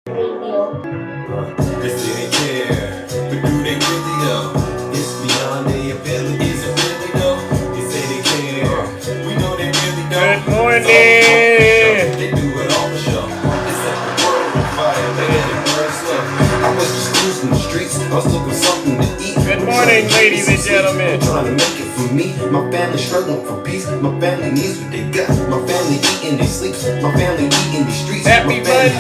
They say they care, but do they really though? It's beyond their ability, is it really though? They say they care, we know they really don't. Good morning. They do it all for show. They set the world on fire, they let it burn slow. I was just cruising the streets, I was looking for something to eat. Good morning, ladies and gentlemen. Trying to make it for me, my family struggling for peace. My family needs what they got. My family eating they sleep. My family eating these streets. Happy Monday.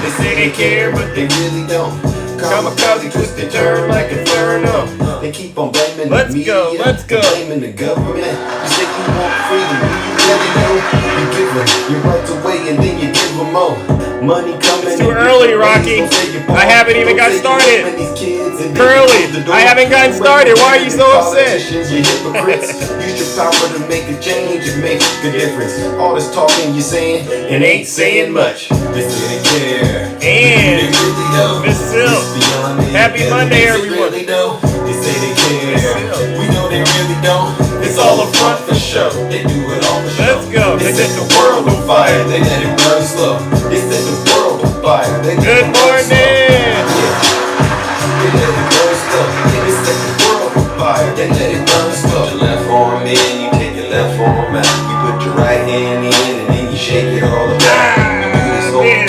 They say they care, but they really don't. Kamikaze twist and turn like Inferno. They keep on blaming the media, let's go. blaming the government. You say you want freedom, do you really know? You give them your rights away and then you give them more. Money coming. It's too early, Rocky. I haven't even got started. Curly, I haven't gotten started. Why are you so upset? You hypocrites. Use your power to make a change and make a difference. All this talking you're saying and ain't saying much. They say they care. And Miss Silk. Happy Monday, everyone. They say they care. We know they really don't. It's all a front for show. They do it all for show. Let's go. They set the world on fire. They let it burn slow. They set the world on fire. Good morning. They let it burn slow. They set the world on fire. They let it burn slow. Put your left arm in, you take your left arm out. You put your right hand in, and then you shake it all about.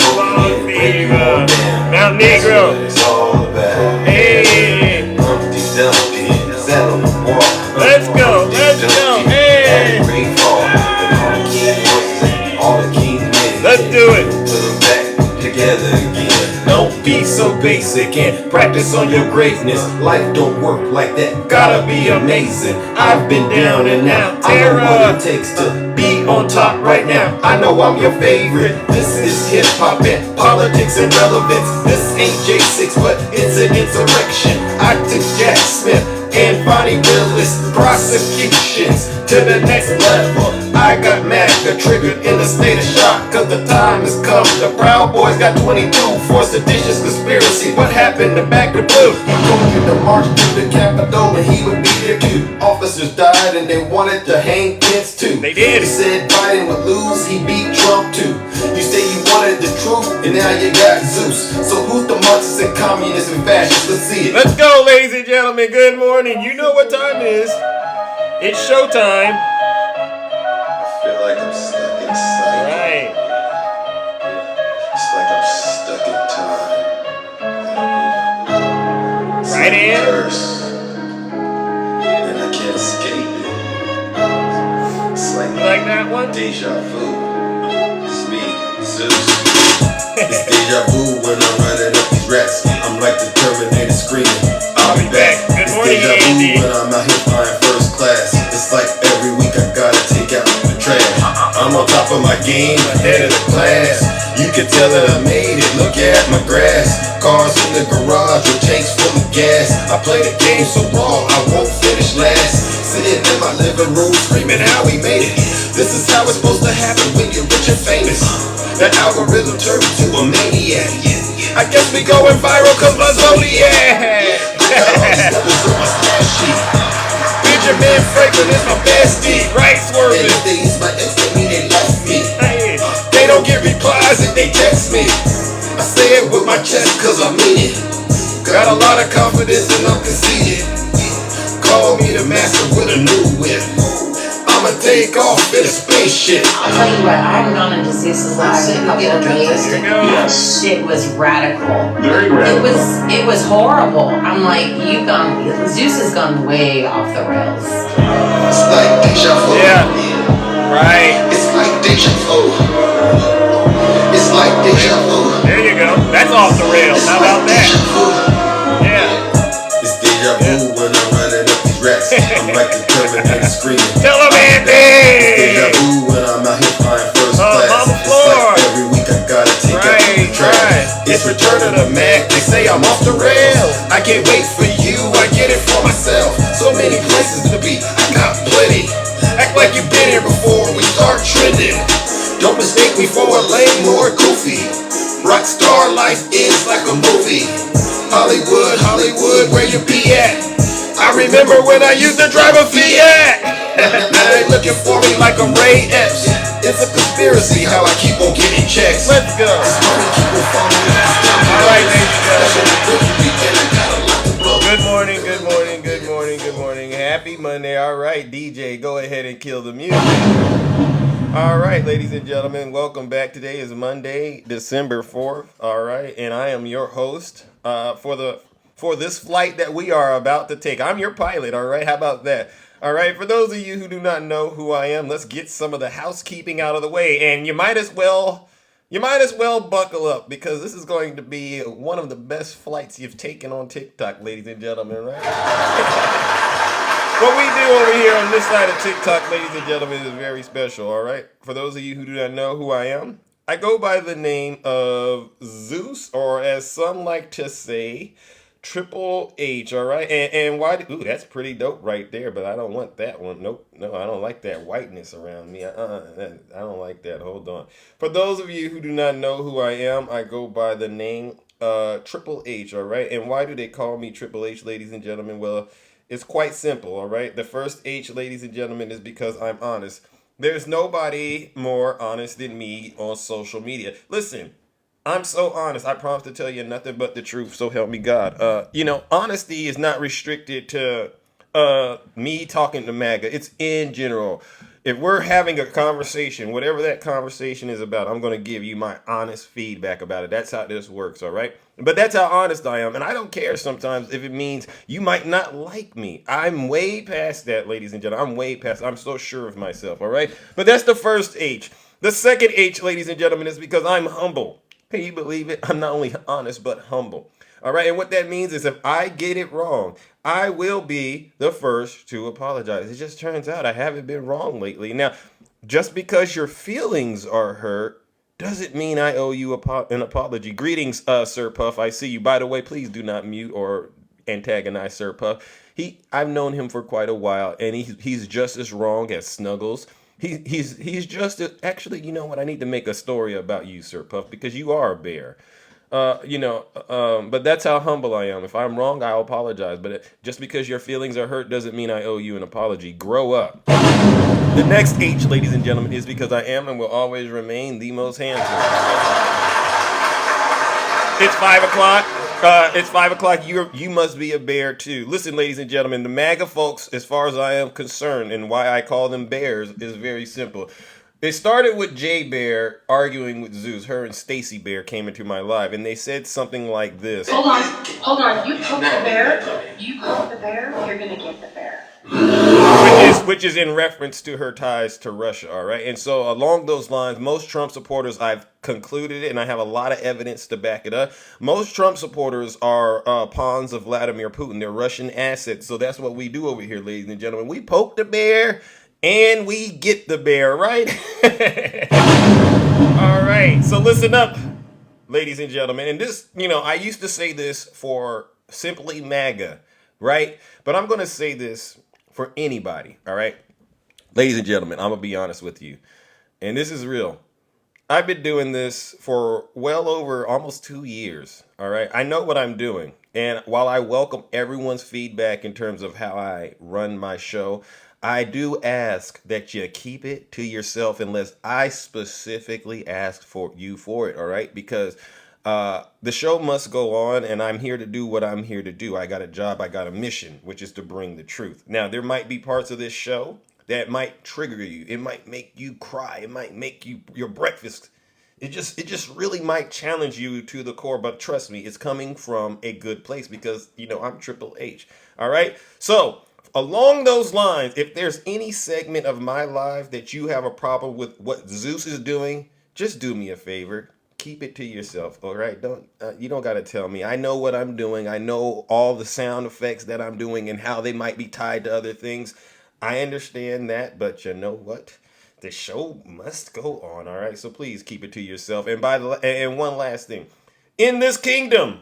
Mount Negro. It's all about. Hey. Humpty Dumpty, sat on the wall. Let's go. Let's go. Hey. All the kings men. Let's do it. Put them back together again. Don't be so basic and practice on your greatness. Life don't work like that. Gotta be amazing. I've been down and out. I know what it takes to be on top right now. I know I'm your favorite. This is hip hop and politics and relevance. This ain't J6, but it's an insurrection. I took Jack Smith and Bonnie Willis prosecutions to the next level. I got MAGA triggered in a state of shock, cause the time has come. The Proud Boys got 22 for seditious conspiracy. What happened to Back to Blue? He told you to march to the Capitol and he would be there too. Officers died and they wanted to hang kids too. They did. He said Biden would lose, he beat Trump too. You say you wanted the truth and now you got Zeus. So who's the Marxists and communists and fascists? Let's see it. Let's go, ladies and gentlemen. Good morning. You know what time it is. It's showtime. I feel like I'm stuck inside. Right. It's like I'm stuck in time. It's Right like a in. curse, and I can't escape it. It's like that one? deja vu. It's me, Zeus. It's deja vu when I'm running up these rats. I'm like the Terminator screaming, I'll be back. Good It's morning, deja Andy. vu when I'm out here flying first class. It's like every week I gotta take out the trash. I'm on top of my game, ahead of the class. You can tell that I made it, look at my grass. Cars in the garage with tanks full of gas. I play the game so long, I won't finish last. Sitting in my living room screaming how we made it. This is how it's supposed to happen when you're rich and famous. That algorithm turned me to a maniac. I guess we going viral cause my Zodiac. Benjamin Franklin is my bestie. Right, swerving. And if they use my ex, that mean they left me. Hey. They don't get replies if they text me. I say it with my chest cause I mean it. Got a lot of confidence and I'm conceited. Call me the master with a new whip. I'ma take off in a spaceship. I'll tell you what, I haven't gone into Zeus's live in a couple of days. Here we go. Yes. Shit was radical. Very radical. It was horrible. I'm like, Zeus has gone way off the rails. It's like deja vu. Yeah. Right. It's like deja vu. It's like deja vu. There you go. That's off the rails. How about that? Yeah. It's deja vu when I'm running up these rats. I'm like the Terminator screaming. Tell him, It's deja Andy. vu when I'm out here flying first On class. the It's floor. like every week I gotta take out the trash. It's return of the Mac. They say I'm off the rails. I can't wait for you. I get it for myself. So many places to be. I got plenty. Act like you've been here before we start trending. Don't mistake me for a lame or a goofy. Rockstar life is like a movie. Hollywood, Hollywood, where you be at? I remember when I used to drive a Fiat. Now they looking for me like I'm Ray Epps. It's a conspiracy how I keep on getting checks. Let's go. All right, ladies and gentlemen. Good morning, good morning, good morning, good morning. Happy Monday. All right, DJ, go ahead and kill the music. All right, ladies and gentlemen, welcome back. Today is Monday, December 4th. All right, and I am your host for this flight that we are about to take. I'm your pilot. All right, how about that? All right, for those of you who do not know who I am, let's get some of the housekeeping out of the way, and you might as well buckle up because this is going to be one of the best flights you've taken on TikTok, ladies and gentlemen. Right? What we do over here on this side of TikTok, ladies and gentlemen, is very special, all right? For those of you who do not know who I am, I go by the name of Zeus, or as some like to say, Triple H, all right? And why? Ooh, that's pretty dope right there, but I don't want that one. Nope, no, I don't like that whiteness around me. I don't like that. Hold on. For those of you who do not know who I am, I go by the name Triple H, all right? And why do they call me Triple H, ladies and gentlemen? Well, it's quite simple, all right? The first H, ladies and gentlemen, is because I'm honest. There's nobody more honest than me on social media. Listen, I'm so honest. I promise to tell you nothing but the truth, so help me God. Honesty is not restricted to me talking to MAGA. It's in general. If we're having a conversation, whatever that conversation is about, I'm going to give you my honest feedback about it. That's how this works, all right? But that's how honest I am. And I don't care sometimes if it means you might not like me. I'm way past that, ladies and gentlemen. I'm way past. I'm so sure of myself, all right? But that's the first H. The second H, ladies and gentlemen, is because I'm humble. Can you believe it? I'm not only honest, but humble. All right, and what that means is if I get it wrong, I will be the first to apologize. It just turns out I haven't been wrong lately. Now, just because your feelings are hurt doesn't mean I owe you an apology. Greetings, Sir Puff. I see you. By the way, please do not mute or antagonize Sir Puff. I've known him for quite a while, and he's just as wrong as Snuggles. He's just actually, you know what? I need to make a story about you, Sir Puff, because you are a bear. But that's how humble I am. If I'm wrong, I'll apologize. But just because your feelings are hurt doesn't mean I owe you an apology. Grow up. The next H, ladies and gentlemen, is because I am and will always remain the most handsome. It's 5 o'clock. It's 5 o'clock. You must be a bear too. Listen, ladies and gentlemen, the MAGA folks, as far as I am concerned, and why I call them bears, is very simple. It started with Jay Bear arguing with Zeus. Her and Stacy Bear came into my live, and they said something like this. Hold on. You poke the bear, you're gonna get the bear. Which is in reference to her ties to Russia, all right? And so along those lines, most Trump supporters, I've concluded it, and I have a lot of evidence to back it up. Most Trump supporters are pawns of Vladimir Putin. They're Russian assets. So that's what we do over here, ladies and gentlemen. We poke the bear, and we get the bear, right? All right, so listen up, ladies and gentlemen. And this, I used to say this for simply MAGA, right? But I'm going to say this for anybody, all right? Ladies and gentlemen, I'm going to be honest with you. And this is real. I've been doing this for well over almost 2 years, all right? I know what I'm doing. And while I welcome everyone's feedback in terms of how I run my show, I do ask that you keep it to yourself unless I specifically ask for you for it, all right? Because the show must go on, and I'm here to do what I'm here to do. I got a job, I got a mission, which is to bring the truth. Now, there might be parts of this show that might trigger you. It might make you cry. It might make your breakfast. It just really might challenge you to the core. But trust me, it's coming from a good place because, I'm Triple H, all right? So along those lines, if there's any segment of my life that you have a problem with what Zeus is doing, just do me a favor. Keep it to yourself, all right? You don't got to tell me. I know what I'm doing. I know all the sound effects that I'm doing and how they might be tied to other things. I understand that, but you know what? The show must go on, all right? So please keep it to yourself. And one last thing. In this kingdom,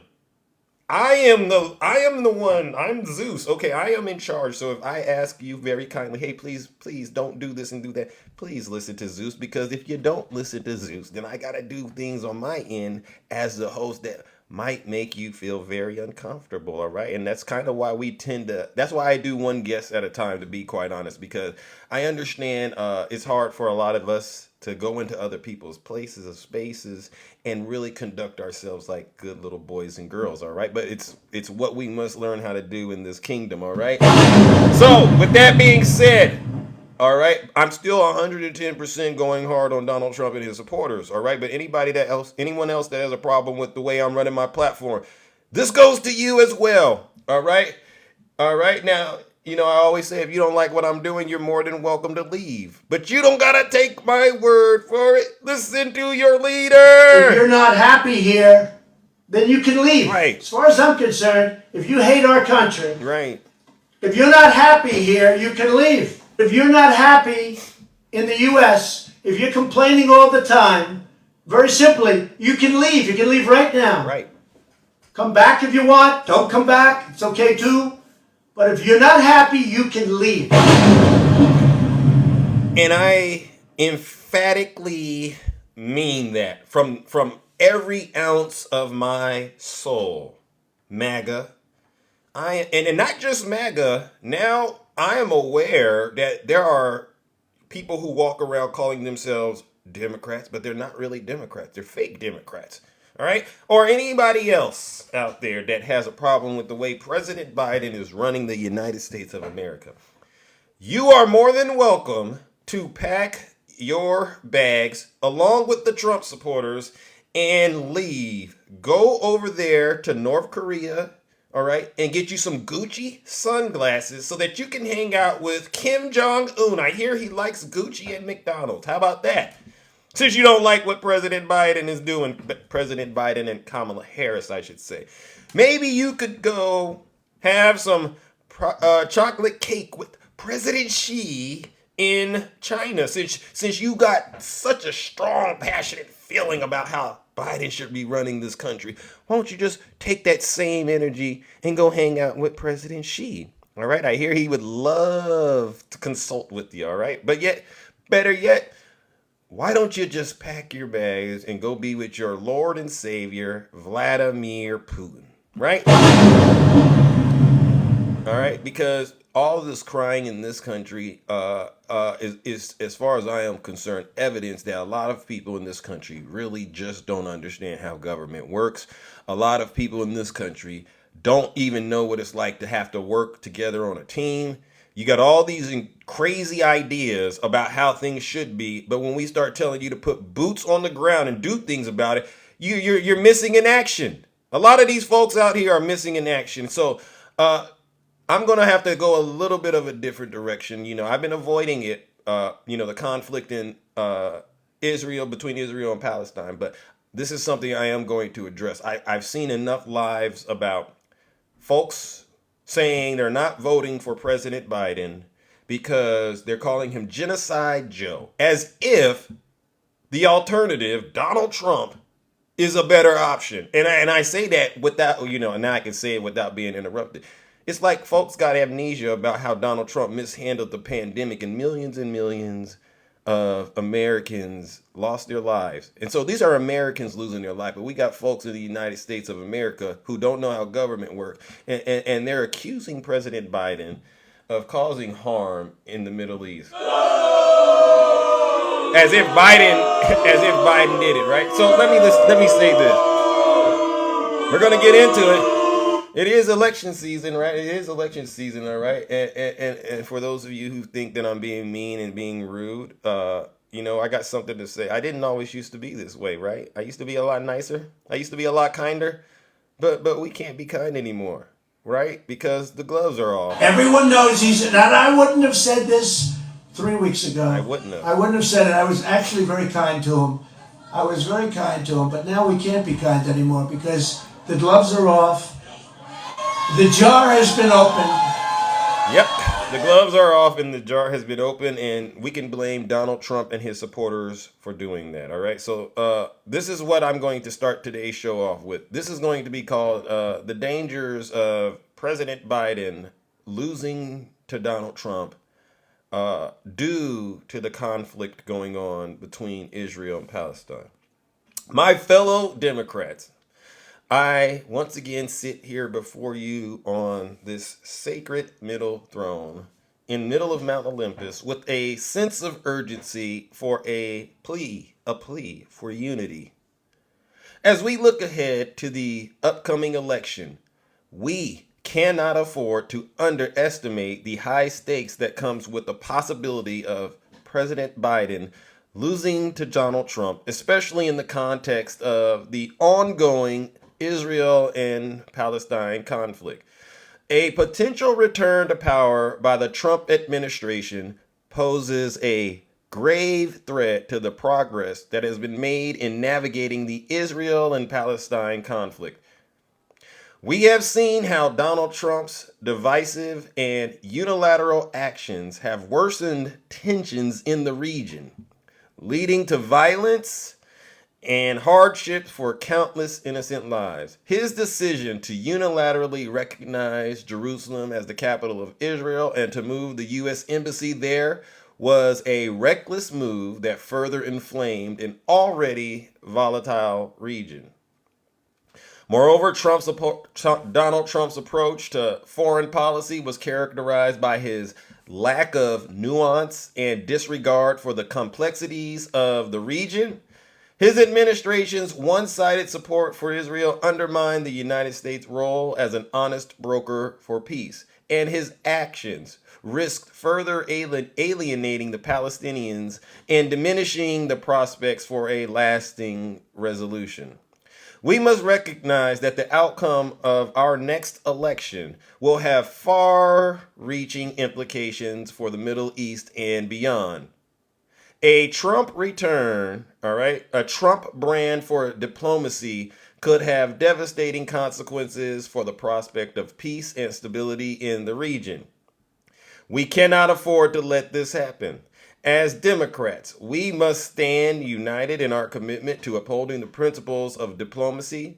I am the one. I'm Zeus. Okay, I am in charge. So if I ask you very kindly, hey, please don't do this and do that. Please listen to Zeus, because if you don't listen to Zeus, then I got to do things on my end as the host that might make you feel very uncomfortable, all right? And that's kind of why that's why I do one guest at a time, to be quite honest, because I understand it's hard for a lot of us to go into other people's places of spaces and really conduct ourselves like good little boys and girls, all right? But it's what we must learn how to do in this kingdom, all right? So, with that being said, all right, I'm still 110% going hard on Donald Trump and his supporters, all right? But anyone else that has a problem with the way I'm running my platform, this goes to you as well, all right? All right, now, I always say if you don't like what I'm doing, you're more than welcome to leave. But you don't gotta take my word for it. Listen to your leader. If you're not happy here, then you can leave. Right. As far as I'm concerned, if you hate our country, Right. if you're not happy here, you can leave. If you're not happy in the U.S., if you're complaining all the time, very simply, you can leave. You can leave right now. Right. Come back if you want. Don't come back. It's okay too. But if you're not happy, you can leave. And I emphatically mean that from every ounce of my soul. MAGA. And not just MAGA. Now I am aware that there are people who walk around calling themselves Democrats, but they're not really Democrats. They're fake Democrats. All right? Or anybody else out there that has a problem with the way President Biden is running the United States of America. You are more than welcome to pack your bags along with the Trump supporters and leave. Go over there to North Korea, all right, and get you some Gucci sunglasses so that you can hang out with Kim Jong-un. I hear he likes Gucci and McDonald's. How about that? Since you don't like what President Biden is doing, President Biden and Kamala Harris, I should say, maybe you could go have some chocolate cake with President Xi in China. Since you got such a strong, passionate feeling about how Biden should be running this country, why don't you just take that same energy and go hang out with President Xi? All right, I hear he would love to consult with you, all right? But yet, better yet, why don't you just pack your bags and go be with your Lord and Savior, Vladimir Putin, right? All right, because all this crying in this country is, as far as I am concerned, evidence that a lot of people in this country really just don't understand how government works. A lot of people in this country don't even know what it's like to have to work together on a team. You got all these crazy ideas about how things should be, but when we start telling you to put boots on the ground and do things about it, you're missing in action. A lot of these folks out here are missing in action. So I'm going to have to go a little bit of a different direction. I've been avoiding it, the conflict in Israel, between Israel and Palestine, but this is something I am going to address. I've seen enough lives about folks saying they're not voting for President Biden because they're calling him Genocide Joe, as if the alternative, Donald Trump, is a better option. And I say that without, now I can say it without being interrupted. It's like folks got amnesia about how Donald Trump mishandled the pandemic and millions of Americans lost their lives. And so these are Americans losing their life, but we got folks in the United States of America who don't know how government works. And they're accusing President Biden of causing harm in the Middle East. As if Biden did it, right? So let me say this. We're going to get into it. It is election season, right? It is election season, all right? And for those of you who think that I'm being mean and being rude, I got something to say. I didn't always used to be this way, right? I used to be a lot nicer. I used to be a lot kinder. But we can't be kind anymore, right? Because the gloves are off. Everyone knows and I wouldn't have said this 3 weeks ago. I wouldn't have said it. I was actually very kind to him. But now we can't be kind anymore because the gloves are off. The jar has been opened. Yep, the gloves are off and the jar has been open, and we can blame Donald Trump and his supporters for doing that, all right? So this is what I'm going to start today's show off with. This is going to be called The Dangers of President Biden Losing to Donald Trump due to the conflict going on between Israel and Palestine. My fellow Democrats, I once again sit here before you on this sacred middle throne in middle of Mount Olympus with a sense of urgency for a plea for unity. As we look ahead to the upcoming election, we cannot afford to underestimate the high stakes that comes with the possibility of President Biden losing to Donald Trump, especially in the context of the ongoing Israel and Palestine conflict. A potential return to power by the Trump administration poses a grave threat to the progress that has been made in navigating the Israel and Palestine conflict. We have seen how Donald Trump's divisive and unilateral actions have worsened tensions in the region, leading to violence and hardship for countless innocent lives. His decision to unilaterally recognize Jerusalem as the capital of Israel and to move the U.S. embassy there was a reckless move that further inflamed an already volatile region. Moreover, Donald Trump's approach to foreign policy was characterized by his lack of nuance and disregard for the complexities of the region. His administration's one-sided support for Israel undermined the United States' role as an honest broker for peace, and his actions risked further alienating the Palestinians and diminishing the prospects for a lasting resolution. We must recognize that the outcome of our next election will have far-reaching implications for the Middle East and beyond. A Trump return, a Trump brand for diplomacy could have devastating consequences for the prospect of peace and stability in the region. We cannot afford to let this happen. As Democrats, we must stand united in our commitment to upholding the principles of diplomacy,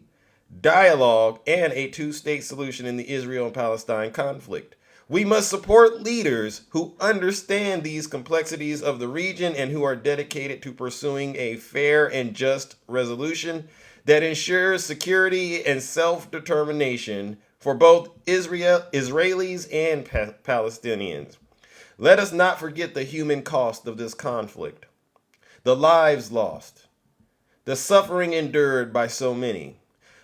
dialogue, and a two-state solution in the Israel and Palestine conflict. We must support leaders who understand these complexities of the region and who are dedicated to pursuing a fair and just resolution that ensures security and self-determination for both Israelis and Palestinians. Let us not forget the human cost of this conflict, the lives lost, the suffering endured by so many.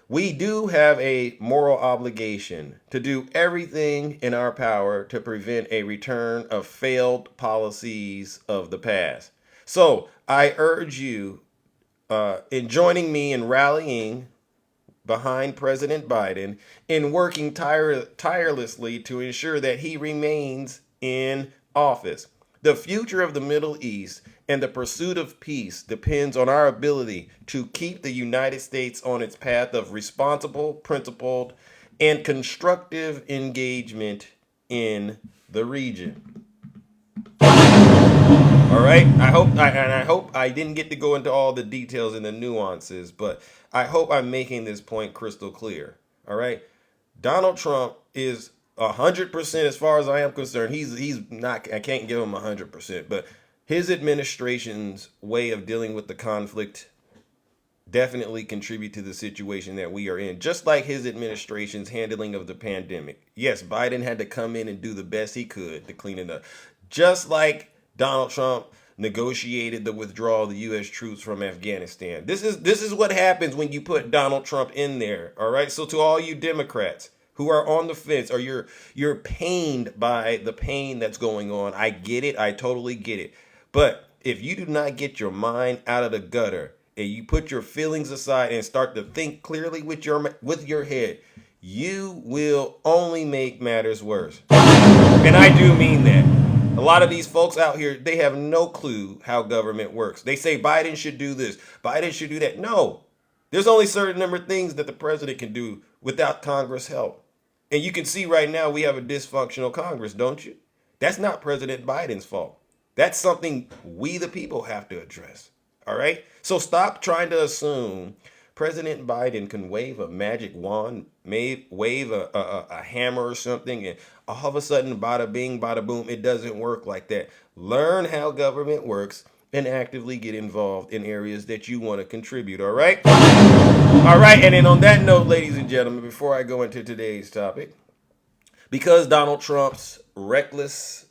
We do have a moral obligation to do everything in our power to prevent a return of failed policies of the past. So I urge you in joining me in rallying behind President Biden in working tirelessly to ensure that he remains in office. The future of the Middle East and the pursuit of peace depends on our ability to keep the United States on its path of responsible, principled, and constructive engagement in the region. All right. I hope I didn't get to go into all the details and the nuances, but I hope I'm making this point crystal clear. All right. Donald Trump is 100% as far as I am concerned. He's not, I can't give him 100%, but his administration's way of dealing with the conflict definitely contribute to the situation that we are in, just like his administration's handling of the pandemic. Yes, Biden had to come in and do the best he could to clean it up, just like Donald Trump negotiated the withdrawal of the U.S. troops from Afghanistan. This is what happens when you put Donald Trump in there. All right. So to all you Democrats who are on the fence, or you're pained by the pain that's going on, I get it. I totally get it. But if you do not get your mind out of the gutter and you put your feelings aside and start to think clearly with your head, you will only make matters worse. And I do mean that. A lot of these folks out here, they have no clue how government works. They say Biden should do this, Biden should do that. No, there's only a certain number of things that the president can do without Congress help. And you can see right now we have a dysfunctional Congress, don't you? That's not President Biden's fault. That's something we the people have to address. All right? So stop trying to assume President Biden can wave a magic wand, wave a hammer or something, and all of a sudden, bada bing, bada boom. It doesn't work like that. Learn how government works and actively get involved in areas that you want to contribute. All right? All right. And then on that note, ladies and gentlemen, before I go into today's topic, because Donald Trump's reckless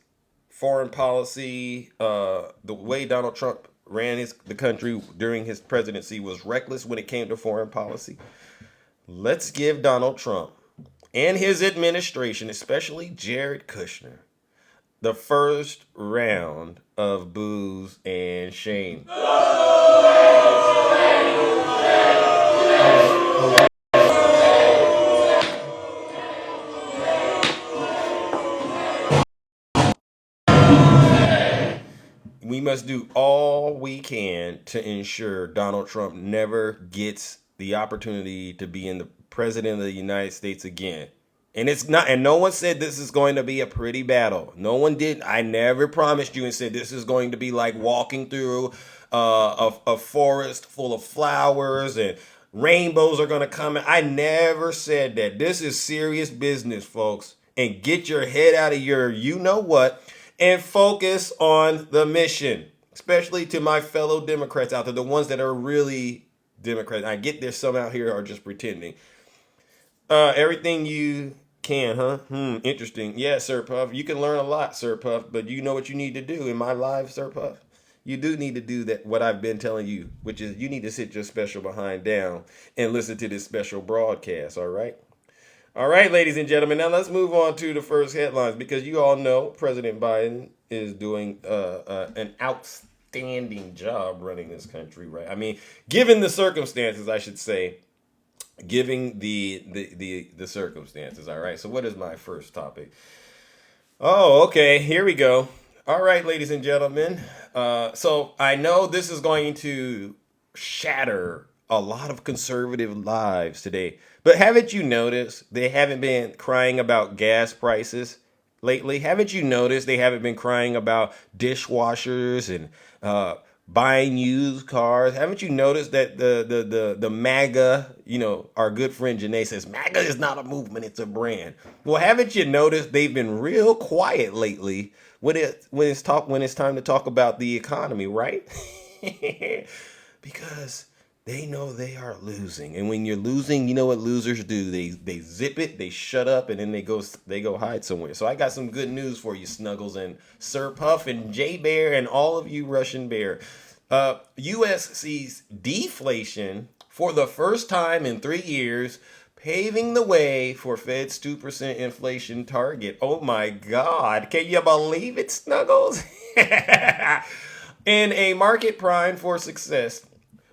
foreign policy, the way Donald Trump ran the country during his presidency was reckless when it came to foreign policy. Let's give Donald Trump and his administration, especially Jared Kushner, the first round of boos and shame. We must do all we can to ensure Donald Trump never gets the opportunity to be in the president of the United States again. And it's not, and no one said this is going to be a pretty battle. No one did. I never promised you and said this is going to be like walking through a forest full of flowers and rainbows are going to come in. I never said that. This is serious business, folks. And get your head out of your you know what and focus on the mission, especially to my fellow Democrats out there, the ones that are really Democrats. I get there's some out here are just pretending. Everything you can, huh? Interesting. Yeah, Sir Puff. You can learn a lot, Sir Puff, but you know what you need to do in my live, Sir Puff? You do need to do that, what I've been telling you, which is you need to sit your special behind down and listen to this special broadcast, all right? All right, ladies and gentlemen, now let's move on to the first headlines because you all know President Biden is doing an outstanding job running this country, right? I mean, given the circumstances, I should say, giving the circumstances, all right? So what is my first topic? Oh, okay, here we go. All right, ladies and gentlemen. So I know this is going to shatter a lot of conservative lives today. But haven't you noticed they haven't been crying about gas prices lately? Haven't you noticed they haven't been crying about dishwashers and buying used cars? Haven't you noticed that the MAGA, our good friend Janae says MAGA is not a movement, it's a brand. Well, haven't you noticed they've been real quiet lately when it's time to talk about the economy, right? Because they know they are losing. And when you're losing, you know what losers do? They zip it, they shut up, and then they go hide somewhere. So I got some good news for you, Snuggles and Sir Puff and J Bear and all of you Russian Bear. U.S. sees deflation for the first time in 3 years, paving the way for Fed's 2% inflation target. Oh my God. Can you believe it, Snuggles? In a market primed for success,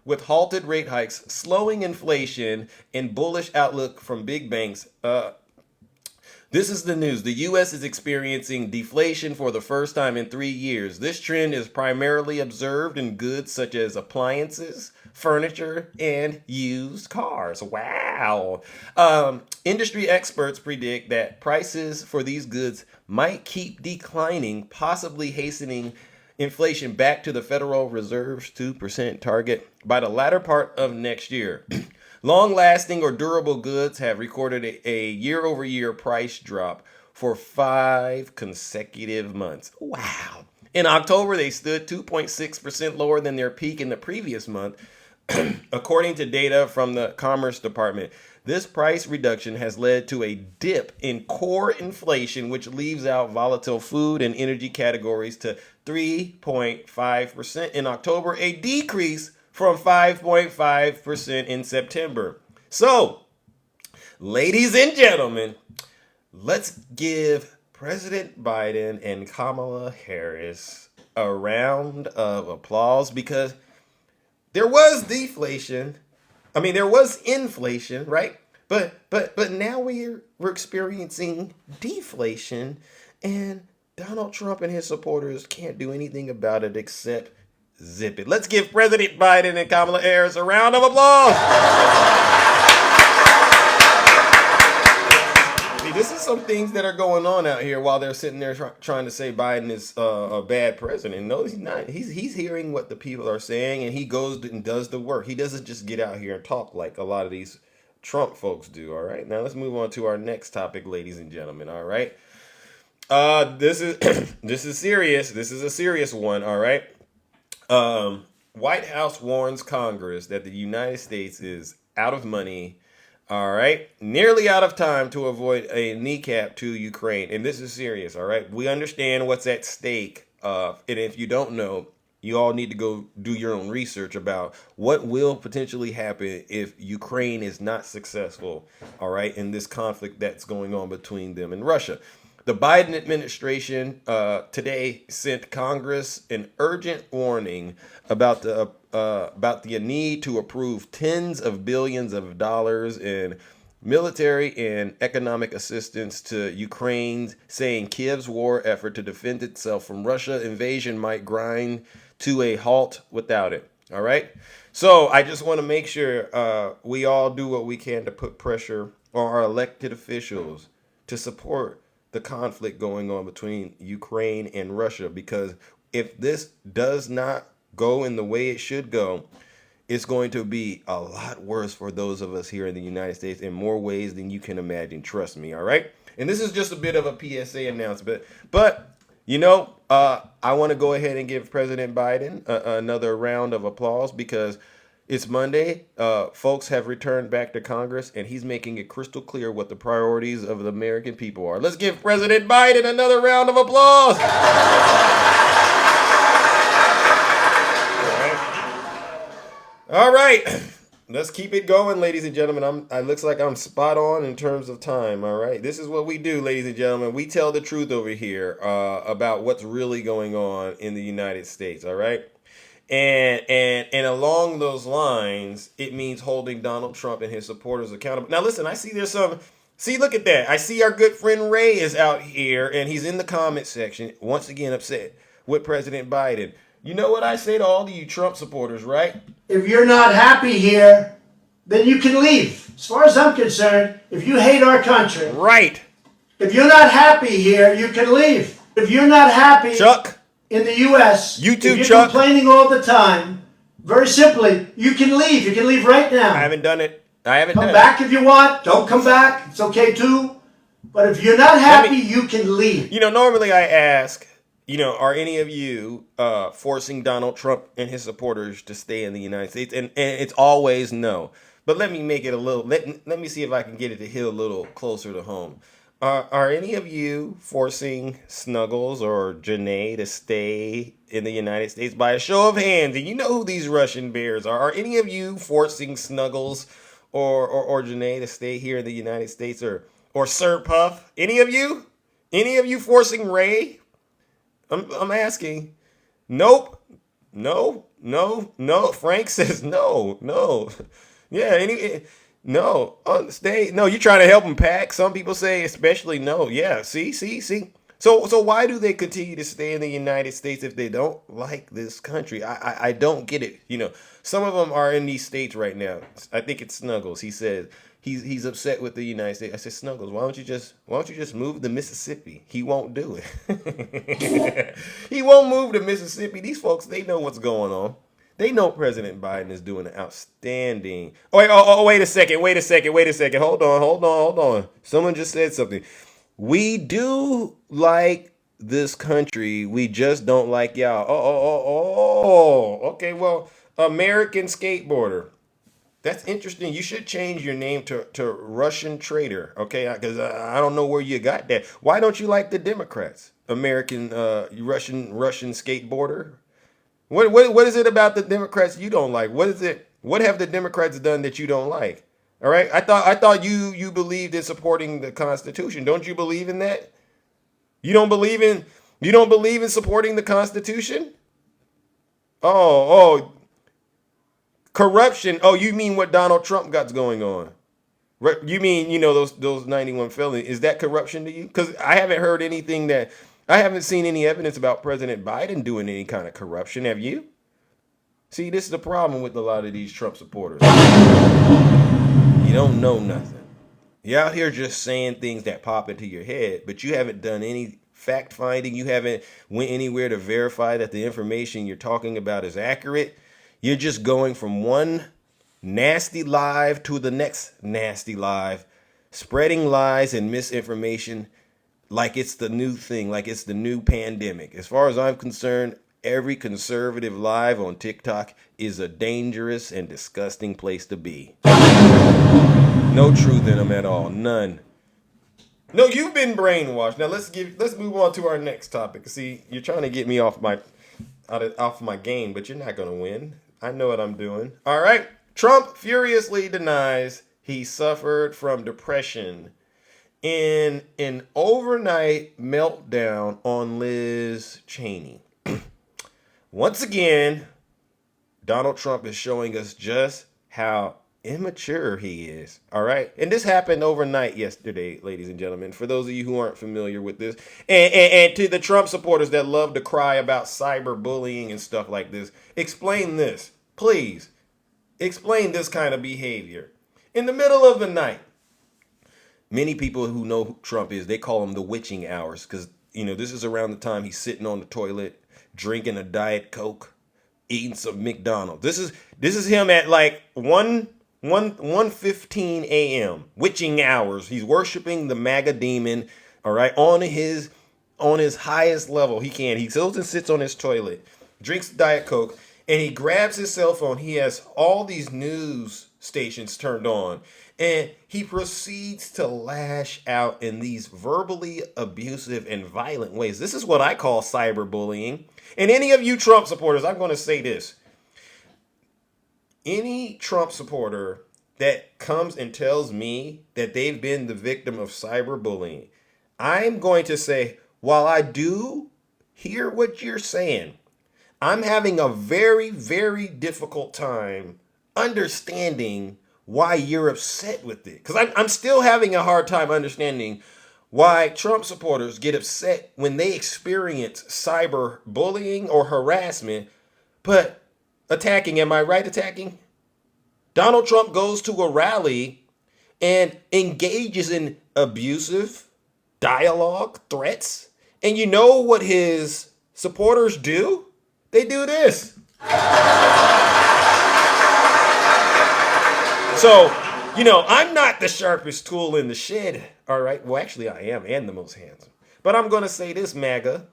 with halted rate hikes, slowing inflation, and bullish outlook from big banks. This is the news. The U.S. is experiencing deflation for the first time in 3 years. This trend is primarily observed in goods such as appliances, furniture, and used cars. Wow. Industry experts predict that prices for these goods might keep declining, possibly hastening inflation back to the Federal Reserve's 2% target by the latter part of next year. Long-lasting or durable goods have recorded a year-over-year price drop for 5 consecutive months. Wow. In October, they stood 2.6% lower than their peak in the previous month, according to data from the Commerce Department. This price reduction has led to a dip in core inflation, which leaves out volatile food and energy categories to 3.5% in October, a decrease from 5.5% in September. So, ladies and gentlemen, let's give President Biden and Kamala Harris a round of applause because there was deflation. I mean, there was inflation, right? But now we're experiencing deflation, and Donald Trump and his supporters can't do anything about it except zip it. Let's give President Biden and Kamala Harris a round of applause. See, this is some things that are going on out here while they're sitting there trying to say Biden is a bad president. No, he's not. He's hearing what the people are saying, and he goes and does the work. He doesn't just get out here and talk like a lot of these Trump folks do. All right, now let's move on to our next topic, ladies and gentlemen. All right, this is this is serious. This is a serious one. All right. White House warns Congress that the United States is out of money All right. Nearly out of time to avoid a kneecap to Ukraine. And this is serious. All right. We understand what's at stake. And if you don't know, you all need to go do your own research about what will potentially happen if Ukraine is not successful. All right. In this conflict that's going on between them and Russia. The Biden administration today sent Congress an urgent warning about the need to approve tens of billions of dollars in military and economic assistance to Ukraine, saying Kiev's war effort to defend itself from Russia invasion might grind to a halt without it. All right. So I just want to make sure we all do what we can to put pressure on our elected officials to support the conflict going on between Ukraine and Russia, because if this does not go in the way it should go, it's going to be a lot worse for those of us here in the United States in more ways than you can imagine. Trust me. All right. And this is just a bit of a PSA announcement, but I want to go ahead and give President Biden another round of applause because it's Monday. Folks have returned back to Congress, and he's making it crystal clear what the priorities of the American people are. Let's give President Biden another round of applause. All right. Let's keep it going, ladies and gentlemen. It looks like I'm spot on in terms of time. All right. This is what we do, ladies and gentlemen. We tell the truth over here about what's really going on in the United States. All right. And along those lines, it means holding Donald Trump and his supporters accountable. Now, listen, I see look at that. I see our good friend Ray is out here, and he's in the comment section, once again upset with President Biden. You know what I say to all of you Trump supporters, right? If you're not happy here, then you can leave. As far as I'm concerned, if you hate our country. Right. If you're not happy here, you can leave. If you're not happy. Chuck. In the U.S., you too, if you're Chuck. Complaining all the time, very simply, you can leave. You can leave right now. I haven't done it. Come back if you want. Don't come back. It's okay too. But if you're not happy, you can leave. Normally I ask, are any of you forcing Donald Trump and his supporters to stay in the United States? And it's always no. But let me make it a little. Let me see if I can get it to hit a little closer to home. Are any of you forcing Snuggles or Janae to stay in the United States by a show of hands? And you know who these Russian bears are. Are any of you forcing Snuggles or Janae to stay here in the United States or Sir Puff? Any of you? Any of you forcing Ray? I'm asking. Nope. No. Frank says no. Yeah. No, stay. No, you're trying to help them pack. Some people say especially no. Yeah, see. So why do they continue to stay in the United States if they don't like this country? I don't get it. Some of them are in these states right now. I think it's Snuggles. He says he's upset with the United States. I said, Snuggles, why don't you just move to Mississippi? He won't do it. He won't move to Mississippi. These folks, they know what's going on. They know President Biden is doing an outstanding. Wait a second. Hold on. Someone just said something. We do like this country. We just don't like y'all. Okay, well, American skateboarder. That's interesting. You should change your name to Russian traitor. Okay, because I don't know where you got that. Why don't you like the Democrats? American Russian skateboarder. What is it about the Democrats you don't like? What is it? What have the Democrats done that you don't like? All right. I thought you believed in supporting the Constitution. Don't you believe in that? You don't believe in supporting the Constitution? Oh, corruption. Oh, you mean what Donald Trump got going on? You mean, those 91 felonies. Is that corruption to you? Because I haven't heard anything I haven't seen any evidence about President Biden doing any kind of corruption. Have you? See, this is the problem with a lot of these Trump supporters. You don't know nothing. You're out here just saying things that pop into your head, but you haven't done any fact finding. You haven't went anywhere to verify that the information you're talking about is accurate. You're just going from one nasty live to the next nasty live, spreading lies and misinformation like it's the new thing, like it's the new pandemic. As far as I'm concerned, every conservative live on TikTok is a dangerous and disgusting place to be. No truth in them at all. None. No, you've been brainwashed. Now let's move on to our next topic. See, you're trying to get me off my game, but you're not gonna win. I know what I'm doing. All right. Trump furiously denies he suffered from depression in an overnight meltdown on Liz Cheney. Once again, Donald Trump is showing us just how immature he is. All right. And this happened overnight yesterday, ladies and gentlemen, for those of you who aren't familiar with this. And to the Trump supporters that love to cry about cyberbullying and stuff like this, explain this. Please explain this kind of behavior. In the middle of the night, many people who know who Trump is, they call him the witching hours because, this is around the time he's sitting on the toilet, drinking a Diet Coke, eating some McDonald's. This is him at like 1:15 a.m. witching hours. He's worshiping the MAGA demon, all right, on his highest level he can. He goes and sits on his toilet, drinks Diet Coke, and he grabs his cell phone. He has all these news stations turned on, and he proceeds to lash out in these verbally abusive and violent ways. This is what I call cyberbullying. And any of you Trump supporters, I'm going to say this. Any Trump supporter that comes and tells me that they've been the victim of cyberbullying, I'm going to say, while I do hear what you're saying, I'm having a very, very difficult time understanding why you're upset with it. Because I'm still having a hard time understanding why Trump supporters get upset when they experience cyberbullying or harassment, but attacking, am I right, attacking? Donald Trump goes to a rally and engages in abusive dialogue, threats. And you know what his supporters do? They do this. So, I'm not the sharpest tool in the shed. All right. Well, actually, I am, and the most handsome. But I'm going to say this, MAGA.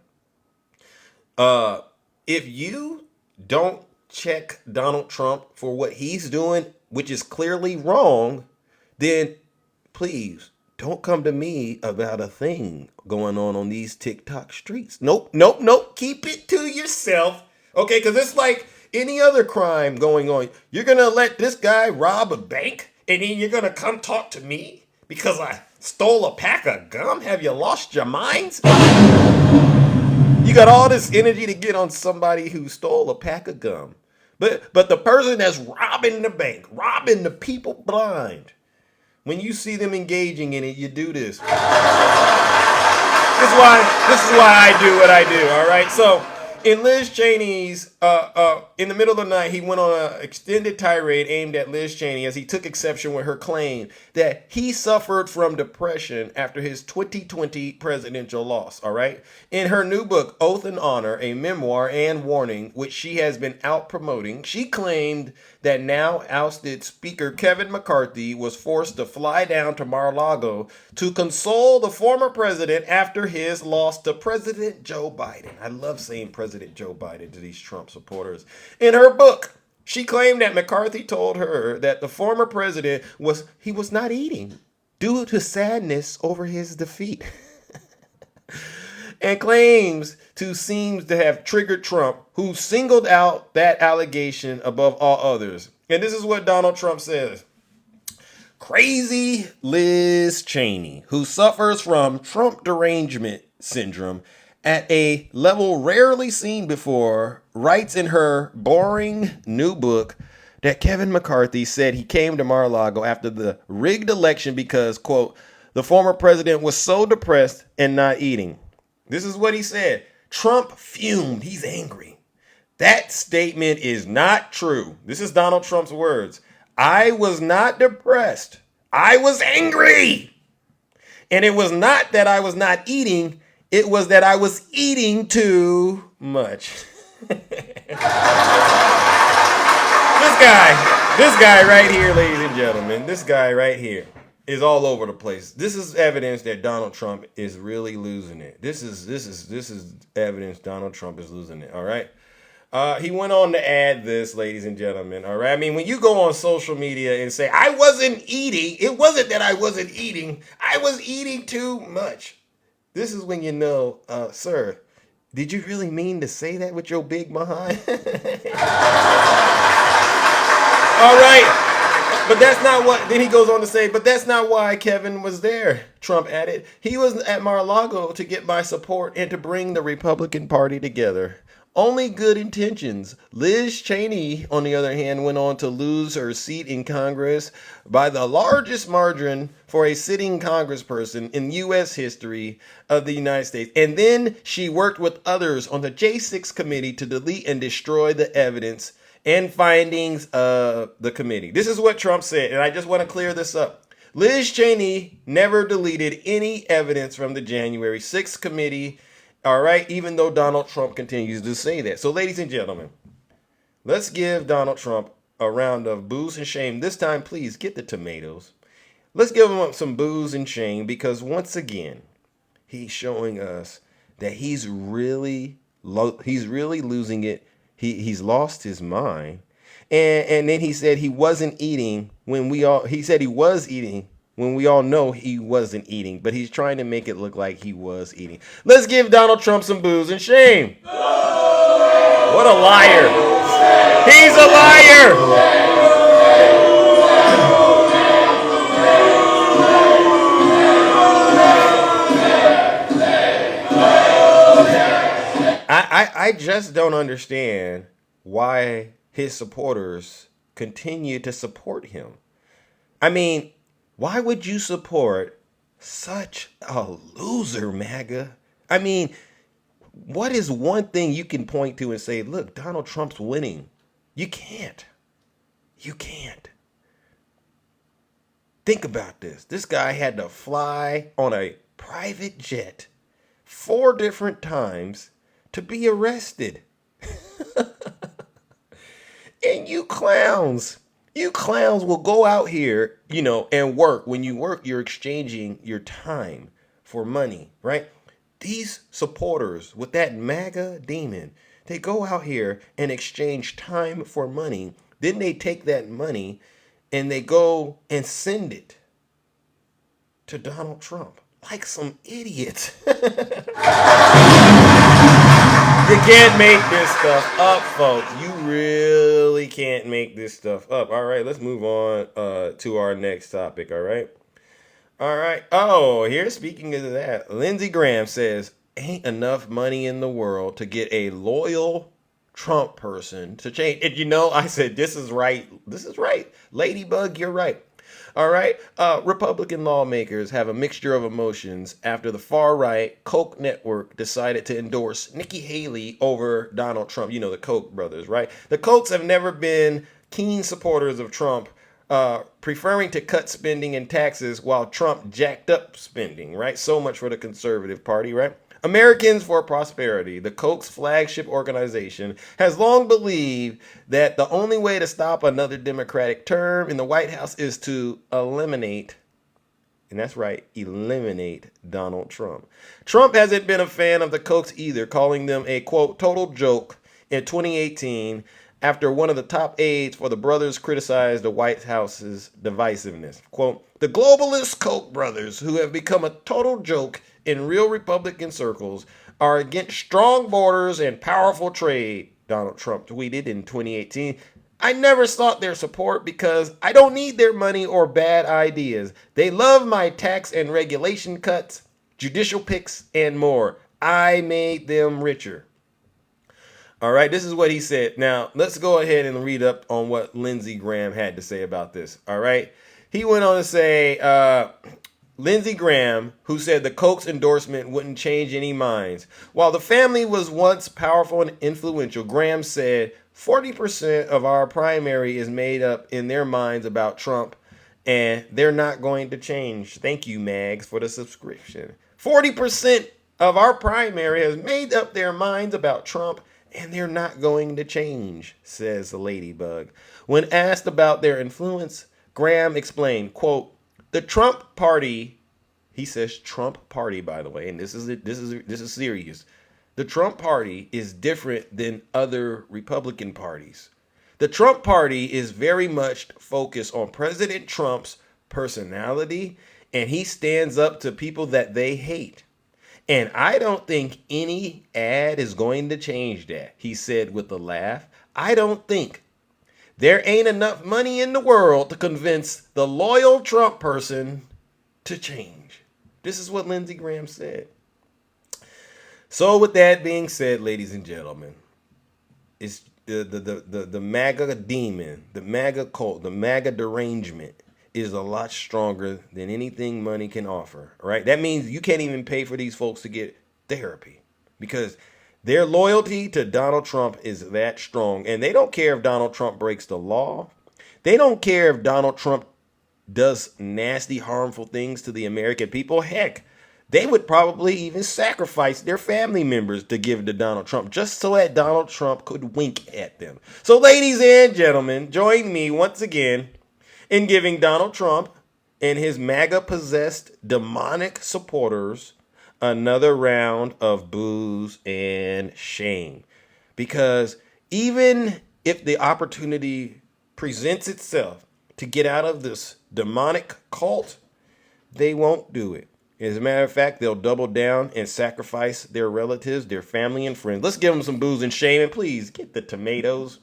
If you don't check Donald Trump for what he's doing, which is clearly wrong, then please don't come to me about a thing going on these TikTok streets. Nope. Keep it to yourself. Okay, because it's like any other crime going on. You're going to let this guy rob a bank and then you're going to come talk to me because I stole a pack of gum? Have you lost your minds? You got all this energy to get on somebody who stole a pack of gum. But the person that's robbing the bank, robbing the people blind, when you see them engaging in it, you do this. This is why I do what I do, all right? So in Liz Cheney's, in the middle of the night, he went on an extended tirade aimed at Liz Cheney as he took exception with her claim that he suffered from depression after his 2020 presidential loss, all right? In her new book, Oath and Honor, a Memoir and Warning, which she has been out promoting, she claimed that now ousted Speaker Kevin McCarthy was forced to fly down to Mar-a-Lago to console the former president after his loss to President Joe Biden. I love saying President Joe Biden to these Trump supporters. In her book, she claimed that McCarthy told her that the former president was not eating due to sadness over his defeat. And claims seems to have triggered Trump, who singled out that allegation above all others. And this is what Donald Trump says. Crazy Liz Cheney, who suffers from Trump Derangement Syndrome at a level rarely seen before, writes in her boring new book that Kevin McCarthy said he came to Mar-a-Lago after the rigged election because, quote, the former president was so depressed and not eating. This is what he said. Trump fumed. He's angry. That statement is not true. This is Donald Trump's words. I was not depressed. I was angry. And it was not that I was not eating. It was that I was eating too much. This guy right here, ladies and gentlemen, this guy right here is all over the place. This is evidence that Donald Trump is really losing it. This is evidence Donald Trump is losing it. All right. He went on to add this, ladies and gentlemen. All right. I mean, when you go on social media and say, I wasn't eating, it wasn't that I wasn't eating. I was eating too much. This is when you know, sir, did you really mean to say that with your big behind? All right. But that's not what, then he goes on to say, but that's not why Kevin was there, Trump added. He was at Mar-a-Lago to get my support and to bring the Republican Party together. Only good intentions. Liz Cheney, on the other hand, went on to lose her seat in Congress by the largest margin for a sitting congressperson in U.S. history of the United States. And then she worked with others on the J6 committee to delete and destroy the evidence and findings of the committee. This is what Trump said, and I just want to clear this up. Liz Cheney never deleted any evidence from the January 6th committee, all right, even though Donald Trump continues to say that. So, ladies and gentlemen, let's give Donald Trump a round of boos and shame. This time, please, get the tomatoes. Let's give him some boos and shame because, once again, he's showing us that he's really losing it. He's lost his mind. And then he said he wasn't eating he said he was eating when we all know he wasn't eating, but he's trying to make it look like he was eating. Let's give Donald Trump some boos and shame. What a liar. He's a liar. I just don't understand why his supporters continue to support him. I mean, why would you support such a loser, MAGA? I mean, what is one thing you can point to and say, look, Donald Trump's winning? You can't. You can't. Think about this. This guy had to fly on a private jet 4 different times to be arrested. And you clowns will go out here, and work. When you work, you're exchanging your time for money, right? These supporters with that MAGA demon, they go out here and exchange time for money. Then they take that money and they go and send it to Donald Trump like some idiots. You can't make this stuff up, folks. You really can't make this stuff up. All right, let's move on to our next topic, all right? All right. Oh, here, speaking of that, Lindsey Graham says, ain't enough money in the world to get a loyal Trump person to change. And I said, this is right. This is right. Ladybug, you're right. All right. Republican lawmakers have a mixture of emotions after the far-right Koch network decided to endorse Nikki Haley over Donald Trump. The Koch brothers, right? The Kochs have never been keen supporters of Trump, preferring to cut spending and taxes while Trump jacked up spending, right? So much for the conservative party, right? Americans for Prosperity, the Koch's flagship organization, has long believed that the only way to stop another Democratic term in the White House is to eliminate, and that's right, eliminate Donald Trump. Trump hasn't been a fan of the Kochs either, calling them a, quote, total joke in 2018 after one of the top aides for the brothers criticized the White House's divisiveness. Quote, the globalist Koch brothers, who have become a total joke in real Republican circles, are against strong borders and powerful trade, Donald Trump tweeted in 2018. I never sought their support because I don't need their money or bad ideas. They love my tax and regulation cuts, judicial picks, and more. I made them richer. All right, this is what he said. Now, let's go ahead and read up on what Lindsey Graham had to say about this. All right. He went on to say, Lindsey Graham, who said the Koch's endorsement wouldn't change any minds. While the family was once powerful and influential, Graham said 40% of our primary is made up in their minds about Trump, and they're not going to change. Thank you, Mags, for the subscription. 40% of our primary has made up their minds about Trump, and they're not going to change, says the Ladybug. When asked about their influence, Graham explained, quote, the Trump party, he says Trump party, by the way, and this is serious. The Trump party is different than other Republican parties. The Trump party is very much focused on President Trump's personality, and he stands up to people that they hate. And I don't think any ad is going to change that, he said with a laugh. I don't think. There ain't enough money in the world to convince the loyal Trump person to change. This is what Lindsey Graham said. So with that being said, ladies and gentlemen, it's the MAGA demon, the MAGA cult, the MAGA derangement is a lot stronger than anything money can offer, right? That means you can't even pay for these folks to get therapy because their loyalty to Donald Trump is that strong. And they don't care if Donald Trump breaks the law. They don't care if Donald Trump does nasty, harmful things to the American people. Heck, they would probably even sacrifice their family members to give to Donald Trump just so that Donald Trump could wink at them. So, ladies and gentlemen, join me once again in giving Donald Trump and his MAGA-possessed demonic supporters another round of booze and shame. Because even if the opportunity presents itself to get out of this demonic cult, they won't do it. As a matter of fact, they'll double down and sacrifice their relatives, their family, and friends. Let's give them some booze and shame, and please get the tomatoes.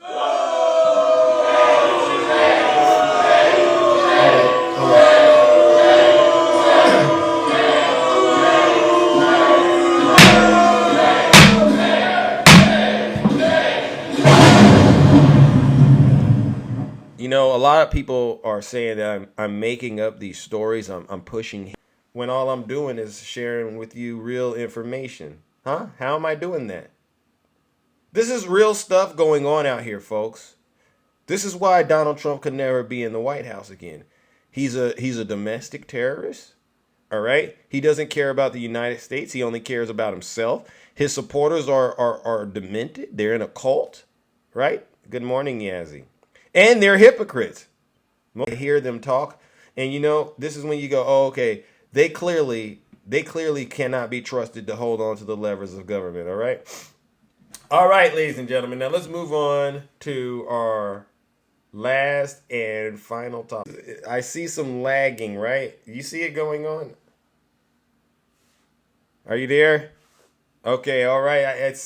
You know, a lot of people are saying that I'm making up these stories. I'm pushing when all I'm doing is sharing with you real information. Huh? How am I doing that? This is real stuff going on out here, folks. This is why Donald Trump could never be in the White House again. He's a domestic terrorist. All right. He doesn't care about the United States. He only cares about himself. His supporters are demented. They're in a cult. Right. Good morning, Yazzie. And they're hypocrites. I hear them talk. And, you know, this is when you go, oh, OK, they clearly cannot be trusted to hold on to the levers of government. All right. All right, ladies and gentlemen. Now let's move on to our last and final topic. I see some lagging, right? You see it going on? Are you there? Okay, all right.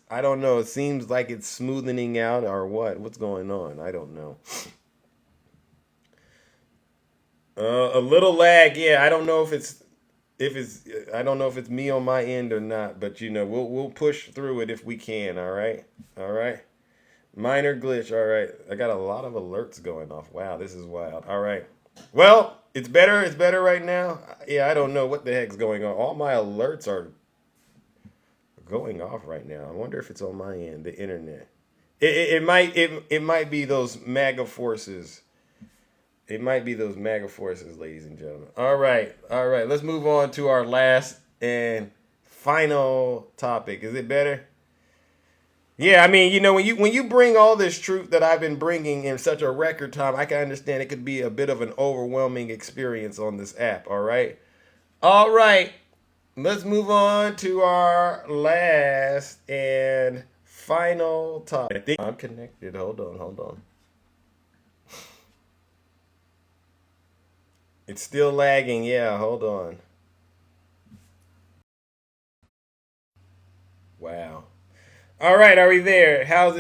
I don't know. It seems like it's smoothing out or what? What's going on? I don't know. A little lag. Yeah, I don't know if it's I don't know if it's me on my end or not, but you know, we'll push through it if we can, all right? All right. Minor glitch, all right. I got a lot of alerts going off. Wow, this is wild. All right. Well, it's better right now. Yeah, I don't know what the heck's going on. All my alerts are going off right now. I wonder if it's on my end, the internet. It might be those MAGA forces. It might be those MAGA forces, ladies and gentlemen. All right. Let's move on to our last and final topic. Is it better? Yeah, I mean, you know, when you bring all this truth that I've been bringing in such a record time, I can understand it could be a bit of an overwhelming experience on this app. All right. Let's move on to our last and final topic. I think I'm connected. Hold on. It's still lagging. Yeah, hold on. Wow. All right, are we there? How's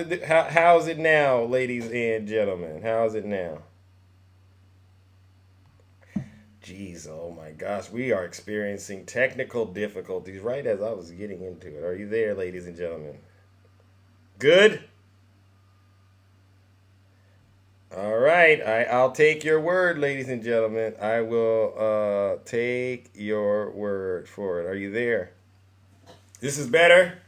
it now, ladies and gentlemen? How's it now? Jeez, oh my gosh, we are experiencing technical difficulties right as I was getting into it. Are you there, ladies and gentlemen? Good? All right, I'll take your word, ladies and gentlemen. I will take your word for it. Are you there? This is better?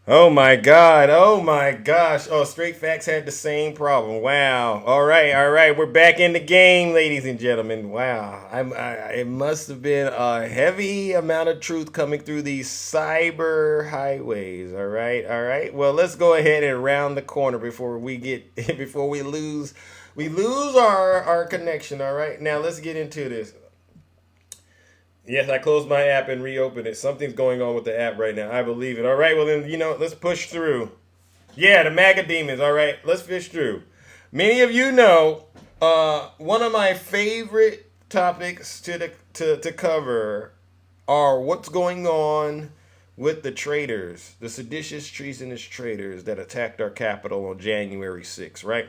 Oh my God. Oh my gosh. Oh, Straight Facts had the same problem. Wow. All right. We're back in the game, ladies and gentlemen. Wow. It must have been a heavy amount of truth coming through these cyber highways. All right. Well, let's go ahead and round the corner before we lose our connection. All right. Now let's get into this. Yes, I closed my app and reopened it. Something's going on with the app right now. I believe it. All right, well then, let's push through. Yeah, the MAGA demons. All right, let's fish through. Many of you know one of my favorite topics to cover are what's going on with the traitors, the seditious, treasonous traitors that attacked our Capitol on January 6th, right?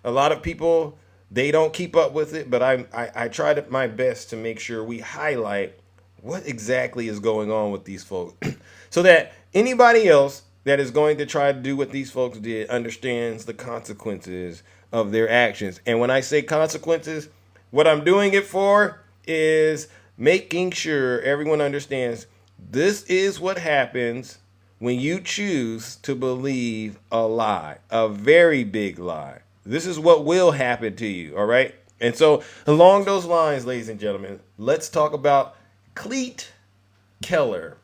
A lot of people, they don't keep up with it, but I tried my best to make sure we highlight what exactly is going on with these folks so that anybody else that is going to try to do what these folks did understands the consequences of their actions. And when I say consequences, what I'm doing it for is making sure everyone understands this is what happens when you choose to believe a lie, a very big lie. This is what will happen to you, all right? And so along those lines, ladies and gentlemen, let's talk about Cleet Keller,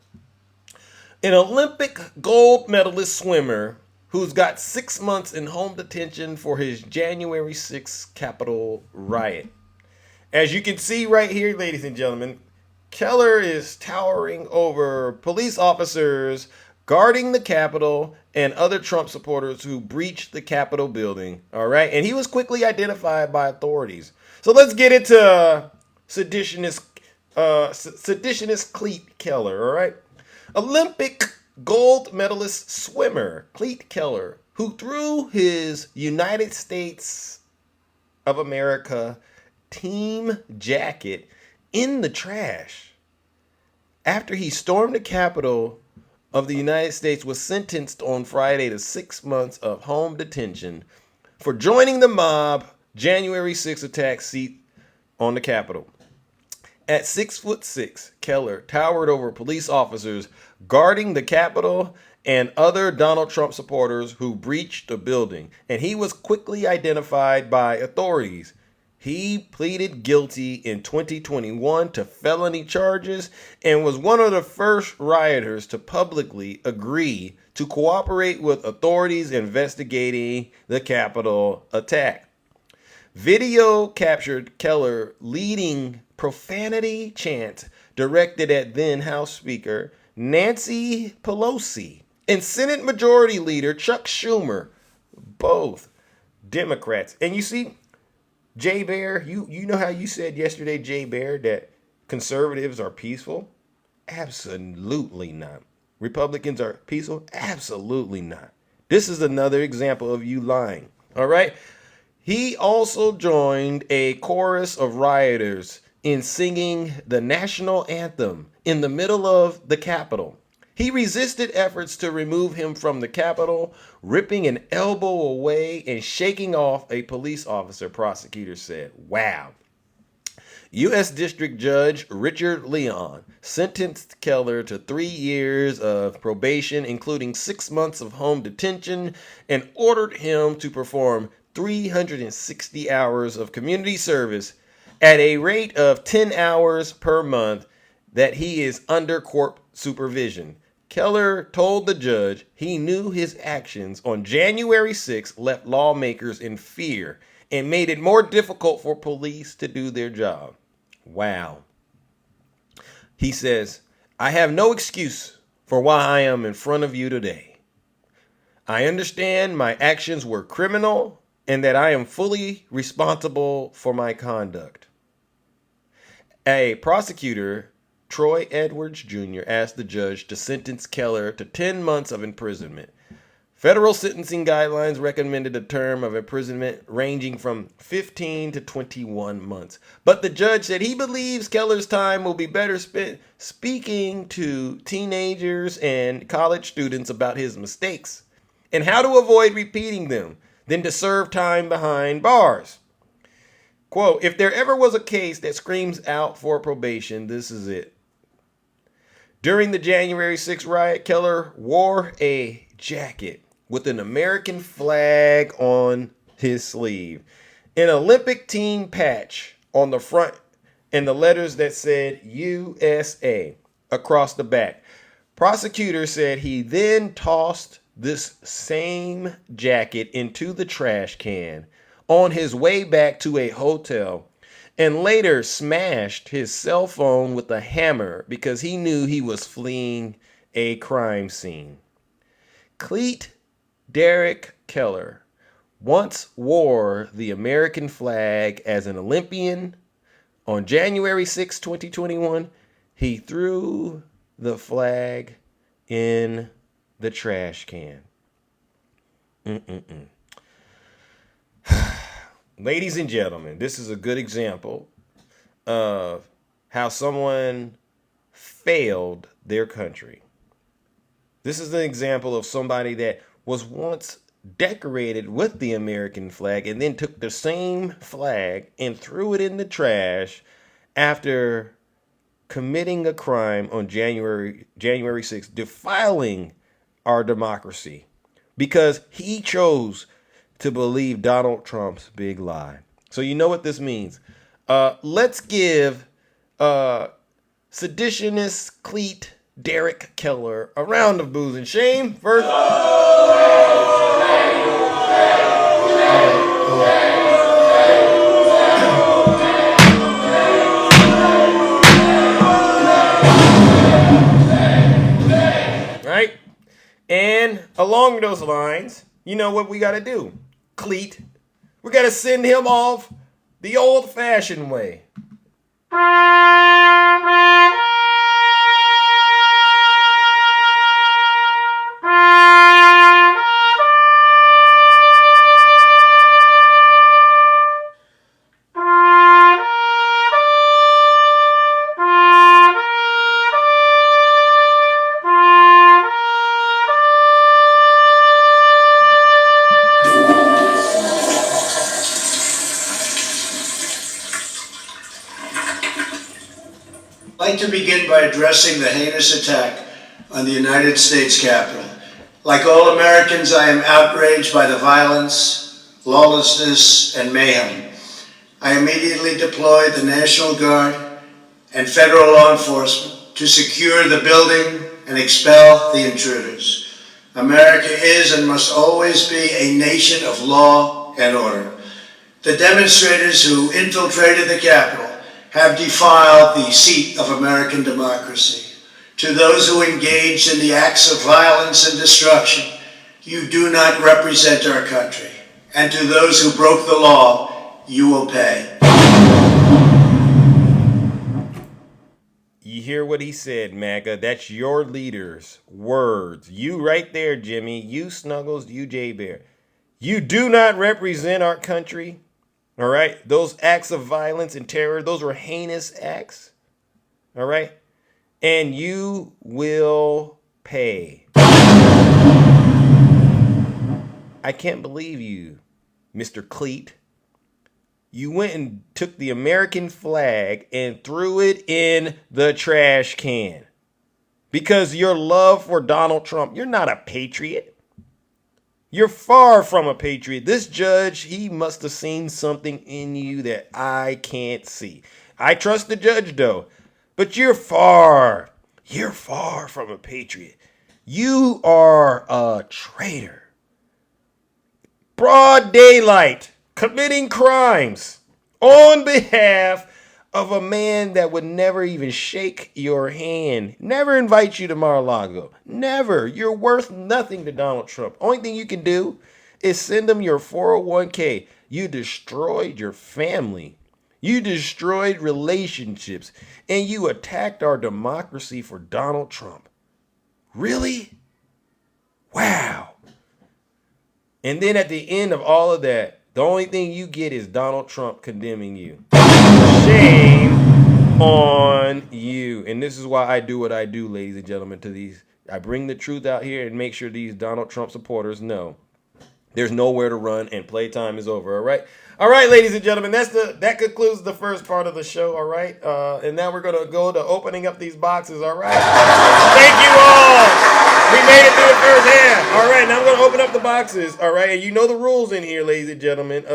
an Olympic gold medalist swimmer who's got 6 months in home detention for his January 6th Capitol riot. As you can see right here, ladies and gentlemen, Keller is towering over police officers guarding the Capitol and other Trump supporters who breached the Capitol building. All right. And he was quickly identified by authorities. So let's get into seditionist Cleet Keller. All right. Olympic gold medalist swimmer Cleet Keller, who threw his United States of America team jacket in the trash after he stormed the Capitol of the United States, was sentenced on Friday to 6 months of home detention for joining the mob January 6th attack seat on the Capitol. At 6'6", Keller towered over police officers guarding the Capitol and other Donald Trump supporters who breached the building, and he was quickly identified by authorities. He pleaded guilty in 2021 to felony charges and was one of the first rioters to publicly agree to cooperate with authorities investigating the Capitol attack. Video captured Keller leading profanity chants directed at then House Speaker Nancy Pelosi and Senate Majority Leader Chuck Schumer, both Democrats. And you see, Jay Bear, you know how you said yesterday, Jay Bear, that conservatives are peaceful? Absolutely not. Republicans are peaceful? Absolutely not. This is another example of you lying. All right? He also joined a chorus of rioters in singing the national anthem in the middle of the Capitol. He resisted efforts to remove him from the Capitol, ripping an elbow away and shaking off a police officer, prosecutors said. Wow. U.S. District Judge Richard Leon sentenced Keller to 3 years of probation, including 6 months of home detention, and ordered him to perform 360 hours of community service at a rate of 10 hours per month that he is under court supervision. Keller told the judge he knew his actions on January 6th left lawmakers in fear and made it more difficult for police to do their job. Wow. He says, I have no excuse for why I am in front of you today. I understand my actions were criminal and that I am fully responsible for my conduct. A prosecutor, Troy Edwards Jr., asked the judge to sentence Keller to 10 months of imprisonment. Federal sentencing guidelines recommended a term of imprisonment ranging from 15 to 21 months. But the judge said he believes Keller's time will be better spent speaking to teenagers and college students about his mistakes and how to avoid repeating them than to serve time behind bars. Quote, if there ever was a case that screams out for probation, this is it. During the January 6th riot, Keller wore a jacket with an American flag on his sleeve, an Olympic team patch on the front, and the letters that said USA across the back. Prosecutors said he then tossed this same jacket into the trash can on his way back to a hotel and later smashed his cell phone with a hammer because he knew he was fleeing a crime scene. Cleet Derek Keller once wore the American flag as an Olympian. On January 6, 2021, he threw the flag in the trash can. Ladies and gentlemen, this is a good example of how someone failed their country. This is an example of somebody that was once decorated with the American flag and then took the same flag and threw it in the trash after committing a crime on January 6th, defiling our democracy because he chose to believe Donald Trump's big lie. So you know what this means. Let's give seditionist Cleet Derek Keller a round of booze and shame. First. Right? And along those lines, you know what we got to do? Cleet, we got to send him off the old-fashioned way. I'd like to begin by addressing the heinous attack on the United States Capitol. Like all Americans, I am outraged by the violence, lawlessness, and mayhem. I immediately deployed the National Guard and federal law enforcement to secure the building and expel the intruders. America is and must always be a nation of law and order. The demonstrators who infiltrated the Capitol have defiled the seat of American democracy. To those who engaged in the acts of violence and destruction, you do not represent our country. And to those who broke the law, you will pay. You hear what he said, MAGA. That's your leader's words. You right there, Jimmy. You Snuggles, you J Bear. You do not represent our country. All right, those acts of violence and terror, those were heinous acts. All right, and you will pay. I can't believe you, Mr. Cleet. You went and took the American flag and threw it in the trash can because your love for Donald Trump. You're not a patriot. You're far from a patriot. This judge, he must have seen something in you that I can't see. I trust the judge, though. But you're far from a patriot. You are a traitor. Broad daylight, committing crimes on behalf of a man that would never even shake your hand, never invite you to Mar-a-Lago, never. You're worth nothing to Donald Trump. Only thing you can do is send him your 401k. You destroyed your family. You destroyed relationships, and you attacked our democracy for Donald Trump. Really? Wow. And then at the end of all of that, the only thing you get is Donald Trump condemning you. Shame on you. And this is why I do what I do, ladies and gentlemen, to these. I bring the truth out here and make sure these Donald Trump supporters know there's nowhere to run and playtime is over. All right. All right, ladies and gentlemen, that concludes the first part of the show. All right. And now we're going to go to opening up these boxes. All right. Thank you all. We made it through the first half. All right, now I'm going to open up the boxes. All right, and you know the rules in here, ladies and gentlemen.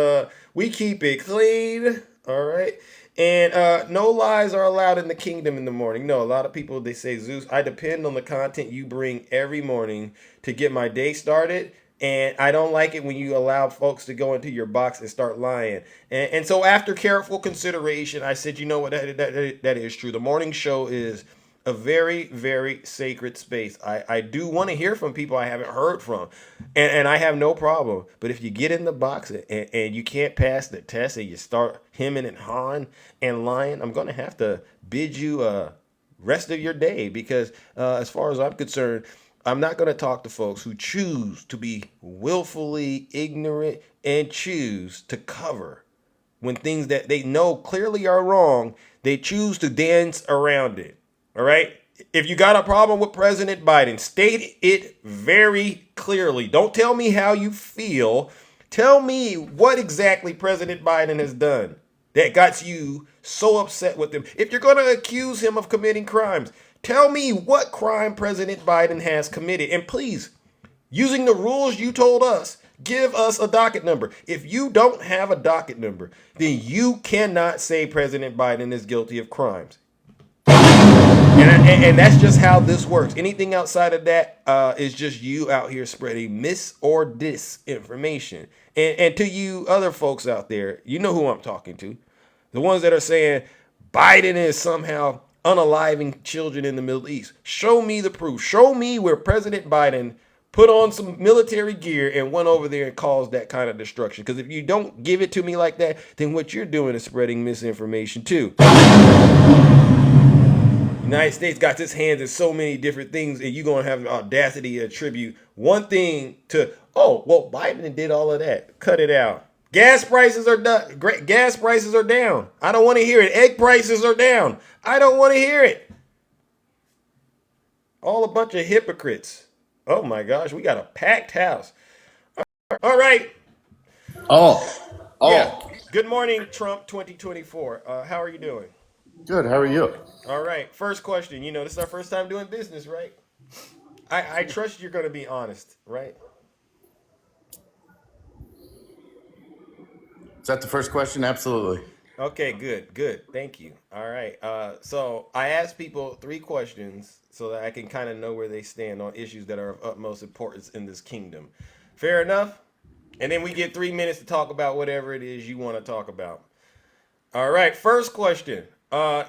We keep it clean. All right. And no lies are allowed in the kingdom in the morning. No, a lot of people, they say, Zeus, I depend on the content you bring every morning to get my day started And I don't like it when you allow folks to go into your box and start lying. And so after careful consideration, I said, you know what, that is true. The morning show is a very, very sacred space. I do want to hear from people I haven't heard from. And I have no problem. But if you get in the box and you can't pass the test and you start hemming and hawing and lying, I'm going to have to bid you rest of your day, because as far as I'm concerned, I'm not going to talk to folks who choose to be willfully ignorant and choose to cover when things that they know clearly are wrong. They choose to dance around it. All right. If you got a problem with President Biden, state it very clearly. Don't tell me how you feel. Tell me what exactly President Biden has done that got you so upset with him. If you're going to accuse him of committing crimes, tell me what crime President Biden has committed. And please, using the rules you told us, give us a docket number. If you don't have a docket number, then you cannot say President Biden is guilty of crimes. And that's just how this works. Anything outside of that is just you out here spreading mis or disinformation. And to you other folks out there, you know who I'm talking to. The ones that are saying Biden is somehow unaliving children in the Middle East. Show me the proof. Show me where President Biden put on some military gear and went over there and caused that kind of destruction. Because if you don't give it to me like that, then what you're doing is spreading misinformation too. United States got its hands in so many different things, and you're going to have the audacity to attribute one thing to, oh, well, Biden did all of that. Cut it out. Gas prices are done. Gas prices are down. I don't want to hear it. Egg prices are down. I don't want to hear it. All a bunch of hypocrites. Oh my gosh, we got a packed house. All right. Yeah. Good morning, Trump 2024. How are you doing? Good. How are you? All right. First question. You know, this is our first time doing business, right? I trust you're going to be honest, right? Is that the first question? Absolutely. Okay, good. Thank you. All right. So I asked people 3 questions so that I can kind of know where they stand on issues that are of utmost importance in this kingdom. Fair enough? And then we get 3 minutes to talk about whatever it is you want to talk about. All right. First question.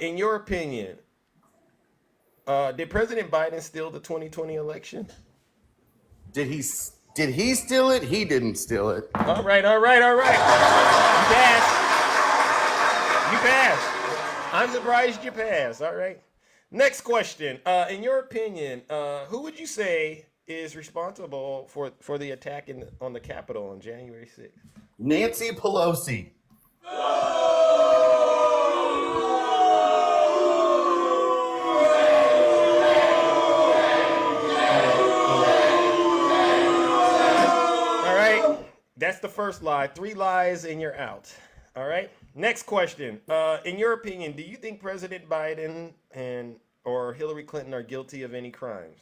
In your opinion, did President Biden steal the 2020 election? Did he steal it? He didn't steal it. All right. You passed. I'm surprised you passed. All right. Next question. In your opinion, who would you say is responsible for the attack on the Capitol on January 6th? Nancy Pelosi. That's the first lie. 3 lies and you're out. All right. Next question. In your opinion, do you think President Biden or Hillary Clinton are guilty of any crimes?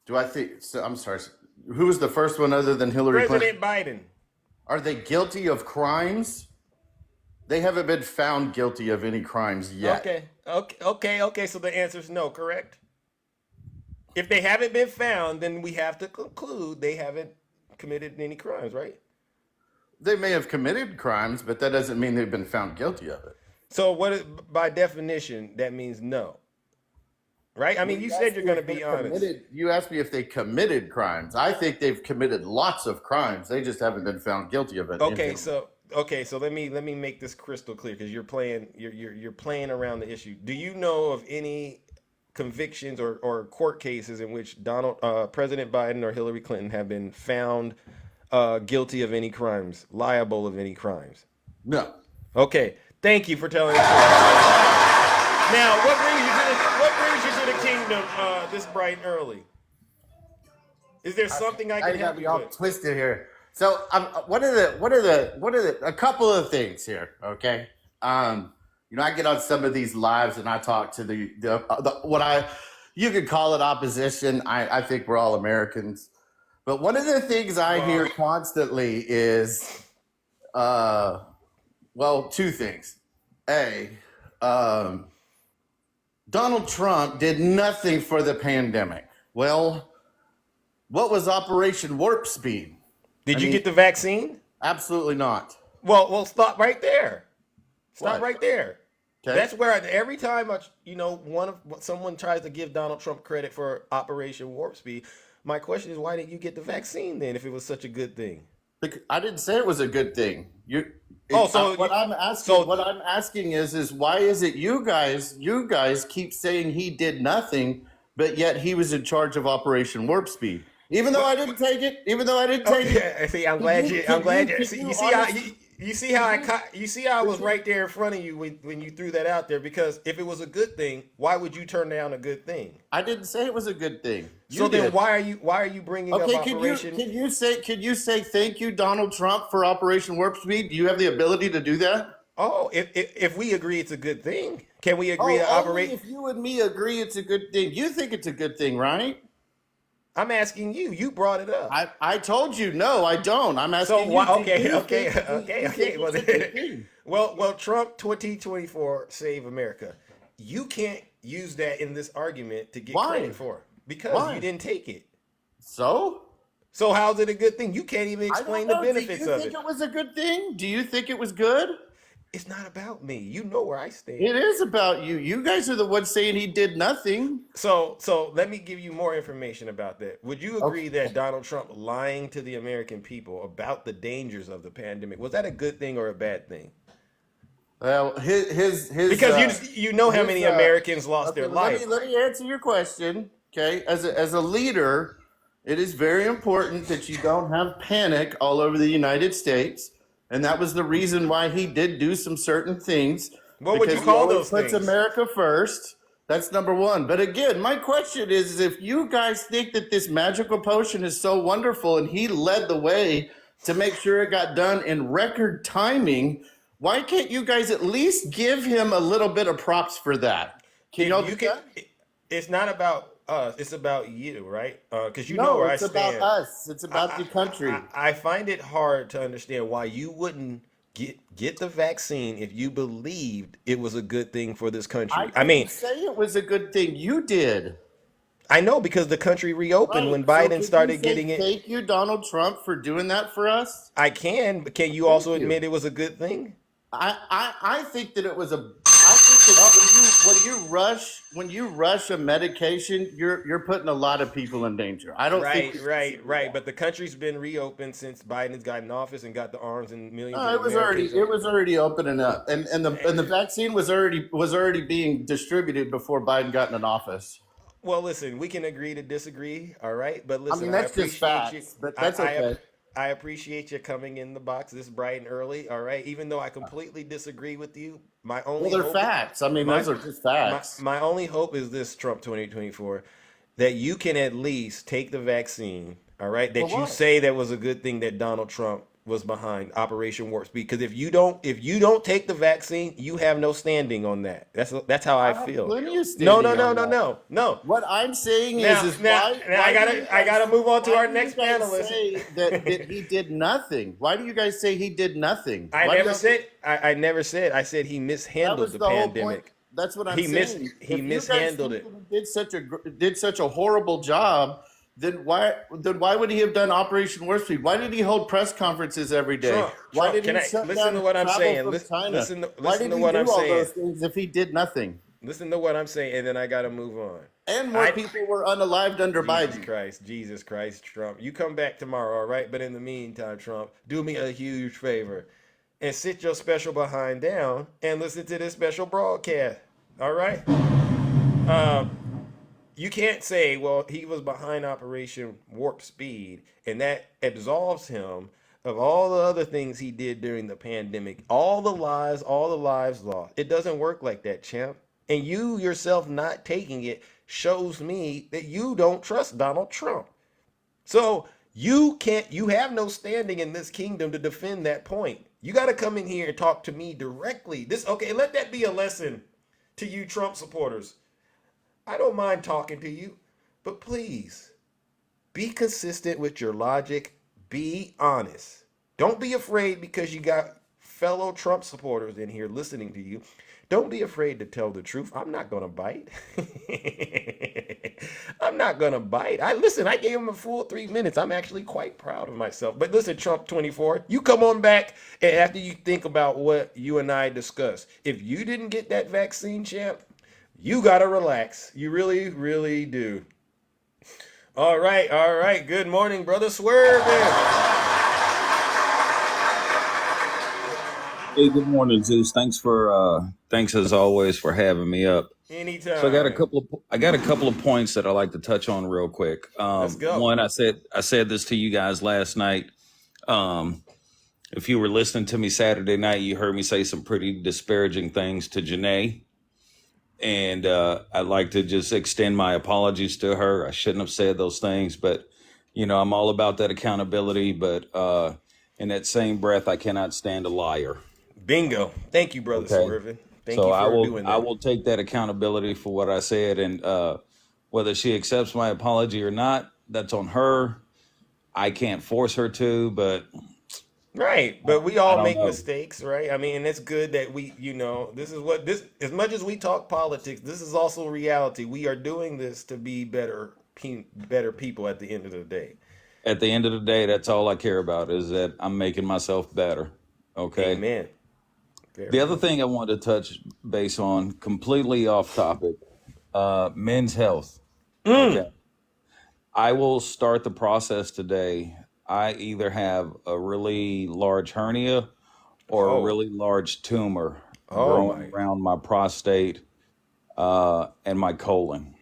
Do I think? So, I'm sorry. Who was the first one other than Hillary President Clinton? Biden. Are they guilty of crimes? They haven't been found guilty of any crimes yet. Okay. So the answer is no, correct? If they haven't been found, then we have to conclude they haven't committed any crimes, right? They may have committed crimes, but that doesn't mean they've been found guilty of it. So by definition, that means no, right? I mean, you said you're going to be honest. You asked me if they committed crimes. I think they've committed lots of crimes. They just haven't been found guilty of it. Okay, so let me make this crystal clear, because you're playing around the issue. Do you know of any convictions or court cases in which President Biden or Hillary Clinton have been found guilty of any crimes, liable of any crimes? No. Okay, thank you for telling us. Now, what brings you to the kingdom this bright and early? Is there something I can help you all with? Twisted here. So, what are the a couple of things here? Okay. I get on some of these lives and I talk to you could call it opposition. I think we're all Americans. But one of the things I hear constantly is, 2 things. Donald Trump did nothing for the pandemic. Well, What was Operation Warp Speed? Did you get the vaccine? Absolutely not. Well, stop right there. Stop What? right there. Okay. That's where every time someone tries to give Donald Trump credit for Operation Warp Speed, my question is, why didn't you get the vaccine then if it was such a good thing? I didn't say it was a good thing. So What I'm asking is why is it you guys keep saying he did nothing, but yet he was in charge of Operation Warp Speed, even though I didn't take it. See, I'm glad you. You see how I was right there in front of you when you threw that out there, because if it was a good thing, why would you turn down a good thing? I didn't say it was a good thing. Then why are you bringing up Operation? Can you say thank you, Donald Trump, for Operation Warp Speed? Do you have the ability to do that? Oh, if we agree it's a good thing, can we agree to operate? If you and me agree it's a good thing, you think it's a good thing, right? I'm asking you. You brought it up. I told you no, I don't. I'm asking you. Okay. Well, Trump 2024 Save America. You can't use that in this argument to get credit for it because you didn't take it. So how's it a good thing? You can't even explain the benefits of it. Do you think it was a good thing? Do you think it was good? It's not about me. You know where I stand. It is about you. You guys are the ones saying he did nothing. So let me give you more information about that. Would you agree that Donald Trump lying to the American people about the dangers of the pandemic, was that a good thing or a bad thing? Well, his because you know how many Americans lost their life. Let me answer your question. Okay, as a leader, it is very important that you don't have panic all over the United States. And that was the reason why he did do some certain things. What would you call those things? Puts America first. That's number one. But again, my question is if you guys think that this magical potion is so wonderful and he led the way to make sure it got done in record timing, why can't you guys at least give him a little bit of props for that? It's not about us. It's about you, right? Because know where I stand. No, it's about us. It's about the country. I find it hard to understand why you wouldn't get the vaccine if you believed it was a good thing for this country. I didn't say it was a good thing. You did. I know, because the country reopened when Biden started getting it. Thank you, Donald Trump, for doing that for us. I can, but can you also admit it was a good thing? I think that it was I think that when you rush a medication, you're putting a lot of people in danger. I don't think right. But the country's been reopened since Biden's got in office and got the arms and millions. No, it was already opening up, and the vaccine was already being distributed before Biden got in office. Well, listen, we can agree to disagree, all right? But listen, I mean, that's just facts, but that's okay. I appreciate you coming in the box this bright and early, all right? Even though I completely disagree with you, they're facts. I mean, those are just facts. My only hope is this, Trump 2024, that you can at least take the vaccine, all right? That you say that was a good thing that Donald Trump was behind Operation Warp Speed. Because if you don't take the vaccine, you have no standing on that. That's how I feel. No. What I'm saying is I gotta move on to our next panelist. Say that he did nothing. Why do you guys say he did nothing? I never said. I said he mishandled the pandemic. That's what I'm saying. He mishandled it. Did such a horrible job. Then why would he have done Operation Warp Speed? Why did he hold press conferences every day? Why did he listen to what I'm saying? Listen to what I'm saying. Those things if he did nothing? Listen to what I'm saying, and then I got to move on. And more people were unalived under Biden. Jesus Christ, Trump. You come back tomorrow, all right? But in the meantime, Trump, do me a huge favor and sit your special behind down and listen to this special broadcast, all right? You can't say, well, he was behind Operation Warp Speed, and that absolves him of all the other things he did during the pandemic, all the lies lost. It doesn't work like that, champ. And you yourself not taking it shows me that you don't trust Donald Trump. So you have no standing in this kingdom to defend that point. You got to come in here and talk to me directly. Let that be a lesson to you Trump supporters. I don't mind talking to you, but please be consistent with your logic. Be honest. Don't be afraid because you got fellow Trump supporters in here listening to you, don't be afraid to tell the truth. I'm not gonna bite. I'm not gonna bite. I gave him a full 3 minutes. I'm actually quite proud of myself. But listen, Trump 24, you come on back and after you think about what you and I discussed. If you didn't get that vaccine, champ, you gotta relax. You really, really do. All right, all right. Good morning, brother Swerving. Hey, good morning, Zeus. Thanks as always for having me up. Anytime. So I got a couple of points that I like to touch on real quick. Let's go. One, I said this to you guys last night. If you were listening to me Saturday night, you heard me say some pretty disparaging things to Janae. And I'd like to just extend my apologies to her. I shouldn't have said those things, but I'm all about that accountability. But in that same breath, I cannot stand a liar. Bingo. Thank you, brother Swerving. Thank you for doing that. I will take that accountability for what I said, and whether she accepts my apology or not, that's on her. I can't force her to, but right. But we all make know. mistakes, right? I mean, and it's good that we, as much as we talk politics, this is also reality. We are doing this to be better people at the end of the day. At the end of the day, that's all I care about is that I'm making myself better. Okay. Amen. The other thing I wanted to touch base on, completely off topic, men's health. Okay. I will start the process today. I either have a really large hernia or a really large tumor growing around my prostate and my colon.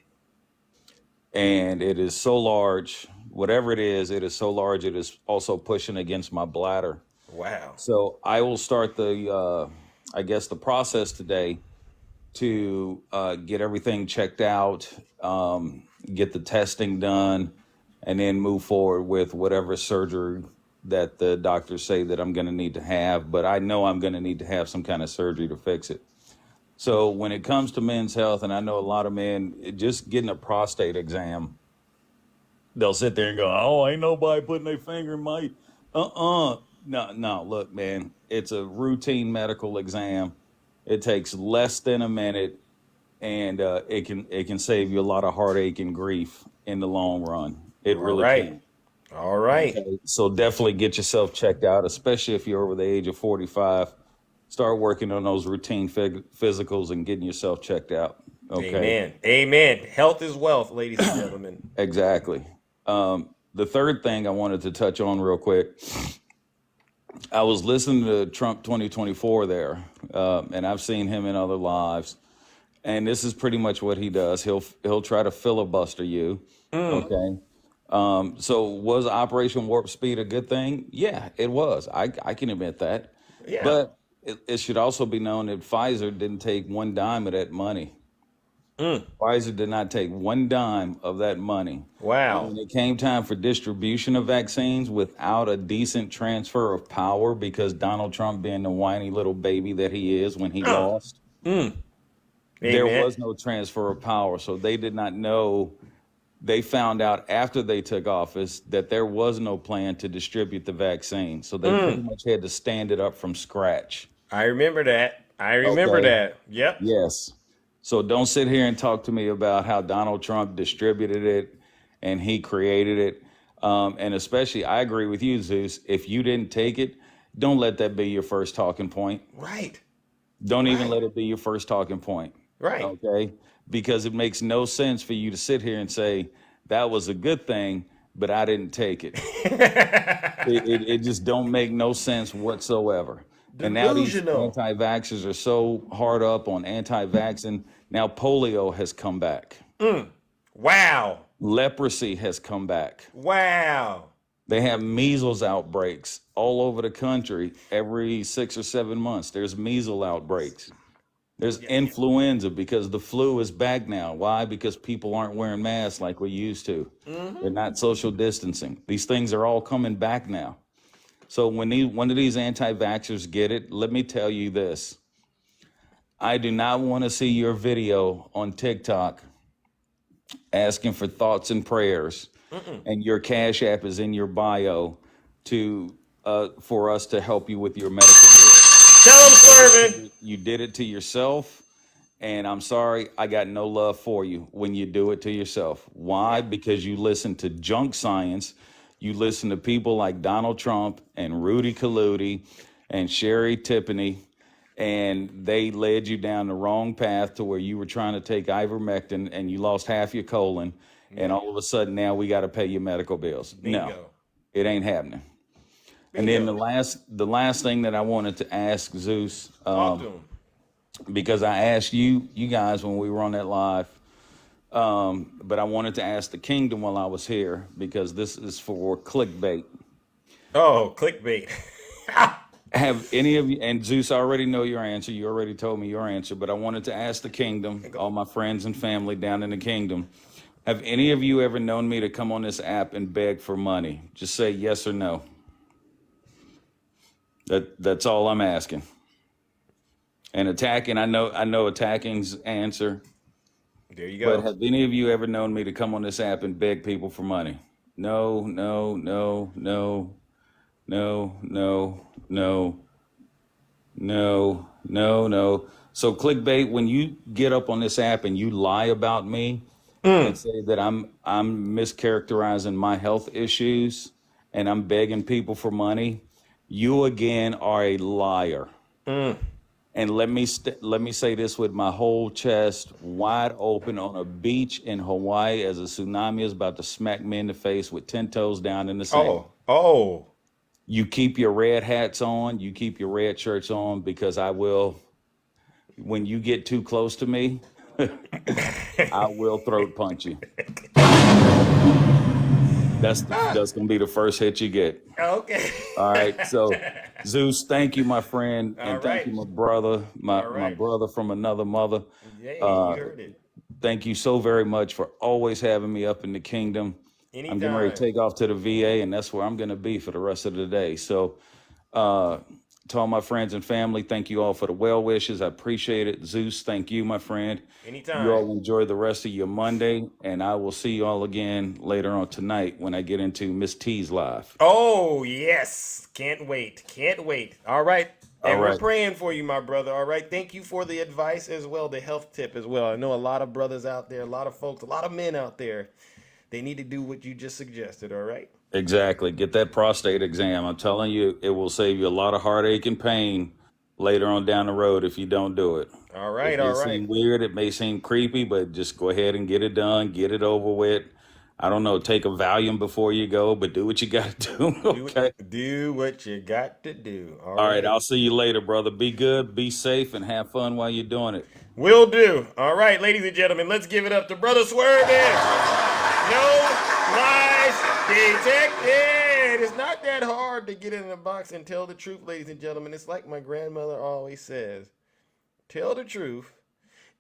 And it is so large, whatever it is so large, it is also pushing against my bladder. Wow. So I will start the process today to get everything checked out, get the testing done, and then move forward with whatever surgery that the doctors say that I'm going to need to have. But I know I'm going to need to have some kind of surgery to fix it. So when it comes to men's health, and I know a lot of men, just getting a prostate exam, they'll sit there and go, "Oh, ain't nobody putting their finger in my..." No, look, man, it's a routine medical exam. It takes less than a minute, and it can save you a lot of heartache and grief in the long run. It really can. All right. Okay, so definitely get yourself checked out, especially if you're over the age of 45. Start working on those routine physicals and getting yourself checked out. Okay. Amen. Amen. Health is wealth, ladies and gentlemen. Exactly. The third thing I wanted to touch on real quick, I was listening to Trump 2024 there, and I've seen him in other lives, and this is pretty much what he does. He'll try to filibuster you. Okay. So was Operation Warp Speed a good thing? Yeah, it was. I can admit that. Yeah. But it should also be known that Pfizer didn't take one dime of that money. Pfizer did not take one dime of that money. Wow. And when it came time for distribution of vaccines without a decent transfer of power, because Donald Trump, being the whiny little baby that he is when he lost, there was no transfer of power. So they did not know. They found out after they took office that there was no plan to distribute the vaccine. So they pretty much had to stand it up from scratch. I remember that. That. Yep. Yes. So don't sit here and talk to me about how Donald Trump distributed it and he created it. And especially, I agree with you, Zeus. If you didn't take it, don't let that be your first talking point. Right. Don't even let it be your first talking point. Right. Okay. Because it makes no sense for you to sit here and say, that was a good thing, but I didn't take it. It just don't make no sense whatsoever. And now these anti-vaxxers are so hard up on anti-vaxxing. Now polio has come back. Wow. Leprosy has come back. Wow. They have measles outbreaks all over the country every 6 or 7 months. There's measles outbreaks. There's influenza because the flu is back now. Why? Because people aren't wearing masks like we used to. They're not social distancing. These things are all coming back now. So when one of these anti-vaxxers get it, let me tell you this. I do not want to see your video on TikTok asking for thoughts and prayers, and your Cash App is in your bio for us to help you with your medical bill. Tell him swerving. You did it to yourself. And I'm sorry, I got no love for you when you do it to yourself. Why? Because you listen to junk science. You listen to people like Donald Trump and Rudy Kaludi and Sherry Tiffany, and they led you down the wrong path to where you were trying to take ivermectin and you lost half your colon, and all of a sudden now we got to pay your medical bills. No, Bingo. it ain't happening. And then Bingo. the last thing that I wanted to ask Zeus, Talk to him. because I asked you guys when we were on that live, but I wanted to ask the kingdom while I was here because this is for clickbait. Oh, clickbait. Have any of you, and Zeus, I already know your answer. You already told me your answer, but I wanted to ask the kingdom, all my friends and family down in the kingdom, have any of you ever known me to come on this app and beg for money? Just say yes or no. That's all I'm asking. And attacking, I know attacking's answer. There you go. But have any of you ever known me to come on this app and beg people for money? No, no, no, no, no, no, no, no, no, no. So clickbait, when you get up on this app and you lie about me and say that I'm mischaracterizing my health issues and I'm begging people for money, you again are a liar. And let me say this with my whole chest wide open on a beach in Hawaii as a tsunami is about to smack me in the face with 10 toes down in the sand. Oh. You keep your red hats on, you keep your red shirts on, because I will, when you get too close to me, I will throat punch you. That's gonna be the first hit you get. Okay. All right. So Zeus, thank you, my friend, and All thank right. you, my brother, my All right. brother from another mother. Yeah, you heard it. Thank you so very much for always having me up in the kingdom. I'm getting ready to Anytime. take off to the VA, and that's where I'm going to be for the rest of the day. So, to all my friends and family, thank you all for the well wishes. I appreciate it. Zeus, thank you, my friend. Anytime. You all enjoy the rest of your Monday, and I will see you all again later on tonight when I get into Miss T's live. Oh, yes. Can't wait. Can't wait. All right. And All we're right. praying for you, my brother. All right. Thank you for the advice as well, the health tip as well. I know a lot of brothers out there, a lot of folks, a lot of men out there. They need to do what you just suggested. All right. Exactly. Get that prostate exam. I'm telling you, it will save you a lot of heartache and pain later on down the road if you don't do it. All right. It may All right. seem weird, it may seem creepy, but just go ahead and get it done, get it over with. I don't know, take a Valium before you go, but do what you got to do. Okay. Do what you got to do. All right. I'll see you later, brother. Be good, be safe, and have fun while you're doing it. Will do. All right, ladies and gentlemen, let's give it up to Brother Swerving. No lies detected. It's not that hard to get in the box and tell the truth, ladies and gentlemen. It's like my grandmother always says, tell the truth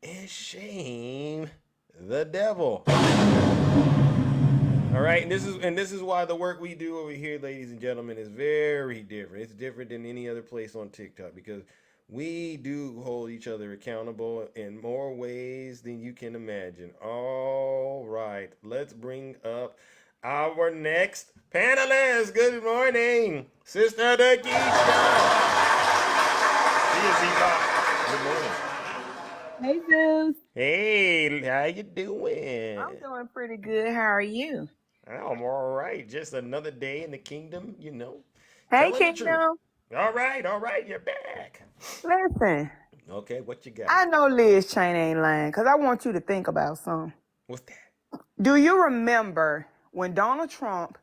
and shame the devil. All right, and this is why the work we do over here, ladies and gentlemen, is very different. It's different than any other place on TikTok because we do hold each other accountable in more ways than you can imagine. All right, let's bring up our next panelist. Good morning, Sister Dakisha. She is Eva. Good morning. Hey, Zeus. Hey, how you doing? I'm doing pretty good. How are you? I'm all right. Just another day in the kingdom, you know. Hey, Telling the truth. Kingdom. All right, you're back. Listen, Okay, what you got? I know Liz Cheney ain't lying because I want you to think about something. What's that? Do you remember when Donald Trump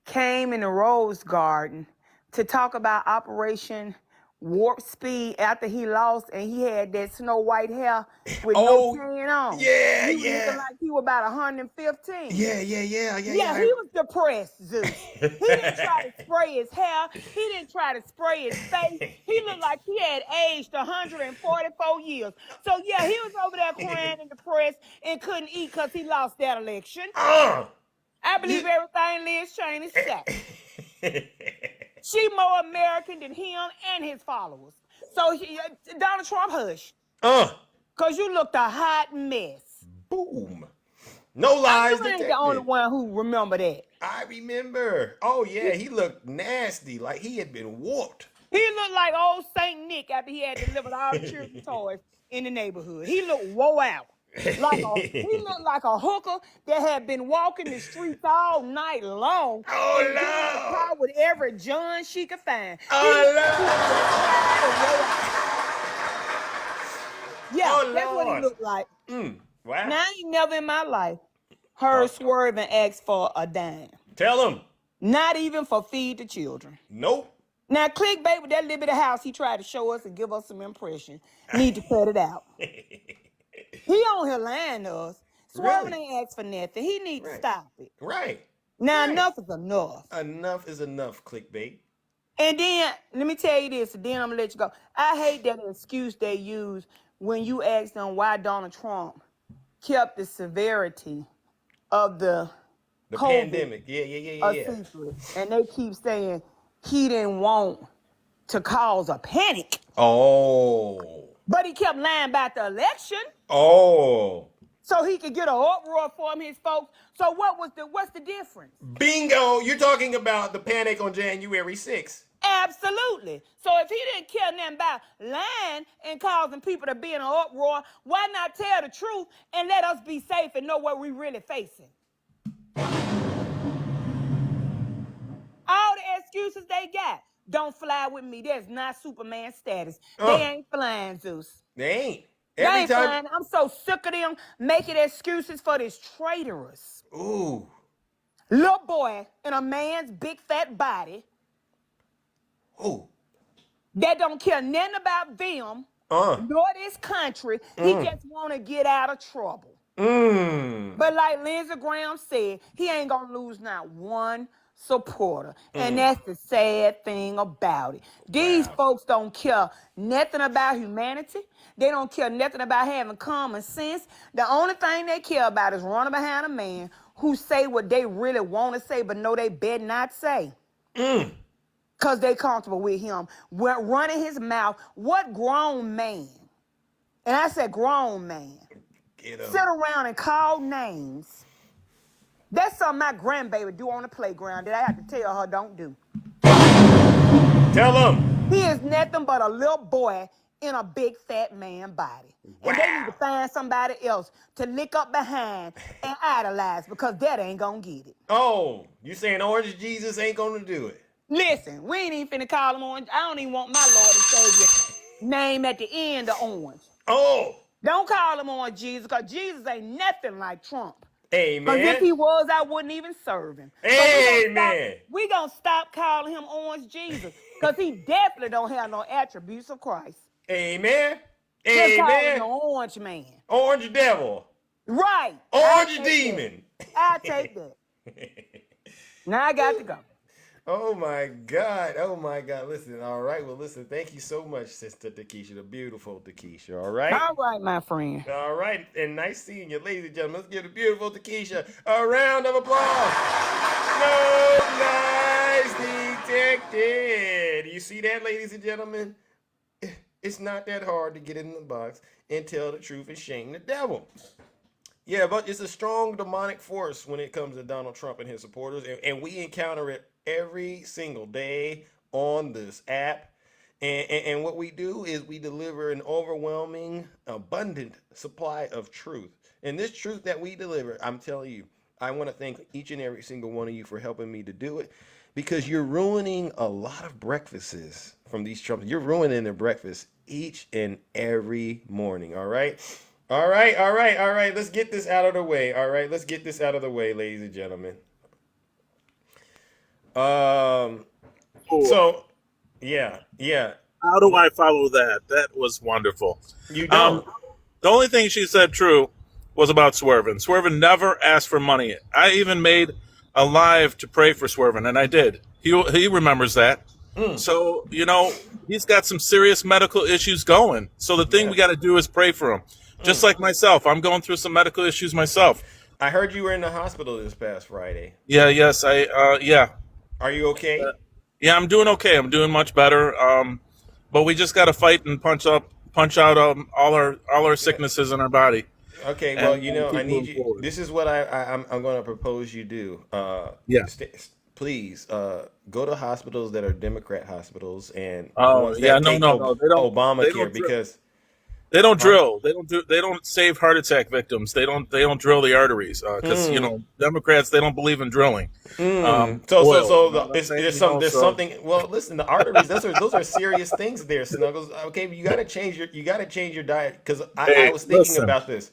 came in the Rose Garden to talk about Operation Warp Speed after he lost and he had that Snow White hair with no tan on? yeah, He was yeah. looking like he was about 115. Yeah. Yeah, he was depressed, Zeus. He didn't try to spray his hair. He didn't try to spray his face. He looked like he had aged 144 years. So, yeah, he was over there crying and depressed and couldn't eat because he lost that election. I believe everything Liz Cheney said. She more American than him and his followers. So, Donald Trump, hush. Because you looked a hot mess. Boom. No lies You ain't detected. the only one who remember that. I remember. Oh, yeah, he looked nasty, like he had been warped. He looked like old Saint Nick after he had delivered all the children's toys in the neighborhood. He looked woe out. He looked like a hooker that had been walking the streets all night long and getting in the car with every John she could find. Yeah, that's what he looked like. Wow. Now, I ain't never in my life heard Swerve and ask for a dime. Tell him. Not even for feed the children. Nope. Now, clickbait with that little bit of house he tried to show us and give us some impression. Need to cut it out. He on here lying to us. Swerve ain't asked for nothing. He need to stop it. Right. Now, enough is enough. Enough is enough, clickbait. And then, let me tell you this, and then I'm going to let you go. I hate that excuse they use when you ask them why Donald Trump kept the severity of the COVID pandemic. Yeah. a secret. And they keep saying he didn't want to cause a panic. Oh. But he kept lying about the election. Oh. So he could get an uproar from his folks. So what's the difference? Bingo. You're talking about the panic on January 6th. Absolutely. So if he didn't care nothing about lying and causing people to be in an uproar, why not tell the truth and let us be safe and know what we really facing? All the excuses they got. Don't fly with me. That's not Superman status. They ain't flying, Zeus. They ain't. They ain't flying. I'm so sick of them making excuses for this traitorous. Ooh. Little boy in a man's big fat body. Ooh. That don't care nothing about them, nor this country. He just want to get out of trouble. But like Lindsey Graham said, he ain't going to lose not one supporter. And that's the sad thing about it. These folks don't care nothing about humanity. They don't care nothing about having common sense. The only thing they care about is running behind a man who say what they really want to say, but know they better not say. Because they comfortable with him. We're running his mouth. What grown man, and I said grown man, sit around and call names? That's something my grandbaby do on the playground that I have to tell her don't do. Tell him. He is nothing but a little boy in a big fat man body. Wow. And they need to find somebody else to lick up behind and idolize because that ain't gonna get it. Oh, you saying Orange Jesus ain't gonna do it? Listen, we ain't even finna call him Orange. I don't even want my Lord and Savior name at the end of Orange. Oh. Don't call him Orange Jesus, because Jesus ain't nothing like Trump. Amen. Because if he was, I wouldn't even serve him. Amen. We gonna stop calling him Orange Jesus, because he definitely don't have no attributes of Christ. Amen. Just call him Amen. the Orange Man. Orange devil. Right. Orange demon. I'll take that. Now I got to go. Oh my God. Oh my God. Listen, all right. Well, listen, thank you so much, Sister Takesha, the beautiful Takesha. All right. All right, my friend. All right. And nice seeing you, ladies and gentlemen. Let's give the beautiful Takesha a round of applause. No lies detected. You see that, ladies and gentlemen? It's not that hard to get in the box and tell the truth and shame the devil. Yeah, but it's a strong demonic force when it comes to Donald Trump and his supporters, and we encounter it every single day on this app. And what we do is we deliver an overwhelming, abundant supply of truth. And this truth that we deliver, I'm telling you, I want to thank each and every single one of you for helping me to do it, because you're ruining a lot of breakfasts from these Trumps. You're ruining their breakfast each and every morning. All right. All right. Let's get this out of the way. All right. Let's get this out of the way, ladies and gentlemen. So, yeah. How do I follow that? That was wonderful. You don't. The only thing she said true was about Swervin. Swervin never asked for money. I even made a live to pray for Swervin, and I did. He remembers that. So, he's got some serious medical issues going. So the thing we got to do is pray for him. Just like myself. I'm going through some medical issues myself. I heard you were in the hospital this past Friday. Yeah. Are you okay? Yeah, I'm doing okay. I'm doing much better. But we just got to fight and punch out all our sicknesses in our body. Okay, well, I need you. This is what I'm going to propose you do. please go to hospitals that are Democrat hospitals and Oh ones yeah, that no, take no, no. They don't. They Obamacare don't. because They don't huh? drill. They don't do. They don't save heart attack victims. They don't. They don't drill the arteries because Democrats they don't believe in drilling oil. You know what I'm saying? There's So something. Well, listen, the arteries. Those are serious things there, Snuggles. Okay, but you got to change your diet because I hey, was thinking listen. about this.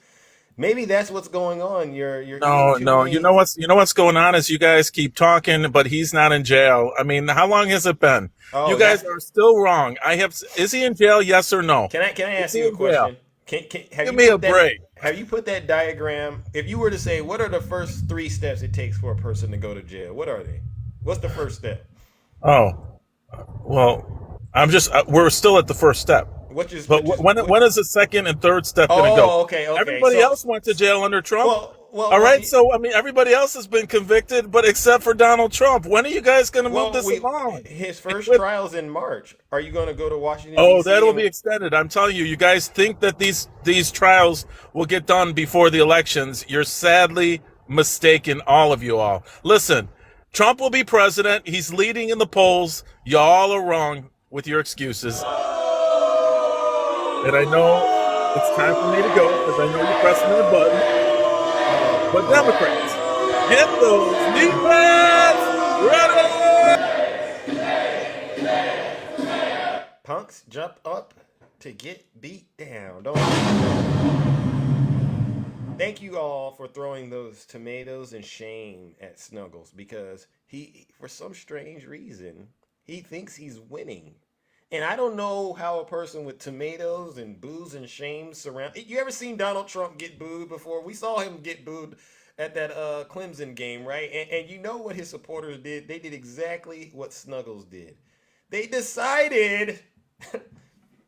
Maybe that's what's going on. You're eating No, too no. many. You know what's going on is you guys keep talking, but he's not in jail. I mean, how long has it been? You Oh, guys that's. are still wrong. I have. Is he in jail? Yes or no? Can I Is ask he you a in jail? question? Have Give you me a put that break. diagram? If you were to say, what are the first 3 steps it takes for a person to go to jail? What are they? What's the first step? Oh, well, I'm just. We're still at the first step. But What? when is the second and third step going to go? Oh, okay. Everybody else went to jail under Trump. All Well. right, so I mean, everybody else has been convicted, but except for Donald Trump. When are you guys going to move this along? His first trial's in March. Are you going to go to Washington Oh, D.C. that'll be extended. I'm telling you, you guys think that these trials will get done before the elections. You're sadly mistaken, all of you all. Listen, Trump will be president. He's leading in the polls. Y'all are wrong with your excuses. And I know it's time for me to go because I know you're pressing the button. But Democrats, get those knee pads ready! Punks jump up to get beat down. Don't. Thank you all for throwing those tomatoes and shame at Snuggles because he, for some strange reason, he thinks he's winning. And I don't know how a person with tomatoes and booze and shame surround. You ever seen Donald Trump get booed before? We saw him get booed at that Clemson game, right? And you know what his supporters did? They did exactly what Snuggles did. They decided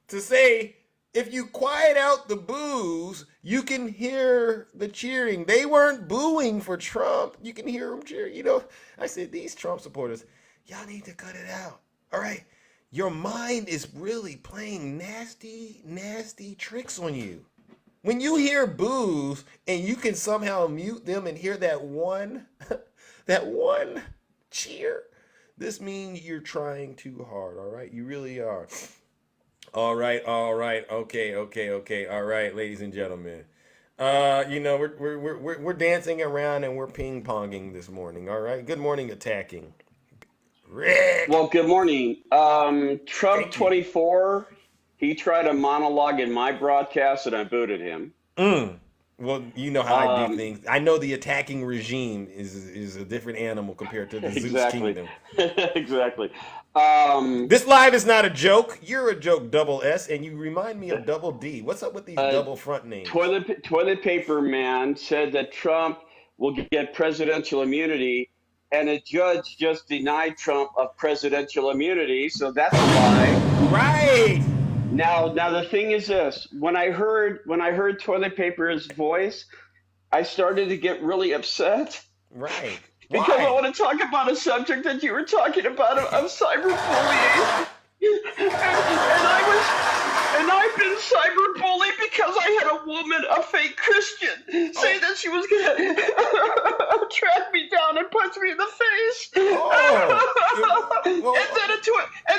to say, if you quiet out the boos, you can hear the cheering. They weren't booing for Trump. You can hear them cheering. You know, I said, these Trump supporters, y'all need to cut it out. All right. Your mind is really playing nasty, nasty tricks on you. When you hear boos and you can somehow mute them and hear that one cheer, this means you're trying too hard, all right? You really are. All right. Okay. All right, ladies and gentlemen. We're dancing around and we're ping-ponging this morning, all right? Good morning, attacking. Rick. Well, good morning. Trump Thank you. 24, he tried a monologue in my broadcast and I booted him. Well, you know how I do things. I know the attacking regime is a different animal compared to the Zeus Exactly. kingdom. Exactly. This live is not a joke. You're a joke, double S, and you remind me of double D. What's up with these double front names? Toilet paper man said that Trump will get presidential immunity, and a judge just denied Trump of presidential immunity, so that's a lie. Right. Now the thing is this: when I heard toilet paper's voice, I started to get really upset. Right. Because Why? I want to talk about a subject that you were talking about of cyberbullying. And I've been cyberbullied because I had a woman, a fake Christian, say that she was going to track me down and punch me in the face. And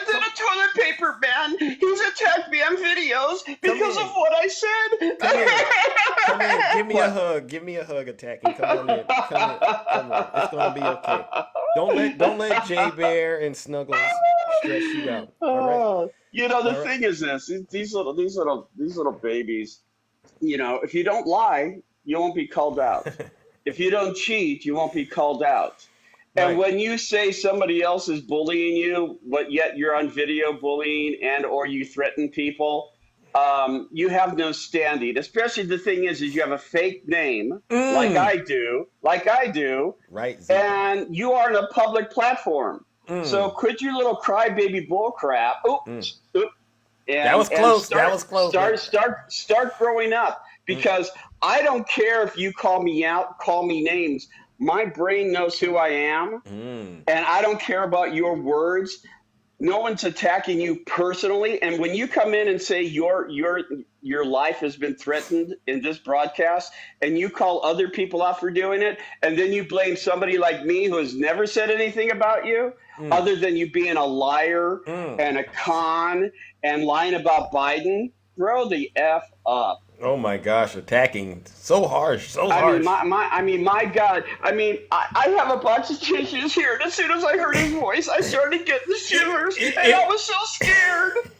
then a toilet paper man, he's attacked me on videos because of what I said. Come in. Give me a hug. Give me a hug, attacking. Come on in. Come on. It's gonna be okay. Don't let Jay Bear and Snuggles stress you out. All right. You know, the thing is this: these little babies. You know, if you don't lie, you won't be called out. If you don't cheat, you won't be called out. And when you say somebody else is bullying you, but yet you're on video bullying and or you threaten people, you have no standing. Especially the thing is you have a fake name, like I do, right? And you are on a public platform. So quit your little crybaby bullcrap. That was close. Start growing up, because I don't care if you call me out, call me names. My brain knows who I am, and I don't care about your words. No one's attacking you personally. And when you come in and say your life has been threatened in this broadcast, and you call other people out for doing it, and then you blame somebody like me who has never said anything about you, other than you being a liar and a con and lying about Biden, grow the F up. Oh my gosh, attacking so harsh, so harsh. I mean, my God. I mean, I have a bunch of tissues here, and as soon as I heard his voice, I started getting the shivers, and I was so scared.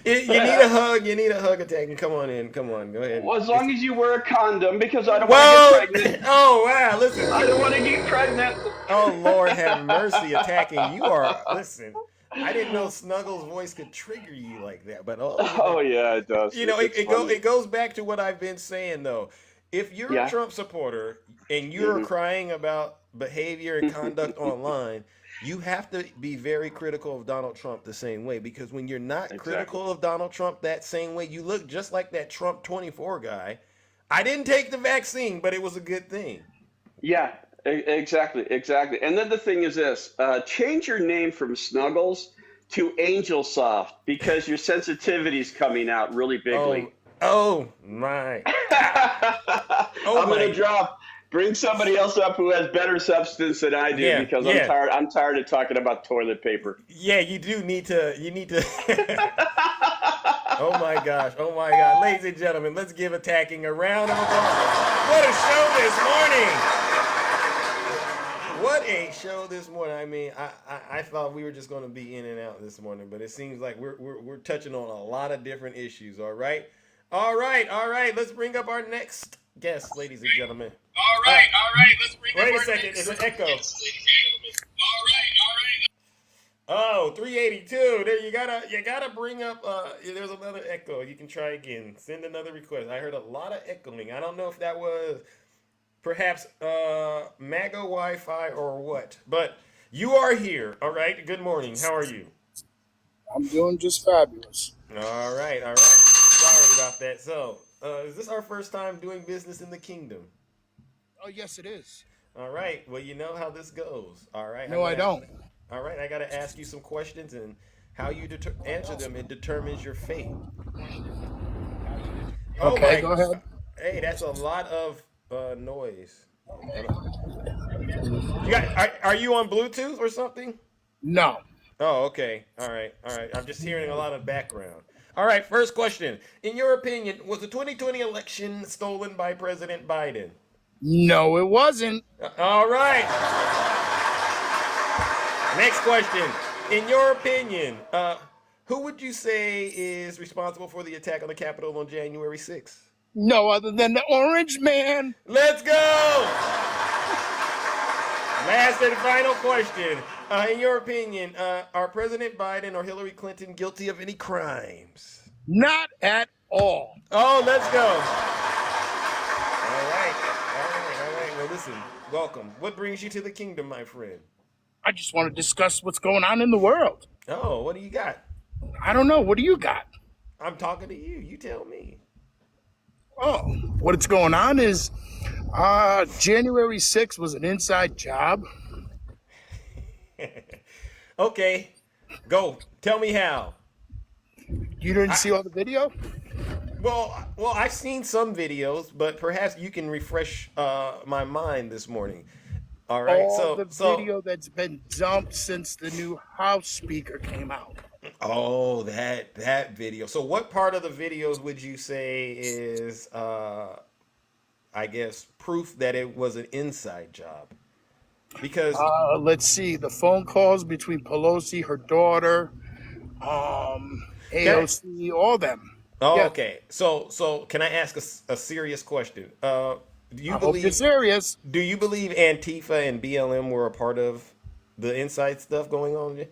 You need a hug. You need a hug, attacking. Come on in. Come on, go ahead. Well, as long as you wear a condom, because I don't want to get pregnant. Oh wow, listen. I don't want to get pregnant. Oh Lord, have mercy, attacking. You are. Listen. I didn't know Snuggles' voice could trigger you like that, but oh yeah, it does. You know, it goes back to what I've been saying though. If you're a Trump supporter and you're crying about behavior and conduct online, you have to be very critical of Donald Trump the same way, because when you're not critical of Donald Trump that same way, you look just like that Trump 24 guy. I didn't take the vaccine, but it was a good thing. Yeah. Exactly. And then the thing is this, change your name from Snuggles to Angel Soft, because your sensitivity's coming out really bigly. Oh my. I'm going to bring somebody else up who has better substance than I do, because I'm tired of talking about toilet paper. Yeah, you need to. Oh my gosh. Ladies and gentlemen, let's give attacking a round of applause. What a show this morning. What a show this morning. I mean, I thought we were just going to be in and out this morning, but it seems like we're touching on a lot of different issues, all right? All right. Let's bring up our next guest, ladies and gentlemen. All right. Let's bring up our next guest. Wait a second, it's an echo. All right. Oh, 382. There you gotta bring up there's another echo. You can try again. Send another request. I heard a lot of echoing. I don't know if that was perhaps MAGA Wi-Fi or what, but you are here. All right. Good morning. How are you? I'm doing just fabulous. All right. Sorry about that. So, is this our first time doing business in the kingdom? Oh, yes, it is. All right. Well, you know how this goes. All right. No, I don't. All right. I got to ask you some questions, and how you answer them, it determines your fate. Okay, go ahead. Hey, that's a lot of noise. Are you on Bluetooth or something? No. Oh, okay. All right. I'm just hearing a lot of background. All right, first question. In your opinion, was the 2020 election stolen by President Biden? No, it wasn't. All right. Next question. In your opinion, who would you say is responsible for the attack on the Capitol on January 6th? No other than the Orange Man. Let's go! Last and final question. In your opinion, are President Biden or Hillary Clinton guilty of any crimes? Not at all. Oh, let's go. All right. Well, listen, welcome. What brings you to the kingdom, my friend? I just want to discuss what's going on in the world. Oh, what do you got? I don't know. What do you got? I'm talking to you. You tell me. Oh, what's going on is January 6th was an inside job. Okay, go. Tell me how. You didn't see all the video? Well, I've seen some videos, but perhaps you can refresh my mind this morning. All right. All the video that's been dumped since the new House Speaker came out. Oh, that video. So what part of the videos would you say is, I guess, proof that it was an inside job? Because let's see, the phone calls between Pelosi, her daughter, AOC, all them. Oh, Yeah. okay. So can I ask a serious question? Do you Hope you're serious. Do you believe Antifa and BLM were a part of the inside stuff going on?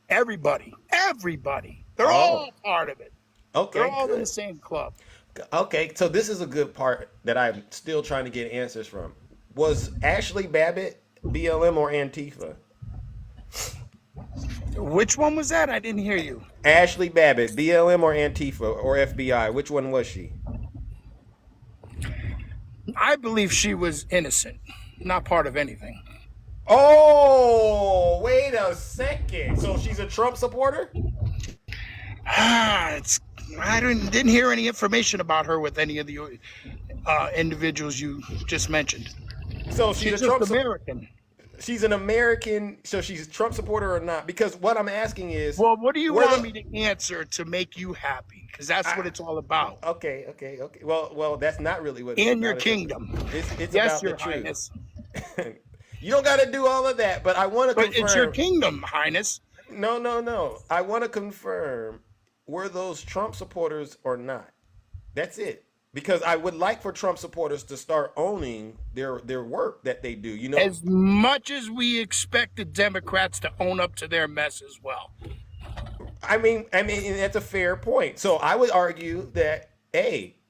Everybody. They're all part of it. Okay, They're all good. in the same club. Okay, so this is a good part that I'm still trying to get answers from. Was Ashley Babbitt BLM or Antifa? Which one was that? I didn't hear you. Ashley Babbitt, BLM or Antifa or FBI? Which one was she? I believe she was innocent, not part of anything. Oh, wait a second. So she's a Trump supporter? I didn't hear any information about her with any of the individuals you just mentioned. So she's She's a Trump just American. She's an American, so she's a Trump supporter or not? Because what I'm asking is, Well, what do you where want the- me to answer to make you happy? Because that's what it's all about. Okay. Well, that's not really what. In your about. kingdom. It's Yes, about Your the truth. Highness. You don't got to do all of that, but I want to But confirm. it's your kingdom, Highness. No. I want to confirm, were those Trump supporters or not? That's it. Because I would like for Trump supporters to start owning their work that they do. You know, As much as we expect the Democrats to own up to their mess as well. I mean, that's a fair point. So I would argue that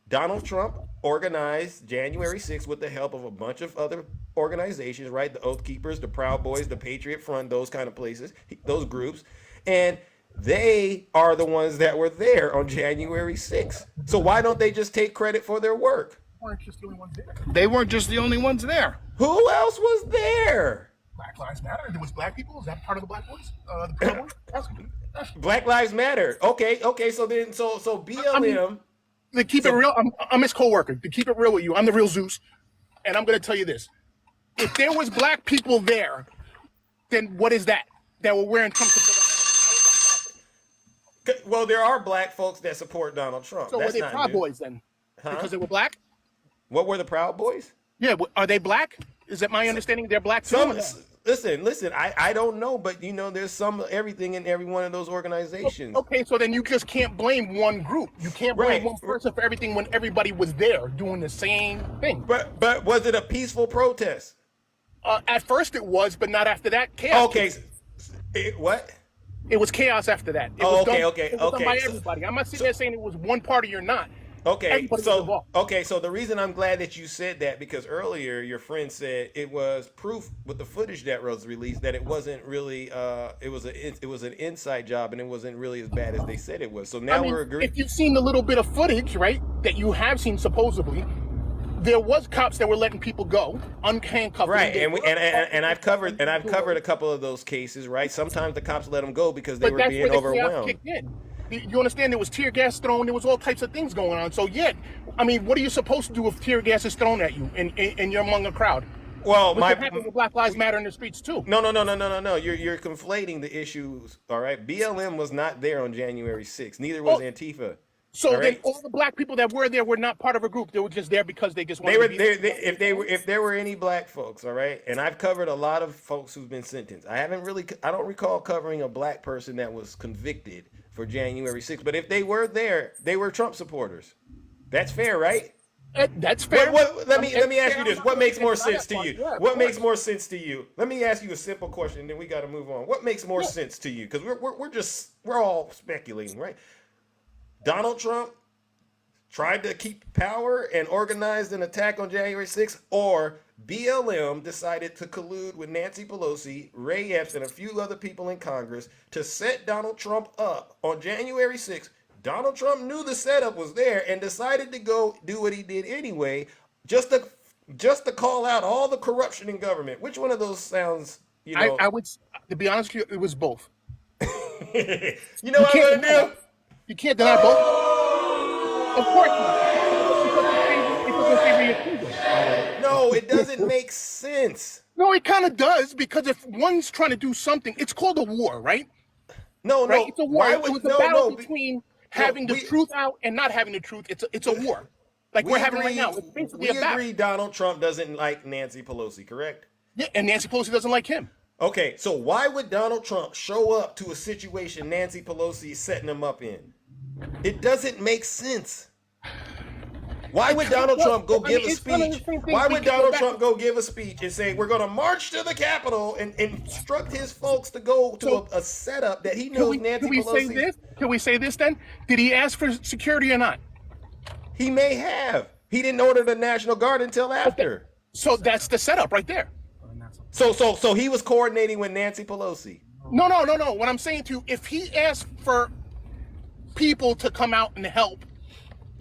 Donald Trump organized January 6th with the help of a bunch of other organizations, right? The Oath Keepers, the Proud Boys, the Patriot Front, those kind of places, those groups, and they are the ones that were there on January 6th. So why don't they just take credit for their work? They weren't just the only ones there. Who else was there? Black Lives Matter. There was black people. Is that part of the Black Boys? The Proud Boys? Black Lives Matter. Okay. So then, so BLM. To keep it real, I'm his co-worker. To keep it real with you, I'm the real Zeus, and I'm going to tell you this: if there was black people there, then what is that? That were wearing Trump support. Well, there are black folks that support Donald Trump. So That's were they not Proud new. Boys then? Huh? Because they were black? What were the Proud Boys? Yeah, are they black? Is that my understanding? They're black too? Listen. I don't know, but you know, there's some everything in every one of those organizations. Okay, so then you just can't blame one group. You can't blame Right. one person for everything when everybody was there doing the same thing. But was it a peaceful protest? At first it was, but not after that. Chaos. Okay. What? It was chaos after that. It Oh, was okay, done, okay, it was done okay. by So- everybody. I'm not sitting there saying it was one party or not. Okay, Everybody was so involved. so the reason I'm glad that you said that, because earlier your friend said it was proof with the footage that was released that it wasn't really it was an inside job and it wasn't really as bad as they said it was. So now we're agreeing. If you've seen the little bit of footage, right, that you have seen supposedly, there was cops that were letting people go, unhandcuffed. Right, and I've covered a couple of those cases, right? Sometimes the cops let them go because they But were that's being where the chaos overwhelmed. kicked in. You understand? There was tear gas thrown. There was all types of things going on. So yeah, I mean, what are you supposed to do if tear gas is thrown at you and you're among a crowd? Well, Which happened with Black Lives Matter in the streets too. No. You're conflating the issues. All right, BLM was not there on January 6th. Neither was Antifa. So all right? then all the black people that were there were not part of a group. They were just there because they just wanted They were to be there. If there were any black folks, all right, and I've covered a lot of folks who've been sentenced. I don't recall covering a black person that was convicted for January 6th. But if they were there, they were Trump supporters. That's fair, right? That's fair. Let me ask you this. What makes more sense to you? Yeah, What makes more sense to you? Let me ask you a simple question, and then we got to move on. What makes more sense to you? Because we're all speculating, right? Donald Trump tried to keep power and organized an attack on January 6th, or BLM decided to collude with Nancy Pelosi, Ray Epps, and a few other people in Congress to set Donald Trump up on January 6th. Donald Trump knew the setup was there and decided to go do what he did anyway, just to call out all the corruption in government. Which one of those sounds, you know? I would, to be honest with you, it was both. You know what I'm gonna do? You can't deny both. Of course not. No, it doesn't make sense. No, it kind of does, because if one's trying to do something, it's called a war, right? No, right? It's a war. Why It was would- a battle no, between having the truth out and not having the truth. It's a war, like we're having right now. It's basically We a battle. agree Donald Trump doesn't like Nancy Pelosi, correct? Yeah, and Nancy Pelosi doesn't like him. Okay, so why would Donald Trump show up to a situation Nancy Pelosi is setting him up in? It doesn't make sense. Why would Donald Trump go give a speech? Why would Donald Trump go give a speech and say, we're going to march to the Capitol and instruct his folks to go to a setup that he knows Nancy Pelosi... Can we say this then? Did he ask for security or not? He may have. He didn't order the National Guard until after. So that's the setup right there. So he was coordinating with Nancy Pelosi. No. What I'm saying to you, if he asked for people to come out and help,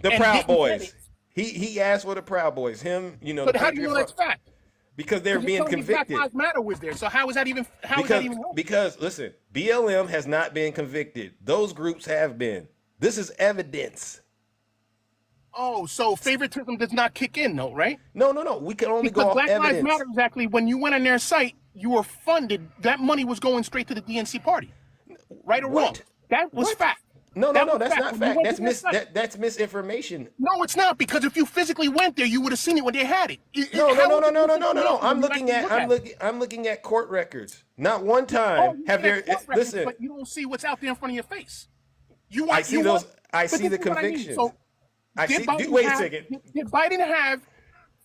The and Proud didn't get Boys. it. He asked for the Proud Boys. Him, you know. But the how do you know Patriot that's fact? Because they're Because you're being telling me Black convicted. Lives Matter was there. So how is that even wrong? Because listen, BLM has not been convicted. Those groups have been. This is evidence. Oh, so favoritism does not kick in, though, right? No. We can only Because go off Black Lives evidence. Matter is actually, when you went on their site, you were funded. That money was going straight to the DNC party, right or wrong? What? That was What? fact. No, That was that's not When you fact. went That's to their site. that's misinformation. No, it's not, because if you physically went there, you would have seen it when they had it. No. How is it misinformation I'm when you actually look at it? I'm looking at court records. Not one Oh, time you have look at there. court records, Listen, but you don't see what's out there in front of your face. You I want, see you those. want, I but see this the is what I mean. convictions. So I did see. Biden Wait a have, second. did Biden have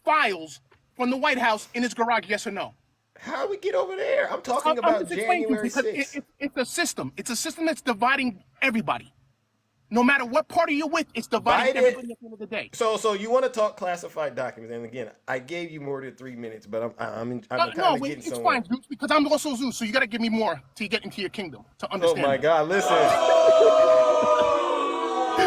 files from the White House in his garage? Yes or no? How do we get over there? I'm talking I'm about just explaining to you, January because 6th. it's a system. It's a system that's dividing everybody. No matter what party you're with, it's dividing everybody at the end of the day. So you want to talk classified documents? And again, I gave you more than 3 minutes, but I'm kind No, of getting it's somewhere. fine, Zeus, because I'm also Zeus, so you got to give me more to get into your kingdom to Oh understand. my that. God! Listen.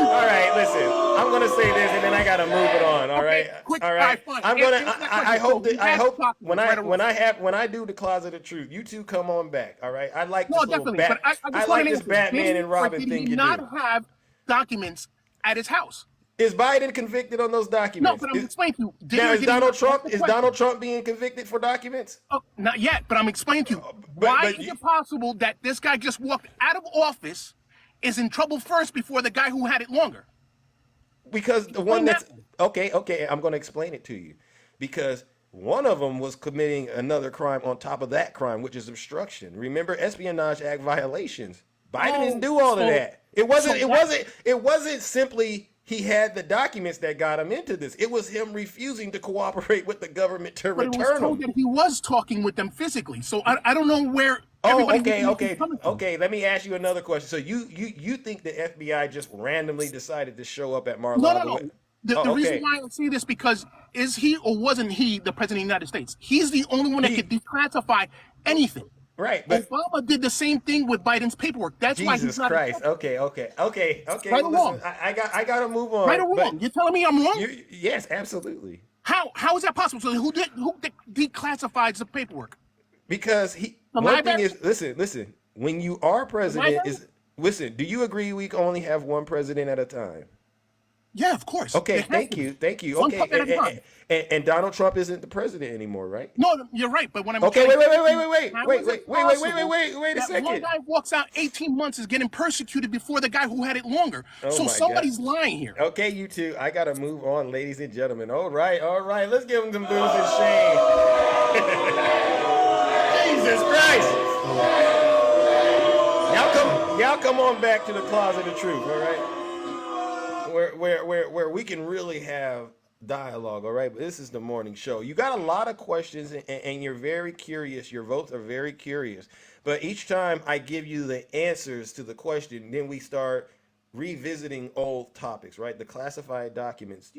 All right, listen. I'm gonna say this, and then I gotta move it on. All right, quick, all right. fine. I'm gonna. Answer that I question. hope So that you I have hope documents, when I do the closet of truth, you two come on back. All right. I like No, this little definitely. But I just I want like to this answer. Batman Did he and or Robin did thing he you not do. have documents at his house? Is Biden convicted on those No, documents? but I'm explaining to you. Did Now he or is did he Donald not? Trump That's the question. Donald Trump being convicted for documents? Oh, not yet, but I'm explaining to you. Why but is you- it possible that this guy just walked out of office, is in trouble first before the guy who had it longer? Because the one Explain that's that. okay, I'm going to explain it to you. Because one of them was committing another crime on top of that crime, which is obstruction. Remember, Espionage Act violations. Biden didn't do all of that. It wasn't simply he had the documents that got him into this. It was him refusing to cooperate with the government to But it was return told them. that he was talking with them physically. So I don't know where Oh, everybody okay. coming from. Let me ask you another question. So you think the FBI just randomly decided to show up at No, Mar-a-Lago? no. The Oh, reason okay. why I say this, because is he or wasn't he the president of the United States? He's the only one that could declassify anything. Right, but Obama did the same thing with Biden's paperwork. That's why he's Jesus not. Christ. Okay. Right Well, or listen, wrong? I got to move on. Right or wrong? You're telling me I'm wrong? Yes, absolutely. How is that possible? So who declassifies the paperwork? Because The one library? thing is listen. When you are president, library? listen. Do you agree we can only have one president at a time? Yeah, of course. Okay, It has to be. thank you. One Okay, puppet at a time. and Donald Trump isn't the president anymore, right? No, you're right. But when I'm Okay, telling wait you, a how is it possible a that second. one guy walks out 18 months is getting persecuted before the guy who had it longer. Oh So my somebody's God. lying here. Okay, you two. I gotta move on, ladies and gentlemen. All right. Let's give them some booze and shame. Jesus Christ! Y'all come on back to the closet of truth. All right. Where we can really have dialogue. All right. But this is the morning show. You got a lot of questions, and you're very curious. Your votes are very curious. But each time I give you the answers to the question, then we start revisiting old topics, right? The classified documents.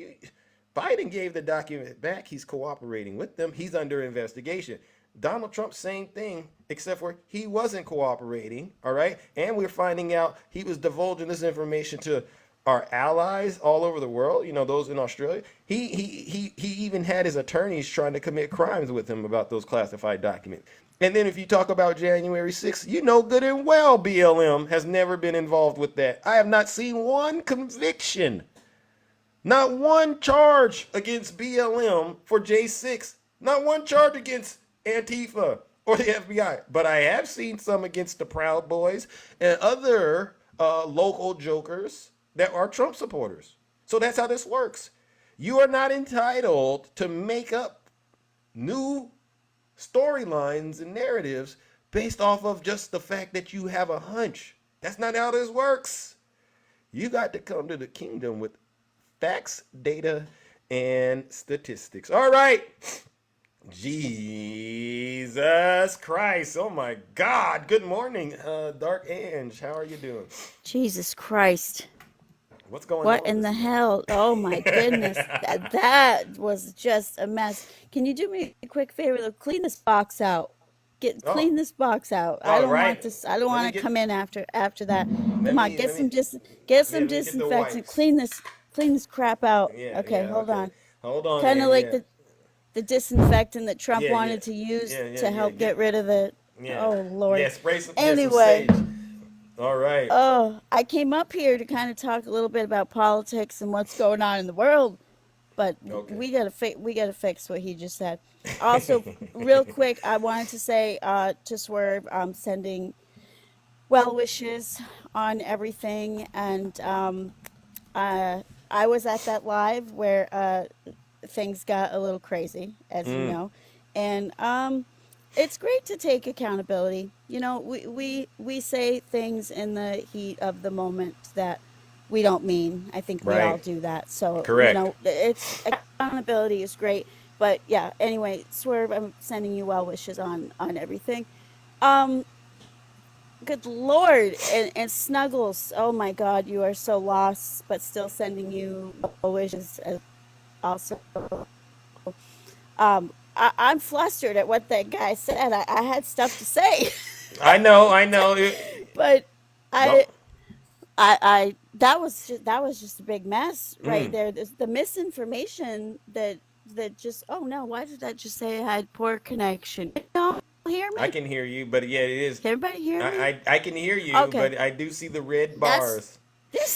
Biden gave the document back. He's cooperating with them. He's under investigation. Donald Trump, same thing, except for he wasn't cooperating, all right? And we're finding out he was divulging this information to our allies all over the world, those in Australia. He even had his attorneys trying to commit crimes with him about those classified documents. And then if you talk about January 6th, you know good and well BLM has never been involved with that. I have not seen one conviction, not one charge against BLM for J6, not one charge against Antifa or the FBI. But I have seen some against the Proud Boys and other local jokers that are Trump supporters. So that's how this works. You are not entitled to make up new storylines and narratives based off of just the fact that you have a hunch. That's not how this works. You got to come to the kingdom with facts, data, and statistics. All right. Jesus Christ. Oh my God. Good morning, Dark Ange. How are you doing? Jesus Christ. What's going on? What in the hell? Oh my goodness. That was just a mess. Can you do me a quick favor? Clean this box out. Clean this box out. I don't want this. I don't want to come in after that. Come on, get some disinfectant. Clean this crap out. Yeah, okay, hold on. Hold on. Kind of like the disinfectant that Trump Yeah, yeah. wanted to use Yeah, yeah, to yeah. help get rid of it. Yeah. Oh Lord. Yeah, spray some Anyway, sage. All right. oh, I came up here to kind of talk a little bit about politics and what's going on in the world, but Okay. we gotta fix what he just said. Also, real quick, I wanted to say to Swerve, I'm sending well wishes on everything, and I was at that live where things got a little crazy, as you know, and it's great to take accountability. You know, we say things in the heat of the moment that we don't mean. I think we all Right. do that. So, you Correct. know, it's accountability is great. But yeah, anyway, Swerve, I'm sending you well wishes on everything. Um, Good Lord, and Snuggles. Oh my God, you are so lost, but still sending you well wishes as also. I'm flustered at what that guy said. I had stuff to say, I know. but Don't. I that was just a big mess right there. There's the misinformation that just, oh no, why did that just say I had poor connection? Can y'all hear I me? can hear you, but yeah, it is. Can everybody hear me? I can hear you, Okay, but I do see the red that's bars. there's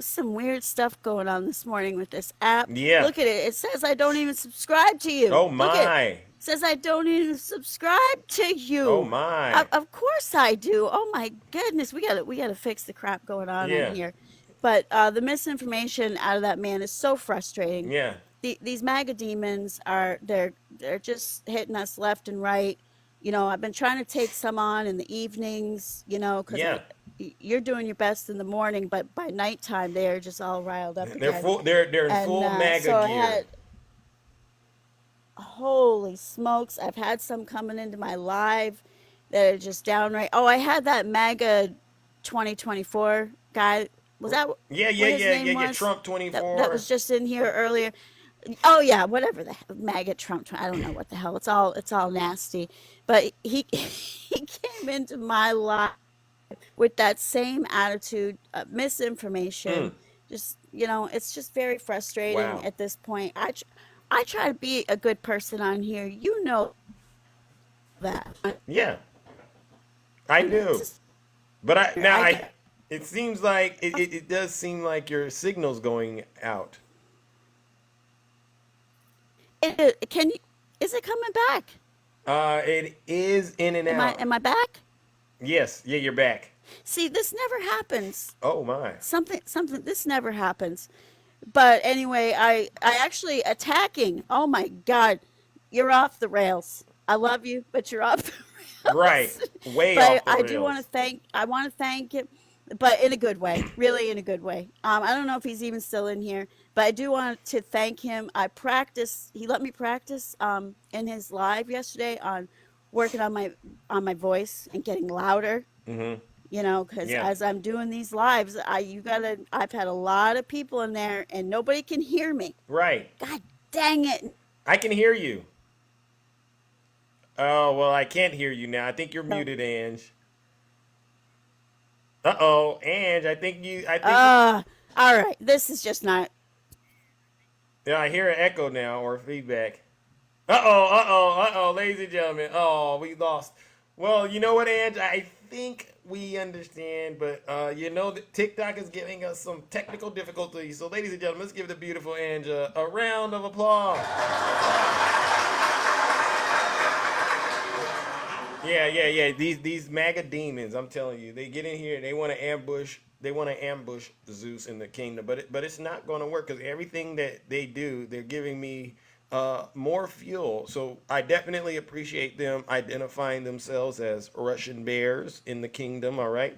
some weird stuff going on this morning with this app. Yeah. Look at it. It says I don't even subscribe to you. Oh Look at it. my. It says I don't even subscribe to Oh you. my. Of course I do. Oh my goodness, we gotta fix the crap going on Yeah. here. But the misinformation out of that man is so frustrating. Yeah. These MAGA demons they're just hitting us left and right. You know, I've been trying to take some on in the evenings. You know, because Yeah. you're doing your best in the morning, but by nighttime they are just all riled up They're again. full. They're in And full MAGA so I gear. had, holy smokes, I've had some coming into my live that are just downright. Oh, I had that MAGA 2024 guy. Was that Yeah. Yeah. what his Yeah. Yeah. name Yeah. was? Trump That 24. was just in here earlier. Oh yeah, whatever the hell, MAGA Trump. I don't know what the hell. It's all nasty. But he he came into my life with that same attitude, misinformation. Just, you know, it's just very frustrating Wow. at this point. I try to be a good person on here. You know that. Yeah. I It's do. just, But I get. it seems like it does seem like your signal's going out. Can you? Is it coming back? It is in and Am I out. am I back? Yes. Yeah. You're back. See, this never happens. Oh my. Something. This never happens. But anyway, I actually attacking. Oh my God, you're off the rails. I love you, but you're off the Right. rails. Way But off the rails. I want to thank him, but in a good way, really in a good way. I don't know if he's even still in here, but I do want to thank him. He let me practice in his live yesterday on working on my voice and getting louder. Mm-hmm. You know, because Yeah. as I'm doing these lives, I've had a lot of people in there and nobody can hear me. Right. God dang it. I can hear you. Oh well, I can't hear you now. I think you're No. muted, Ange. Uh-oh, Ange. I think. All right. This is just not. Yeah, I hear an echo now or feedback. Uh-oh, ladies and gentlemen. Oh, we lost. Well, you know what, Ange? I think we understand, but you know that TikTok is giving us some technical difficulties. So, ladies and gentlemen, let's give the beautiful Ange a round of applause. Yeah. These MAGA demons, I'm telling you, they get in here and they want to ambush. They want to ambush Zeus in the kingdom, but it's not going to work because everything that they do, they're giving me more fuel. So I definitely appreciate them identifying themselves as Russian bears in the kingdom. All right,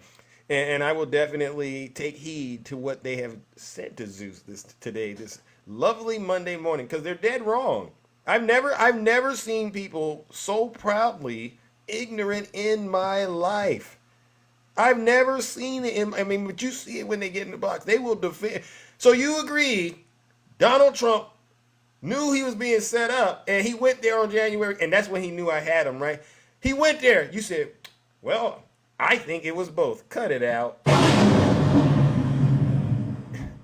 and I will definitely take heed to what they have said to Zeus this lovely Monday morning because they're dead wrong. I've never seen people so proudly ignorant in my life. I've never seen it. But you see it when they get in the box. They will defend. So you agree, Donald Trump knew he was being set up, and he went there on January, and that's when he knew I had him, right? He went there. You said, well, I think it was both. Cut it out.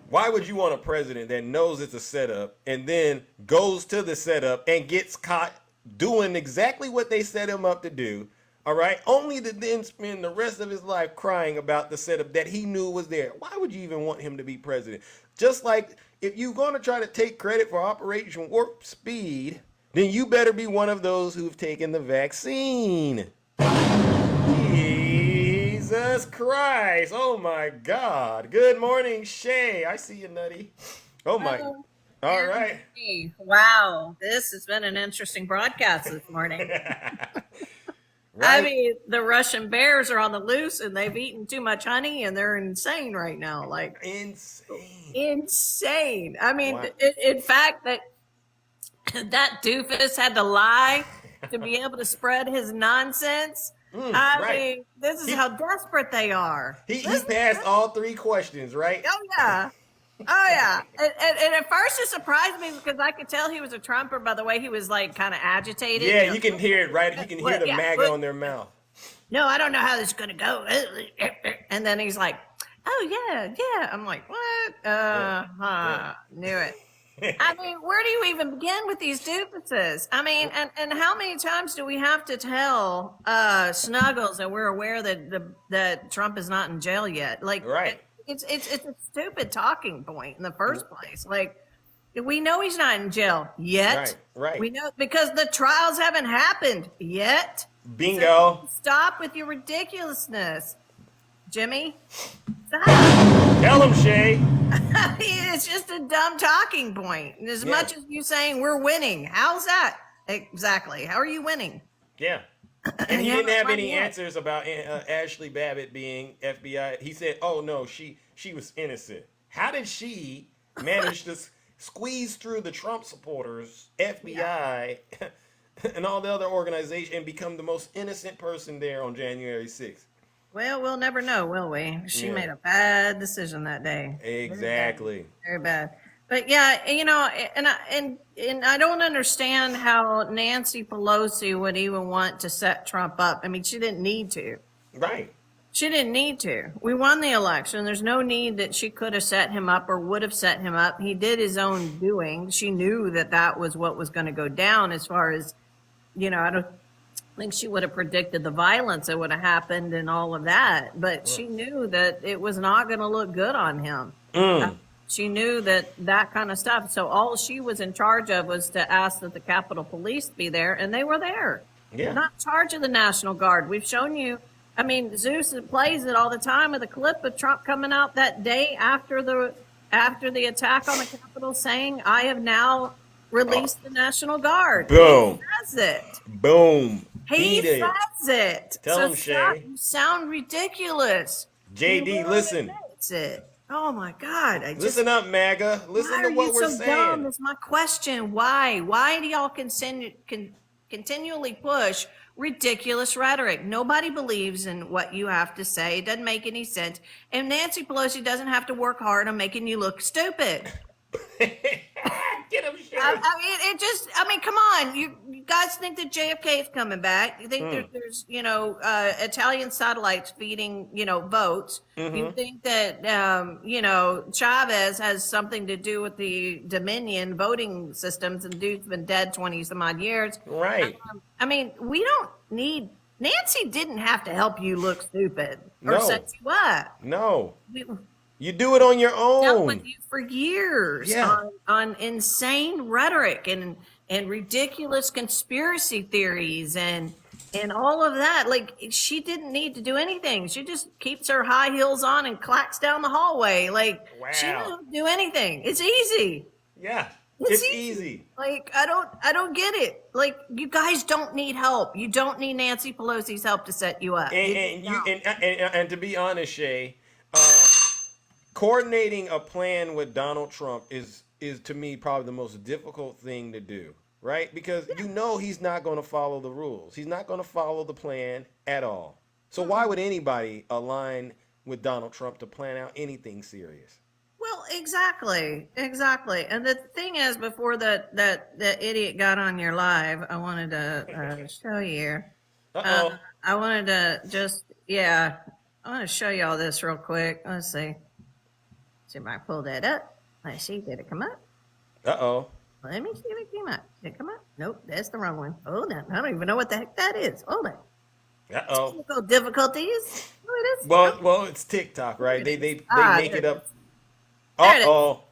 Why would you want a president that knows it's a setup and then goes to the setup and gets caught doing exactly what they set him up to do? All right, only to then spend the rest of his life crying about the setup that he knew was there. Why would you even want him to be president? Just like if you're going to try to take credit for Operation Warp Speed, then you better be one of those who've taken the vaccine. Jesus Christ. Oh my God. Good morning, Shay. I see you, Nutty. Oh my. Hello. All right. Wow, this has been an interesting broadcast this morning. Right. I mean, the Russian bears are on the loose and they've eaten too much honey and they're insane right now. Like insane. I mean, Wow. in fact, that doofus had to lie to be able to spread his nonsense. I mean, this is how desperate they are. He passed all 3 questions, right? Oh yeah. Oh yeah. And at first it surprised me because I could tell he was a Trumper by the way he was like kind of agitated. Yeah, you can hear it, right? You can hear the MAGA on their mouth. No, I don't know how this is gonna go. And then he's like, oh yeah. I'm like, what? Knew it. I mean, where do you even begin with these doofuses? I mean, and how many times do we have to tell Snuggles that we're aware that Trump is not in jail yet? Like, right. It's a stupid talking point in the first place. Like, we know he's not in jail yet. Right. We know because the trials haven't happened yet. Bingo. So stop with your ridiculousness, Jimmy. Stop. Tell him, Shay. It's just a dumb talking point. As much as you saying we're winning, how's that exactly? How are you winning? Yeah. And he didn't have any answers about Ashley Babbitt being FBI. He said, "Oh no, she was innocent." How did she manage to squeeze through the Trump supporters, FBI, and all the other organizations and become the most innocent person there on January 6th? Well, we'll never know, will we? She made a bad decision that day. Exactly. Very bad. But yeah, you know, and I don't understand how Nancy Pelosi would even want to set Trump up. I mean, she didn't need to. Right. She didn't need to. We won the election. There's no need that she could have set him up or would have set him up. He did his own doing. She knew that was what was going to go down as far as, you know, I don't think she would have predicted the violence that would have happened and all of that. But she knew that it was not going to look good on him. She knew that kind of stuff. So all she was in charge of was to ask that the Capitol Police be there, and they were there. Yeah. Not in charge of the National Guard. We've shown you. I mean, Zeus plays it all the time with a clip of Trump coming out that day after the attack on the Capitol saying, "I have now released the National Guard." Boom. He says it. Boom. He says it. Tell him, Shay. You sound ridiculous. JD, listen. That's it. Oh my God! Listen up, MAGA. Listen to what we're saying. Dumb? That's my question. Why? Why do y'all continually push ridiculous rhetoric? Nobody believes in what you have to say. It doesn't make any sense. And Nancy Pelosi doesn't have to work hard on making you look stupid. Get him, Shay. I mean, come on. You guys think that JFK is coming back. You think there's, you know, Italian satellites feeding, you know, votes. You think that, you know, Chavez has something to do with the Dominion voting systems and dude's been dead 20 some odd years. Right. I mean, we don't need, Nancy didn't have to help you look stupid or set you up. No. You do it on your own. Dealt with you for years on insane rhetoric and ridiculous conspiracy theories and all of that. Like, she didn't need to do anything. She just keeps her high heels on and clacks down the hallway. Like, she doesn't do anything. It's easy. Yeah, it's easy. Like, I don't get it. Like, you guys don't need help. You don't need Nancy Pelosi's help to set you up. And to be honest, Shay, coordinating a plan with Donald Trump is to me probably the most difficult thing to do, right? Because you know he's not going to follow the rules. He's not going to follow the plan at all. So why would anybody align with Donald Trump to plan out anything serious? Well, exactly. And the thing is, before that idiot got on your live, I wanted to show you. I wanted to I want to show you all this real quick. Let's see. See if I pull that up. Let's see, did it come up? Uh-oh. Let me see if it came up. Did it come up? Nope, that's the wrong one. Hold on. I don't even know what the heck that is. Hold on. Uh-oh. Technical difficulties. Oh, it is. Well, it's TikTok, right? They make it up. There it is. Uh-oh.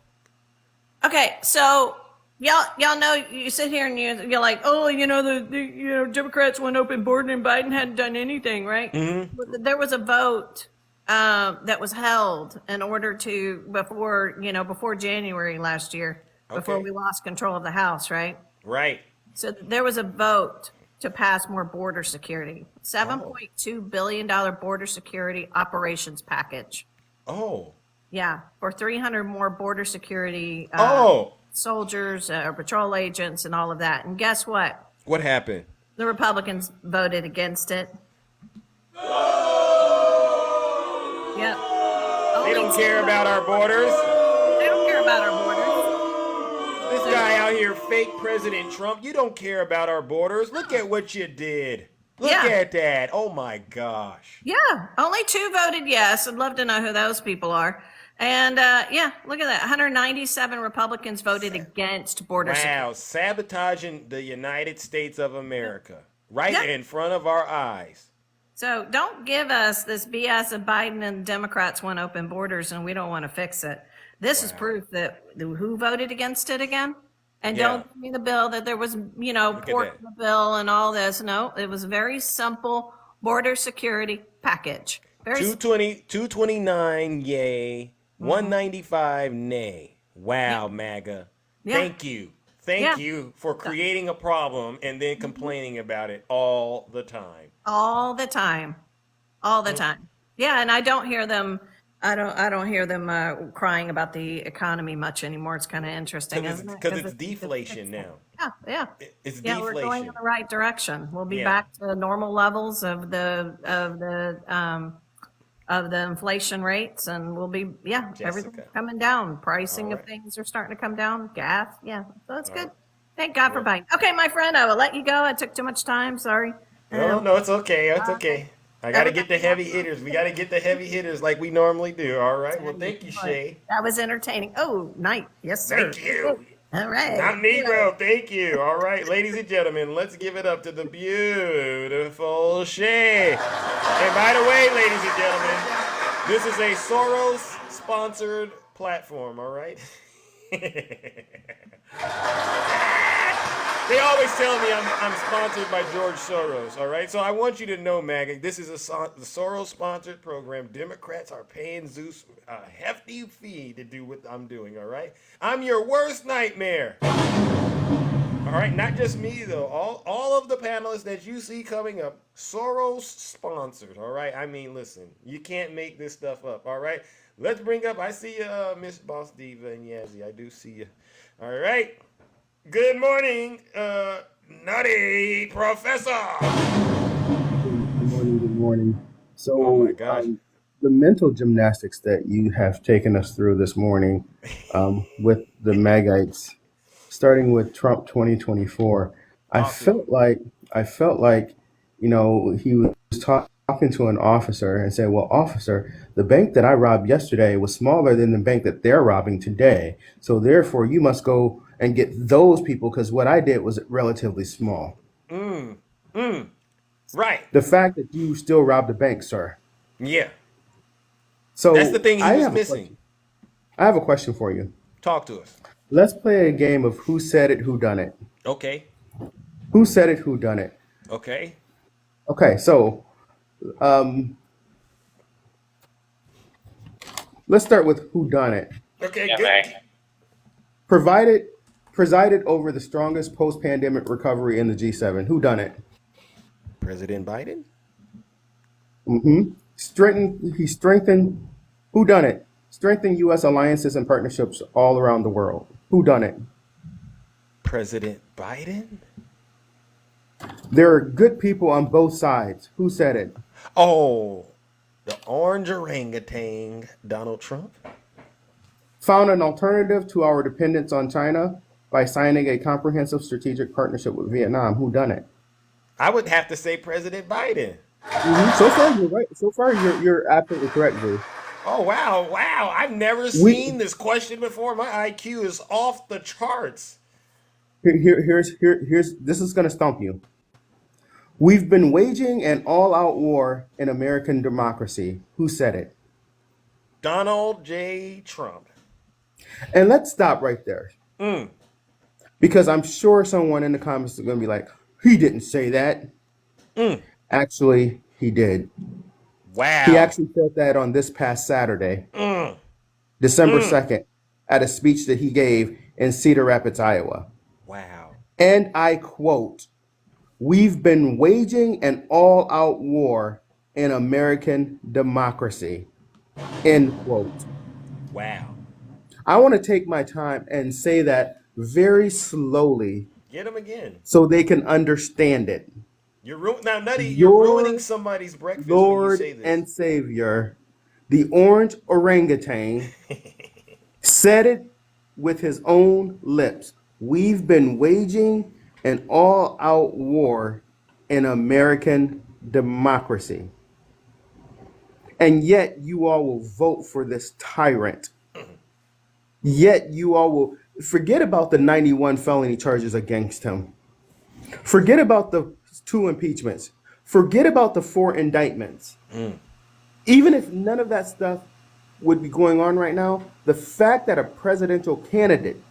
Okay, so y'all know, you sit here and you're like, oh, the Democrats want open border and Biden hadn't done anything, right? Mm-hmm. There was a vote that was held in order to before January last year, before we lost control of the House, right? Right. So there was a vote to pass more border security, $7.2 billion border security operations package. Oh. Yeah, for 300 more border security soldiers, patrol agents, and all of that. And guess what? What happened? The Republicans voted against it. Yep. They don't care about our borders. They don't care about our borders. This guy out here, fake President Trump, you don't care about our borders. Look at what you did. Look at that. Oh, my gosh. Yeah, only 2 voted yes. I'd love to know who those people are. And, look at that. 197 Republicans voted against border security. Wow, sabotaging the United States of America right in front of our eyes. So don't give us this BS of Biden and Democrats want open borders and we don't want to fix it. This is proof that who voted against it again? And don't give me the bill that there was, pork in the bill and all this. No, it was a very simple border security package. 229 yay, 195 nay. Wow, MAGA. Thank you. Thank you for creating a problem and then complaining about it all the time. All the time. All the time. Yeah, and I don't hear them crying about the economy much anymore. It's kind of interesting, isn't it? Because it's deflation now. Yeah. It's deflation. We're going in the right direction. We'll be back to normal levels of the inflation rates, and we'll be everything's coming down. Pricing of things are starting to come down. Gas, so that's good. Thank God for Biden. Okay, my friend, I will let you go. I took too much time. Sorry. No, it's okay. It's okay. I got to get the heavy hitters. We got to get the heavy hitters like we normally do. All right. Well, thank you, Shay. That was entertaining. Oh, night. Yes, sir. Thank you. All right. Not Negro. Thank you. All right, ladies and gentlemen, let's give it up to the beautiful Shay. And by the way, ladies and gentlemen, this is a Soros-sponsored platform, all right? They always tell me I'm sponsored by George Soros, all right? So I want you to know, MAGA, this is the Soros-sponsored program. Democrats are paying Zeus a hefty fee to do what I'm doing, all right? I'm your worst nightmare. All right, not just me, though. All of the panelists that you see coming up, Soros-sponsored, all right? I mean, listen, you can't make this stuff up, all right? Let's bring up, I see you, Miss Boss Diva and Yazzie. I do see you. All right. Good morning, Nutty Professor. Good morning. So, oh my gosh. The mental gymnastics that you have taken us through this morning with the Magites, starting with Trump 2024, I felt like, he was talking to an officer and saying, well, officer, the bank that I robbed yesterday was smaller than the bank that they're robbing today. So therefore, you must go and get those people because what I did was relatively small. Right. The fact that you still robbed a bank, sir. Yeah. So that's the thing he was missing. I have a question for you. Talk to us. Let's play a game of who said it, who done it. Okay. Who said it, who done it. Okay. Okay, so let's start with who done it. Okay, good. Presided over the strongest post-pandemic recovery in the G7. Who done it? President Biden? He strengthened, who done it? Strengthened U.S. alliances and partnerships all around the world. Who done it? President Biden? There are good people on both sides. Who said it? Oh, the orange orangutan, Donald Trump? Found an alternative to our dependence on China by signing a comprehensive strategic partnership with Vietnam. Who done it? I would have to say President Biden. So far, you're right. So far, you're absolutely correct, Drew. Oh, wow. Wow. I've never We seen this question before. My IQ is off the charts. here's this is gonna stump you. We've been waging an all-out war in American democracy. Who said it? Donald J. Trump. And let's stop right there. Mm. Because I'm sure someone in the comments is gonna be like, he didn't say that. Mm. Actually, he did. Wow. He actually said that on this past Saturday, Mm. December Mm. 2nd, at a speech that he gave in Cedar Rapids, Iowa. Wow. And I quote, "We've been waging an all-out war in American democracy." End quote. Wow. I want to take my time and say that very slowly Get him again. so they can understand it. Now, Nutty, you're ruining Your somebody's breakfast when you Lord say this. and Savior, the orange orangutan, said it with his own lips. We've been waging an all-out war in American democracy. And yet you all will vote for this tyrant. Yet you all will forget about the 91 felony charges against him. Forget about the 2 impeachments. Forget about the 4 indictments. Even if none of that stuff would be going on right now, the fact that a presidential candidate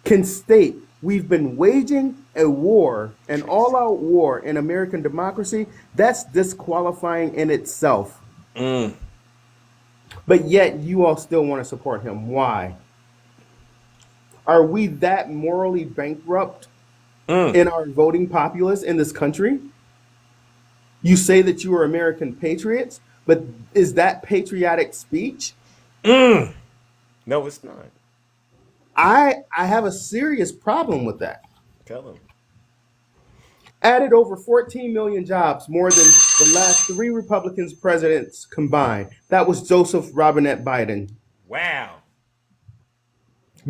can state we've been waging a war, an all-out war in American democracy, that's disqualifying in itself. But yet you all still want to support him. Why? Are we that morally bankrupt in our voting populace in this country? You say that you are American patriots, but is that patriotic speech? No, it's not. I have a serious problem with that. Tell him. Added over 14 million jobs, more than the last 3 Republican presidents combined. That was Joseph Robinette Biden. Wow.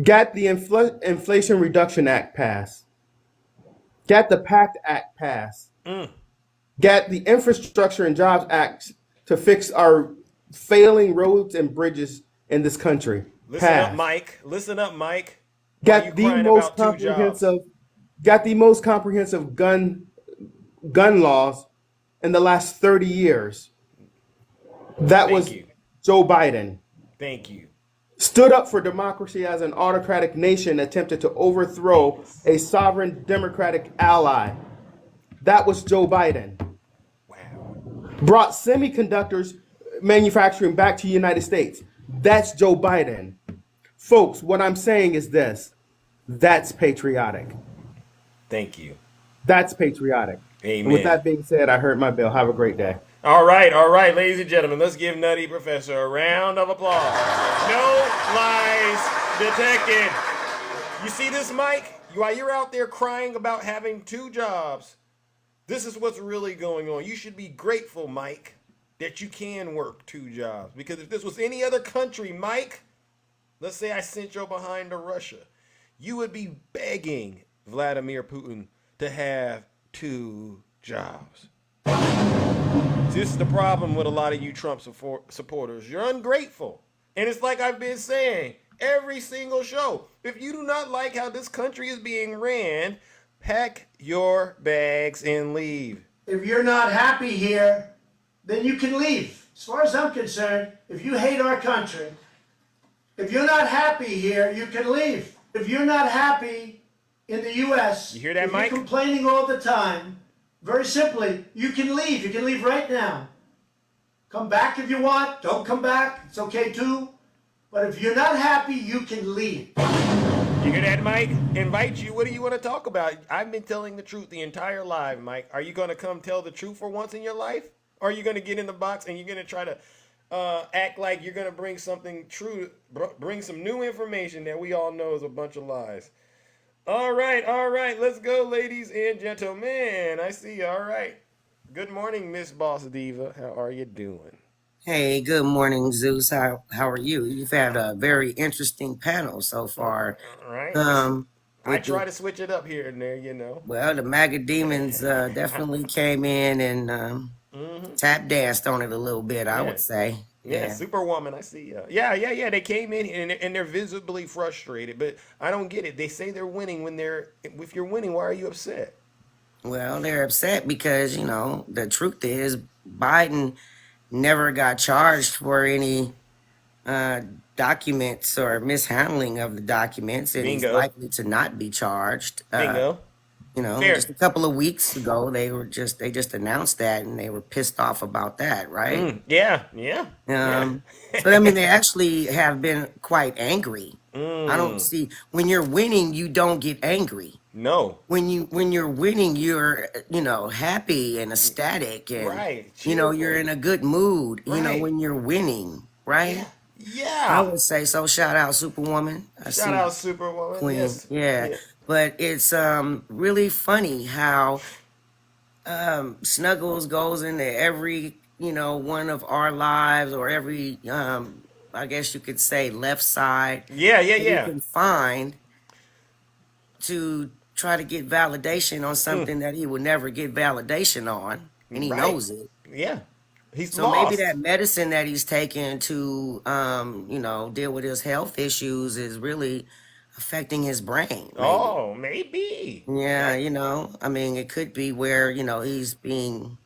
Got the Inflation Reduction Act passed. Got the PACT Act passed. Got the Infrastructure and Jobs Act to fix our failing roads and bridges in this country. Listen up, Mike. Listen up, Mike. Got the most comprehensive gun laws in the last 30 years. That was Joe Biden. Thank you. Stood up for democracy as an autocratic nation, attempted to overthrow a sovereign democratic ally. That was Joe Biden. Brought semiconductors manufacturing back to the United States. That's Joe Biden. Folks, what I'm saying is this. That's patriotic. Thank you. That's patriotic. Amen. And with that being said, I heard my bill. Have a great day. All right, ladies and gentlemen, let's give Nutty Professor a round of applause. No lies detected. You see this, Mike? While you're out there crying about having 2 jobs, this is what's really going on. You should be grateful, Mike, that you can work 2 jobs. Because if this was any other country, Mike, let's say I sent you behind to Russia, you would be begging Vladimir Putin to have 2 jobs. This is the problem with a lot of you Trump supporters. You're ungrateful. And it's like I've been saying every single show. If you do not like how this country is being ran, pack your bags and leave. If you're not happy here, then you can leave. As far as I'm concerned, if you hate our country, if you're not happy here, you can leave. If you're not happy in the U.S., you hear that, if Mike? You're complaining all the time. Very simply, you can leave. You can leave right now. Come back if you want. Don't come back. It's okay too. But if you're not happy, you can leave. You hear that, Mike? Invite you. What do you want to talk about? I've been telling the truth the entire life, Mike. Are you going to come tell the truth for once in your life? Or are you going to get in the box and you're going to try to act like you're going to bring something true, bring some new information that we all know is a bunch of lies? All right. Let's go, ladies and gentlemen. I see you. All right. Good morning, Miss Boss Diva. How are you doing? Hey, good morning, Zeus. How are you? You've had a very interesting panel so far. All right. I try to switch it up here and there, you know. Well, the MAGA demons definitely came in and tap danced on it a little bit, I would say. Yeah, Superwoman, I see. Yeah. They came in and they're visibly frustrated, but I don't get it. They say they're winning when they're. If you're winning, why are you upset? Well, they're upset because, the truth is Biden never got charged for any uh, documents or mishandling of the documents, and he's Bingo. likely to not be charged. Bingo. Just a couple of weeks ago, they just announced that, and they were pissed off about that, right? Yeah. So I mean, they actually have been quite angry. I don't see when you're winning, you don't get angry. No. When you're winning, you're happy and ecstatic, and Right. you're in a good mood. Right. When you're winning, right? Yeah. I would say so. Shout out Superwoman. Shout out Superwoman. Queen. Yes. Yeah. But it's really funny how Snuggles goes into every one of our lives, or every I guess you could say left side. Yeah. You can find to try to get validation on something that he would never get validation on, and he knows it. Yeah. He's So lost. maybe that medicine that he's taking to deal with his health issues is really affecting his brain. Maybe. Oh, maybe. Yeah, I mean, it could be where he's being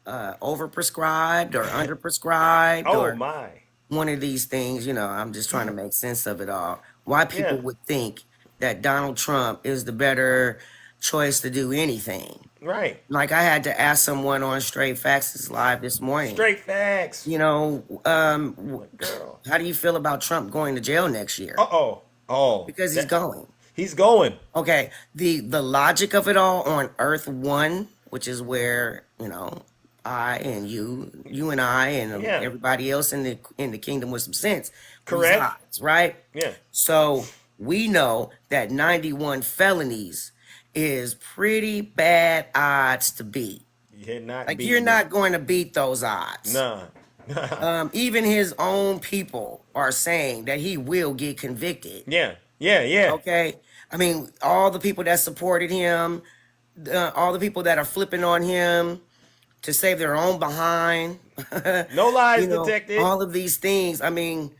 overprescribed or underprescribed. Oh or my. one of these things. I'm just trying to make sense of it all. Why people would think that Donald Trump is the better choice to do anything. Right. Like I had to ask someone on Straight Facts Live this morning. Straight facts. Girl. How do you feel about Trump going to jail next year? Because he's going. He's going. Okay. The logic of it all on Earth 1, which is where, I and you and I and everybody else in the kingdom with some sense. Correct. Resides, right? Yeah. So we know that 91 felonies is pretty bad odds to beat. You're not going to beat those odds. Nah. Even his own people are saying that he will get convicted. Yeah. Okay. I mean, all the people that supported him, all the people that are flipping on him to save their own behind. No lies detected. All of these things. I mean,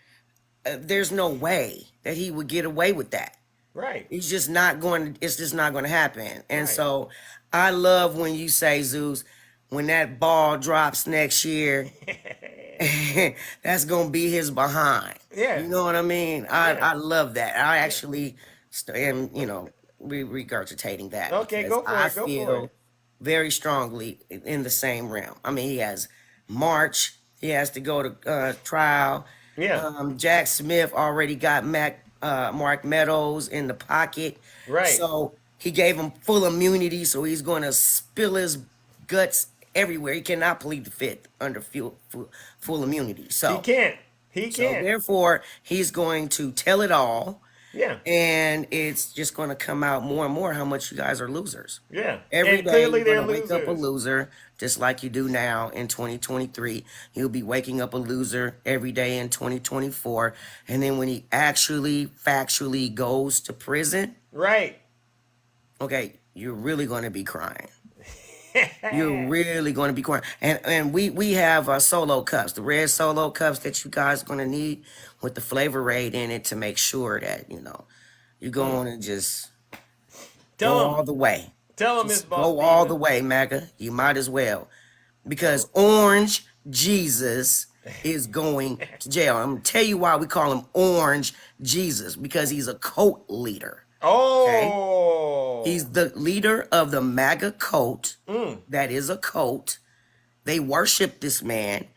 there's no way that he would get away with that. Right. It's just not going to happen. And so I love when you say, Zeus, when that ball drops next year, that's going to be his behind. Yeah. You know what I mean? I love that. I actually am, regurgitating that. Okay, go for it. I feel very strongly in the same realm. I mean, he has March. He has to go to trial. Yeah. Jack Smith already got Mark Meadows in the pocket. Right. So he gave him full immunity, so he's going to spill his guts everywhere. He cannot plead the fifth under full immunity. So he can't. So therefore, he's going to tell it all. Yeah. And it's just going to come out more and more how much you guys are losers. Yeah. Every and day clearly you're going to wake up a loser, just like you do now in 2023. You'll be waking up a loser every day in 2024. And then when he actually, factually goes to prison. Right. Okay, you're really going to be crying. You're really going to be crying. And we have solo cups, the red solo cups that you guys are going to need with the flavor aid in it to make sure that, you're going to just go all the way. Tell him, Miss Boss. Go all the way, MAGA. You might as well. Because Orange Jesus is going to jail. I'm going to tell you why we call him Orange Jesus. Because he's a cult leader. Oh. Okay? He's the leader of the MAGA cult. That is a cult. They worship this man.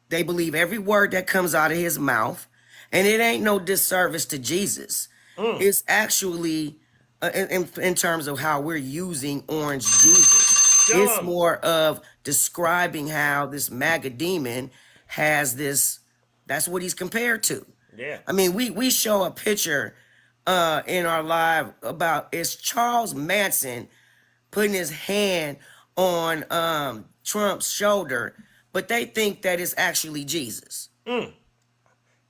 They believe every word that comes out of his mouth. And it ain't no disservice to Jesus. It's actually, in terms of how we're using Orange Jesus, it's more of describing how this MAGA demon has this, that's what he's compared to. Yeah. I mean, we show a picture in our live about, it's Charles Manson putting his hand on Trump's shoulder, but they think that it's actually Jesus.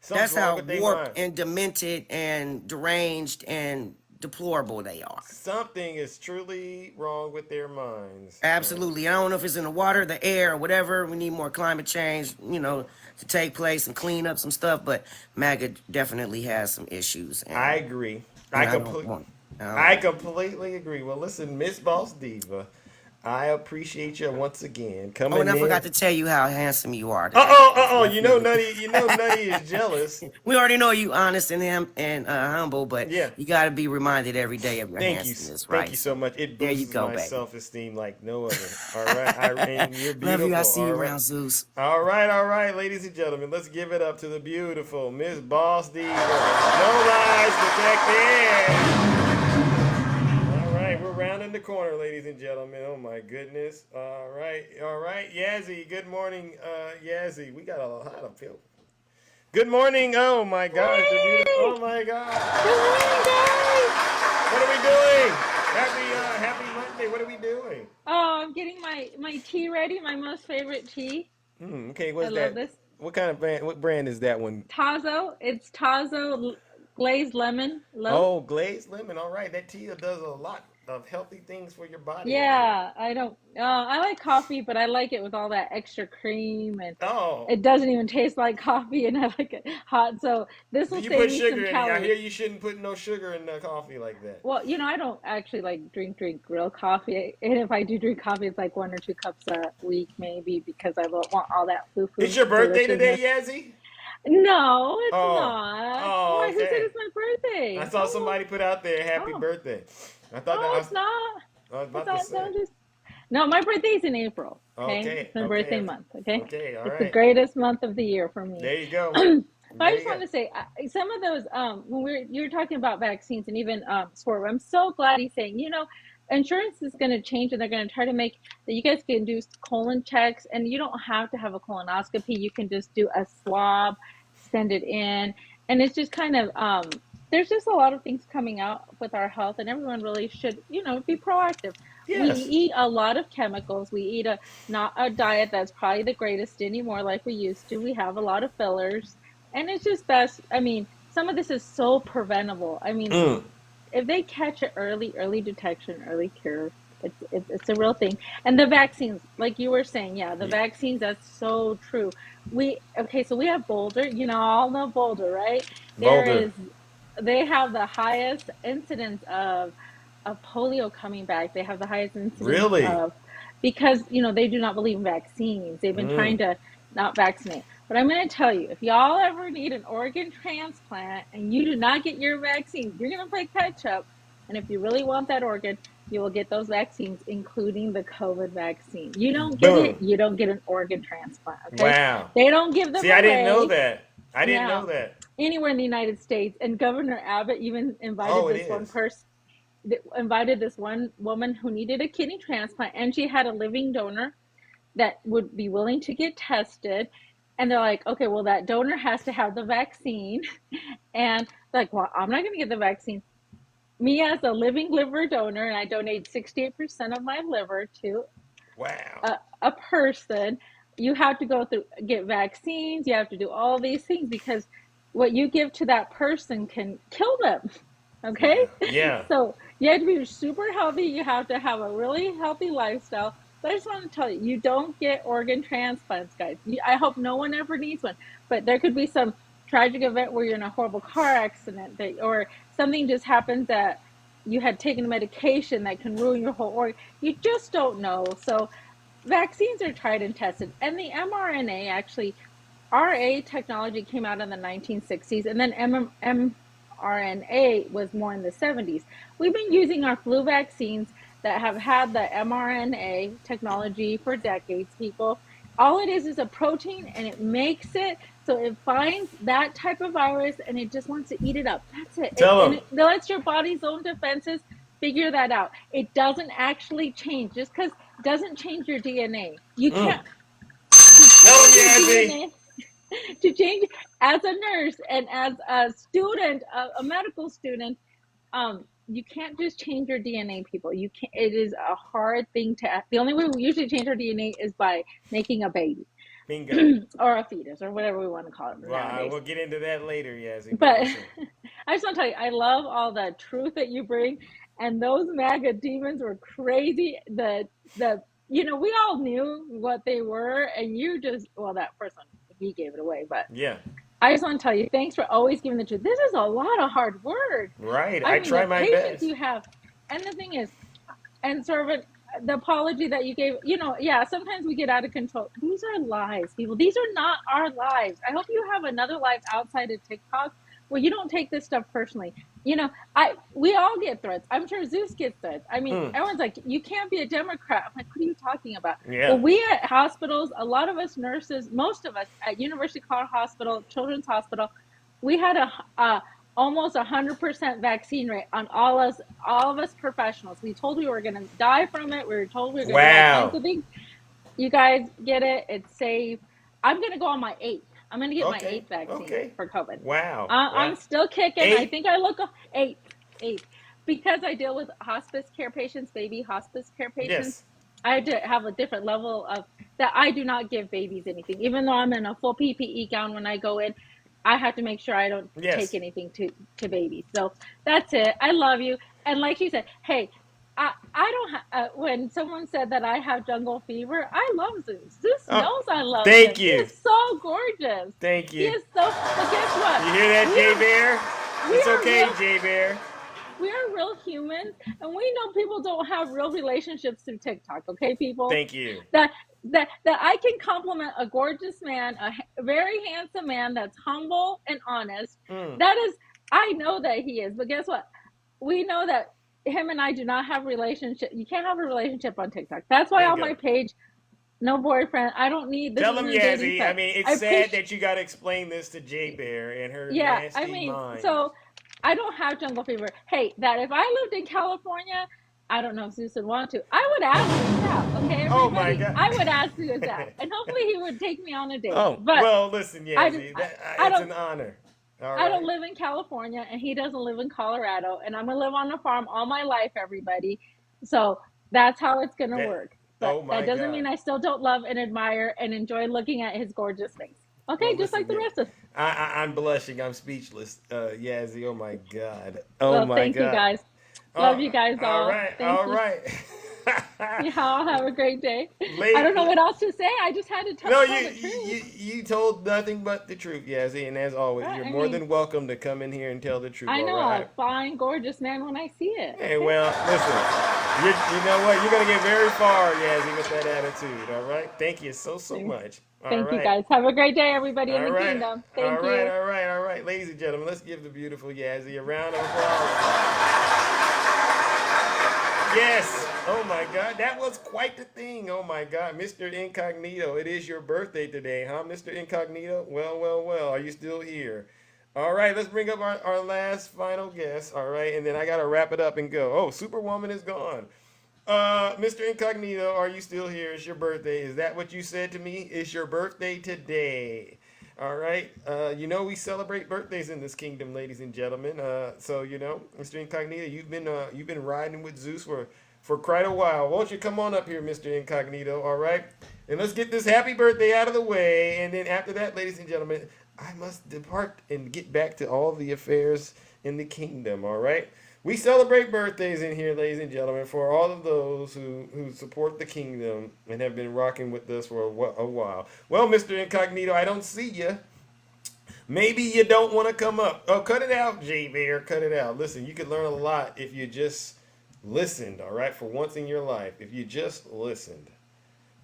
That's how warped and demented and deranged and deplorable they are. Something is truly wrong with their minds. Absolutely. I don't know if it's in the water, the air, or whatever. We need more climate change, to take place and clean up some stuff. But MAGA definitely has some issues. And, I agree. I completely agree. Well, listen, Miss Boss Diva, I appreciate you once again coming in. I forgot to tell you how handsome you are. You know Nutty is jealous. We already know you honest and humble, but you got to be reminded every day of your handsomeness, right? Thank you so much. It boosts my self-esteem like no other. All right, Irene, you're beautiful. Love you. I see you around, Zeus. All right, ladies and gentlemen, let's give it up to the beautiful Miss Boss Diva. No lies detected. We're rounding the corner, ladies and gentlemen. Oh my goodness. All right. Yazzie, good morning, Yazzie. We got a lot of people. Good morning. Oh my gosh. Oh my God. Good morning, guys. What are we doing? Happy Monday. What are we doing? Oh, I'm getting my tea ready, my most favorite tea. Okay, what's that? I love this. What kind of brand? What brand is that one? Tazo. It's Tazo glazed lemon. Oh, glazed lemon. All right. That tea does a lot of healthy things for your body. Yeah, I like coffee, but I like it with all that extra cream, and it doesn't even taste like coffee, and I like it hot. So this will save me some calories. I hear you shouldn't put no sugar in the coffee like that. Well, I don't actually like drink real coffee, and if I do drink coffee, it's like 1 or 2 cups a week, maybe, because I don't want all that foo. It's your birthday today, Yazzie? No, it's not. Why? Who said it's my birthday? I saw somebody put out there happy birthday. I thought it's not. I was about to say. No, my birthday's in April. Okay, it's my birthday month. Okay, all it's the greatest month of the year for me. There you go. But I just want to say, some of those when you were talking about vaccines, and even Swerve, I'm so glad he's saying, insurance is going to change, and they're going to try to make that you guys can do colon checks, and you don't have to have a colonoscopy. You can just do a swab, send it in, and it's just kind of there's just a lot of things coming out with our health, and everyone really should, be proactive. Yes. We eat a lot of chemicals. We eat not a diet that's probably the greatest anymore like we used to. We have a lot of fillers, and it's just best. I mean, some of this is so preventable. I mean, if they catch it early detection, early cure, it's a real thing. And the vaccines, like you were saying, vaccines, that's so true. So we have Boulder, all know Boulder, right? Boulder. They have the highest incidence of polio coming back. They have the highest incidence of, because, they do not believe in vaccines. They've been trying to not vaccinate. But I'm going to tell you, if y'all ever need an organ transplant and you do not get your vaccines, you're going to play catch up. And if you really want that organ, you will get those vaccines, including the COVID vaccine. You don't get it, you don't get an organ transplant. Okay? Wow. They don't give them away. I didn't know that. I didn't know that. Anywhere in the United States. And Governor Abbott even invited this one woman who needed a kidney transplant, and she had a living donor that would be willing to get tested. And they're like, okay, well, that donor has to have the vaccine. And like, well, I'm not going to get the vaccine. Me as a living liver donor, and I donate 68% of my liver to a person, you have to get vaccines. You have to do all these things, because what you give to that person can kill them. Okay? Yeah. So you have to be super healthy. You have to have a really healthy lifestyle. But I just want to tell you, you don't get organ transplants, guys. I hope no one ever needs one. But there could be some tragic event where you're in a horrible car accident, or something just happens that you had taken a medication that can ruin your whole organ. You just don't know. So vaccines are tried and tested. And the mRNA, actually, RA technology came out in the 1960s, and then mRNA was more in the 70s. We've been using our flu vaccines that have had the mRNA technology for decades, people. All it is a protein, and it makes it so it finds that type of virus, and it just wants to eat it up. That's it. It lets your body's own defenses figure that out. It doesn't actually change. Just because it doesn't change your DNA. You can't. To change, as a nurse and as a student, a medical student, you can't just change your DNA, people. You can't. It is a hard thing to. The only way we usually change our DNA is by making a baby. Bingo. Or a fetus, or whatever we want to call it. Wow, we'll get into that later, Yazzie. But I just want to tell you, I love all the truth that you bring, and those MAGA demons were crazy. We all knew what they were, and you just, well, that first one, he gave it away, but Yeah. I just want to tell you, thanks for always giving the truth. This is a lot of hard work. Right. I I mean, try the my patience best. you have, and the thing is, and servant, the apology that you gave, yeah, sometimes we get out of control. These are lives, people. These are not our lives. I hope you have another life outside of TikTok where you don't take this stuff personally. We all get threats. I'm sure Zeus gets threats. I mean, everyone's like, you can't be a Democrat. I'm like, what are you talking about? Yeah. Well, we at hospitals, a lot of us nurses, most of us at University of Colorado Hospital, Children's Hospital, we had almost 100% vaccine rate on all of us professionals. We told we were going to die from it. We were told we were going to do all kinds of things. You guys get it. It's safe. I'm going to go on my 8th. I'm going to get my 8th vaccine for COVID. Wow. I'm still kicking. 8? I think I look 8 because I deal with hospice care patients, baby hospice care patients. Yes. I had to have a different level of that. I do not give babies anything, even though I'm in a full PPE gown when I go in. I have to make sure I don't take anything to babies. So that's it. I love you. And like she said, hey, I don't. When someone said that I have jungle fever, I love Zeus. Zeus knows I love him. Thank you. He is so gorgeous. Thank you. He is so. But guess what? You hear that, Jay Bear? It's okay, Jay Bear. We are real humans, and we know people don't have real relationships through TikTok. Okay, people. Thank you. That I can compliment a gorgeous man, a very handsome man that's humble and honest. That is, I know that he is. But guess what? We know that him and I do not have a relationship. You can't have a relationship on TikTok. That's why on my page, no boyfriend. I don't need this. Tell him, Yazzie. I mean, it's sad that you got to explain this to Jay Bear and her nasty mind. So I don't have jungle fever. Hey, that if I lived in California, I don't know if Zeus would want to. I would ask Zeus out, okay, everybody? Oh, my God. I would ask Zeus out. And hopefully he would take me on a date. Oh, but well, listen, Yazzie, it's an honor. All right. I don't live in California, and he doesn't live in Colorado, and I'm going to live on a farm all my life, everybody. So that's how it's going to work. But that doesn't mean I still don't love and admire and enjoy looking at his gorgeous face. Okay, well, just like the rest of us. I'm blushing. I'm speachless. Yazzie, oh my God. Oh my God. Thank you guys. Love you guys all. All right. Thank all you. right. Y'all have a great day. I don't know what else to say. I just had to tell the truth. You told nothing but the truth, Yazzie, and as always, you're more than welcome to come in here and tell the truth. I know a fine, gorgeous man when I see it. Hey, well, listen, you know what? You're going to get very far, Yazzie, with that attitude, all right? Thank you so much. Thank you, guys. Have a great day, everybody in the kingdom. Thank you. All right. Ladies and gentlemen, let's give the beautiful Yazzie a round of applause. Yes. Oh, my God. That was quite the thing. Oh, my God. Mr. Incognito, it is your birthday today, huh, Mr. Incognito? Well. Are you still here? All right. Let's bring up our last final guest. All right. And then I got to wrap it up and go. Oh, Superwoman is gone. Mr. Incognito, are you still here? It's your birthday. Is that what you said to me? It's your birthday today. All right. We celebrate birthdays in this kingdom, ladies and gentlemen. So, Mr. Incognito, you've been riding with Zeus for quite a while. Won't you come on up here, Mr. Incognito? All right. And let's get this happy birthday out of the way. And then after that, ladies and gentlemen, I must depart and get back to all the affairs in the kingdom. All right. We celebrate birthdays in here, ladies and gentlemen, for all of those who support the kingdom and have been rocking with us for a while. Well, Mr. Incognito, I don't see you. Maybe you don't want to come up. Oh, cut it out, Jay Bear. Cut it out. Listen, you could learn a lot if you just listened, all right, for once in your life. If you just listened.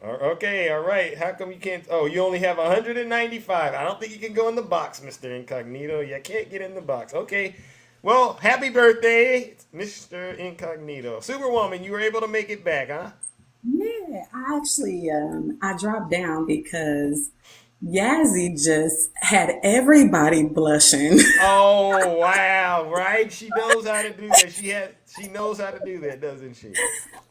Okay, all right. How come you can't? Oh, you only have 195. I don't think you can go in the box, Mr. Incognito. You can't get in the box. Okay. Well, happy birthday, Mr. Incognito. Superwoman, you were able to make it back, huh? Yeah, I actually, I dropped down because Yazzie just had everybody blushing. Oh, wow, right? She knows how to do that. She knows how to do that, doesn't she?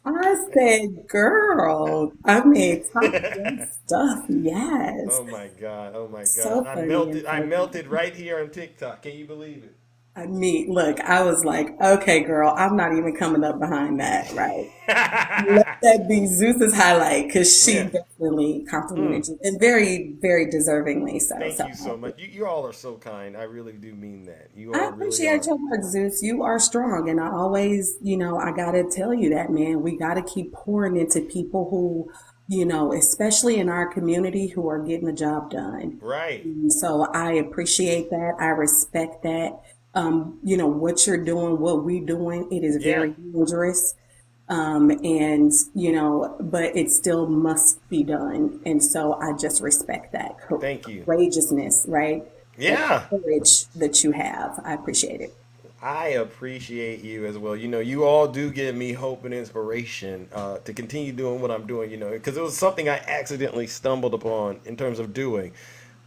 I said, girl, talk good stuff, yes. Oh, my God. So I melted right here on TikTok. Can you believe it? Look, I was like, okay, girl, I'm not even coming up behind that, right? Let that be Zeus's highlight because she definitely complimented you and very, very deservingly so. Thank you so much. You all are so kind. I really do mean that. You I all really appreciate are. your work, Zeus. You are strong. And I always, I got to tell you that, man. We got to keep pouring into people who, especially in our community, who are getting the job done. Right. And so I appreciate that. I respect that. What you're doing, what we're doing, it is very dangerous. But it still must be done. And so I just respect that. Thank you. Courageousness, right? Yeah. The courage that you have. I appreciate it. I appreciate you as well. You all do give me hope and inspiration to continue doing what I'm doing, because it was something I accidentally stumbled upon in terms of doing.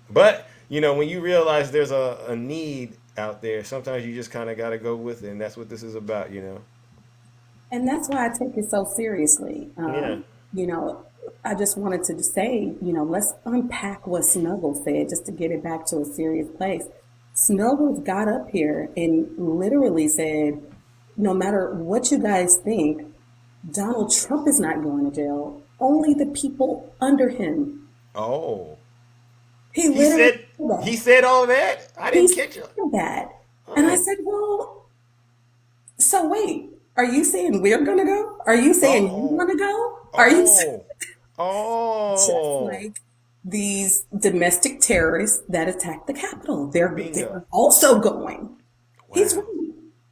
But, when you realize there's a need out there, sometimes you just kind of got to go with it. And that's what this is about, And that's why I take it so seriously. I just wanted to say, let's unpack what Snuggle said just to get it back to a serious place. Snuggles got up here and literally said, no matter what you guys think, Donald Trump is not going to jail. Only the people under him. Oh. He said all that? I didn't catch it. That. And I said, well, so wait. Are you saying we're gonna go? Are you saying you're gonna go? Are you saying just like these domestic terrorists that attacked the Capitol? They're also going. Wow. He's right.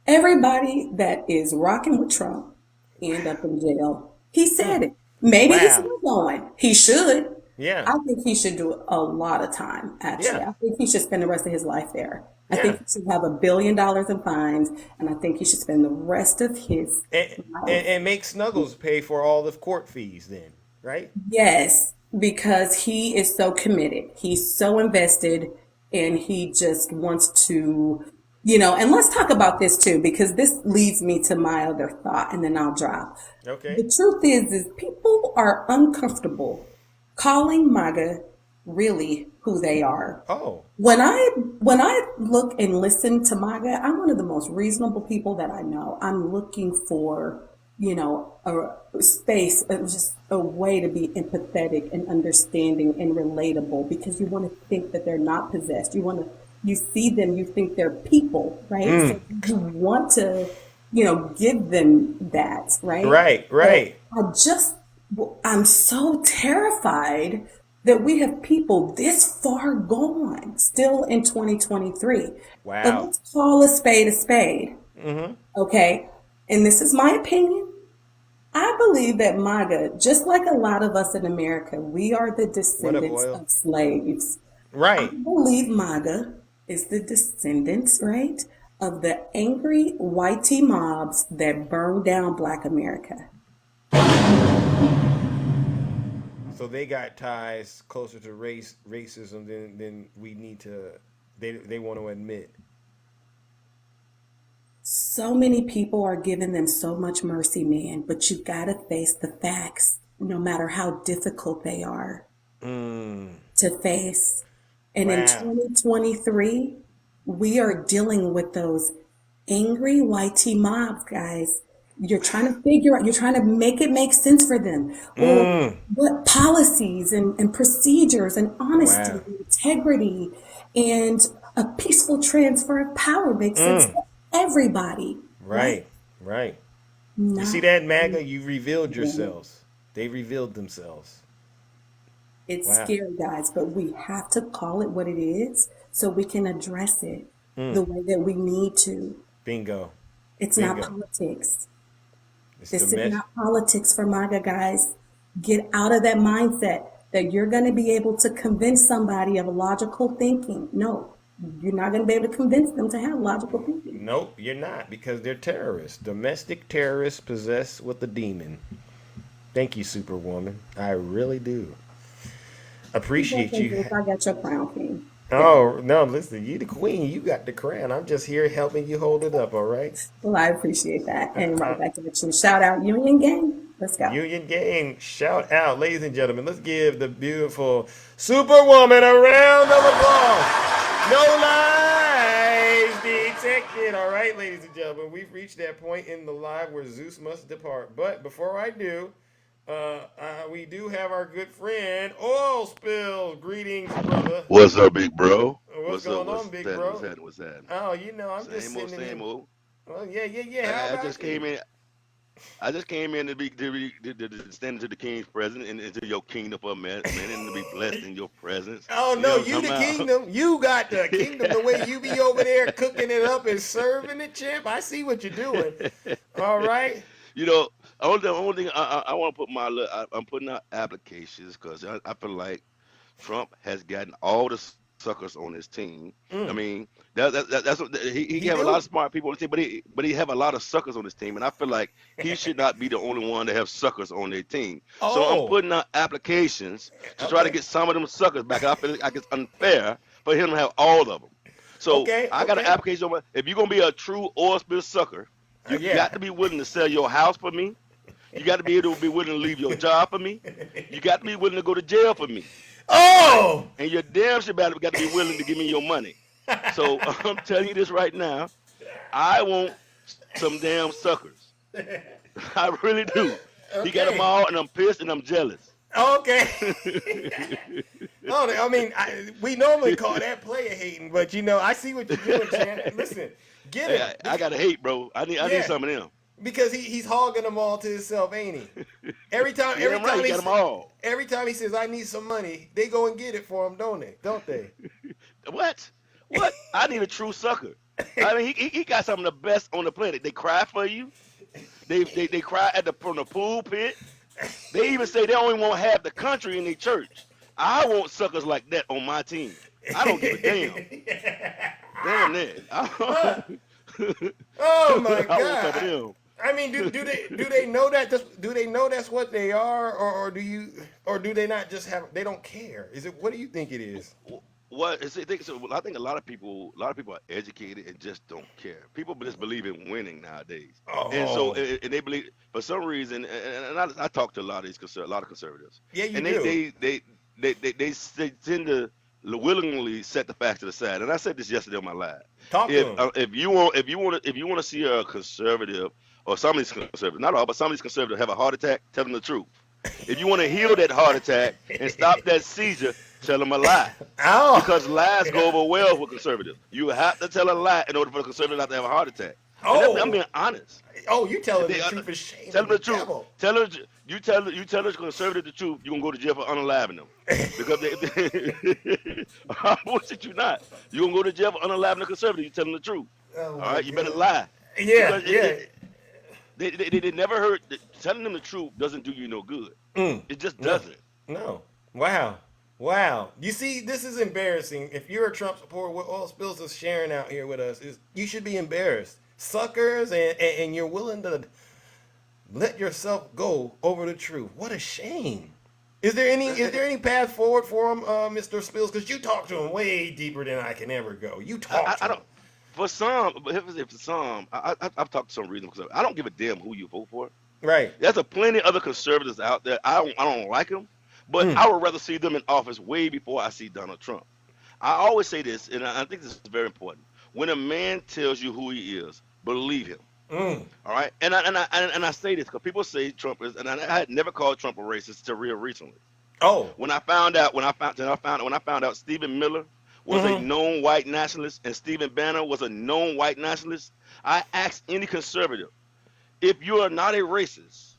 Everybody that is rocking with Trump end up in jail. He said it. Maybe he's not going. He should. Yeah. I think he should do a lot of time, actually. Yeah. I think he should spend the rest of his life there. I think he should have $1 billion in fines, and I think he should spend the rest of his life. And make Snuggles pay for all the court fees then, right? Yes, because he is so committed. He's so invested, and he just wants to, and let's talk about this too, because this leads me to my other thought, and then I'll drop. Okay. The truth is people are uncomfortable calling MAGA really who they are. Oh. When I look and listen to MAGA, I'm one of the most reasonable people that I know. I'm looking for, a space, just a way to be empathetic and understanding and relatable, because you want to think that they're not possessed. You see them, you think they're people, right? So you want to, give them that, right? Right. I'm so terrified that we have people this far gone still in 2023. Wow. But let's call a spade a spade. Mm-hmm. Okay. And this is my opinion. I believe that MAGA, just like a lot of us in America, we are the descendants of slaves. Right. I believe MAGA is the descendants, right, of the angry white mobs that burned down Black America. So they got ties closer to racism than we need to. They want to admit. So many people are giving them so much mercy, man, but you gotta face the facts, no matter how difficult they are to face. And in 2023, we are dealing with those angry white mobs, guys. You're trying to figure out, you're trying to make it make sense for them. Well, what policies and procedures and honesty and integrity and a peaceful transfer of power makes sense for everybody. Right. You see that, MAGA? You revealed yourselves. They revealed themselves. It's scary, guys, but we have to call it what it is so we can address it the way that we need to. Bingo. It's not politics. This is not politics for MAGA, guys. Get out of that mindset that you're going to be able to convince somebody of logical thinking. No, you're not going to be able to convince them to have logical thinking. Nope, you're not, because they're terrorists. Domestic terrorists possessed with a demon. Thank you, Superwoman. I really do. Appreciate you. I got your crown, King. Oh, no, listen, you the queen. You got the crown. I'm just here helping you hold it up, all right? Well, I appreciate that. And right back to you. Shout out Union Gang. Let's go. Union Gang, shout out. Ladies and gentlemen, let's give the beautiful Superwoman a round of applause. No lies, connected. All right, ladies and gentlemen, we've reached that point in the live where Zeus must depart. But before I do, we do have our good friend Oil Spills. Greetings, brother. What's up, big bro? What's What's up? going What's on, big that? What's bro? that? What's that? Oh, you know, I'm just Same old, sitting in here. same old. Oh, yeah. How I about just you? came in. I just came in to stand into the king's presence and into your kingdom for a minute and to be blessed in your presence. Oh, You no, know what you I'm the talking kingdom. You got the kingdom the way you be over there cooking it up and serving it, champ. I see what you're doing. about? All right. You know, the only thing I want to put I'm putting out applications because I feel like Trump has gotten all the suckers on his team. I mean, that's what he have a lot of smart people on his team, but he have a lot of suckers on his team, and I feel like he should not be the only one to have suckers on their team. So I'm putting out applications to try to get some of them suckers back. I feel like it's unfair for him to have all of them. So I got an application on if you're gonna be a true oil spill sucker, you got to be willing to sell your house for me. You got to be able to be willing to leave your job for me. You got to be willing to go to jail for me. Oh! And your damn sure got to be willing to give me your money. So I'm telling you this right now. I want some damn suckers. I really do. He got them all, and I'm pissed and I'm jealous. Okay. I mean, we normally call that player hating, but you know, I see what you're doing, champ. Listen, get it. Hey, I gotta hate, bro. I need some of them. Because he's hogging them all to himself, ain't he? Every time he got them all. Every time he says, "I need some money," they go and get it for him, don't they? What? I need a true sucker. I mean, he got some of the best on the planet. They cry for you. They cry from the pulpit. They even say they only want half the country in their church. I want suckers like that on my team. I don't give a damn. Damn that. Oh my I want some of God! them. I mean, do they know that? Do they know that's what they are, or do they not just have? They don't care. Is it? What do you think it is? What is it? I think a lot of people are educated and just don't care. People just believe in winning nowadays, and so and they believe for some reason. And I talk to a lot of conservatives. Yeah, you and do. They tend to willingly set the facts to the side. And I said this yesterday on my live. Talk to them. If you want to see a conservative or some of these conservatives, not all, but some of these conservatives have a heart attack, tell them the truth. If you want to heal that heart attack and stop that seizure, tell them a lie. Oh. Because lies go over well with conservatives. You have to tell a lie in order for the conservative not to have a heart attack. Oh. I'm being honest. Oh, you telling the truth is shame. Tell them the truth. You tell the conservative the truth, you're gonna go to jail for unaliving them. Because I bullshit you not. You're gonna go to jail for unaliving the conservative. You tell them the truth. Oh, all right, you better lie. Yeah, They never heard telling them the truth doesn't do you no good. It just doesn't. No. Wow. You see, this is embarrassing. If you're a Trump supporter, what Oil Spills is sharing out here with us is you should be embarrassed. Suckers, and you're willing to let yourself go over the truth. What a shame. Is there any path forward for him, Mr. Spills? Because you talk to him way deeper than I can ever go. You talk to him. For some, I've talked to some reasonable conservatives. I don't give a damn who you vote for. Right. There's a plenty of other conservatives out there. I don't like them, but I would rather see them in office way before I see Donald Trump. I always say this, and I think this is very important. When a man tells you who he is, believe him. All right, and I say this because people say Trump is, and I had never called Trump a racist till real recently. Oh. When I found out Stephen Miller was a known white nationalist and Stephen Bannon was a known white nationalist, I asked any conservative, if you are not a racist,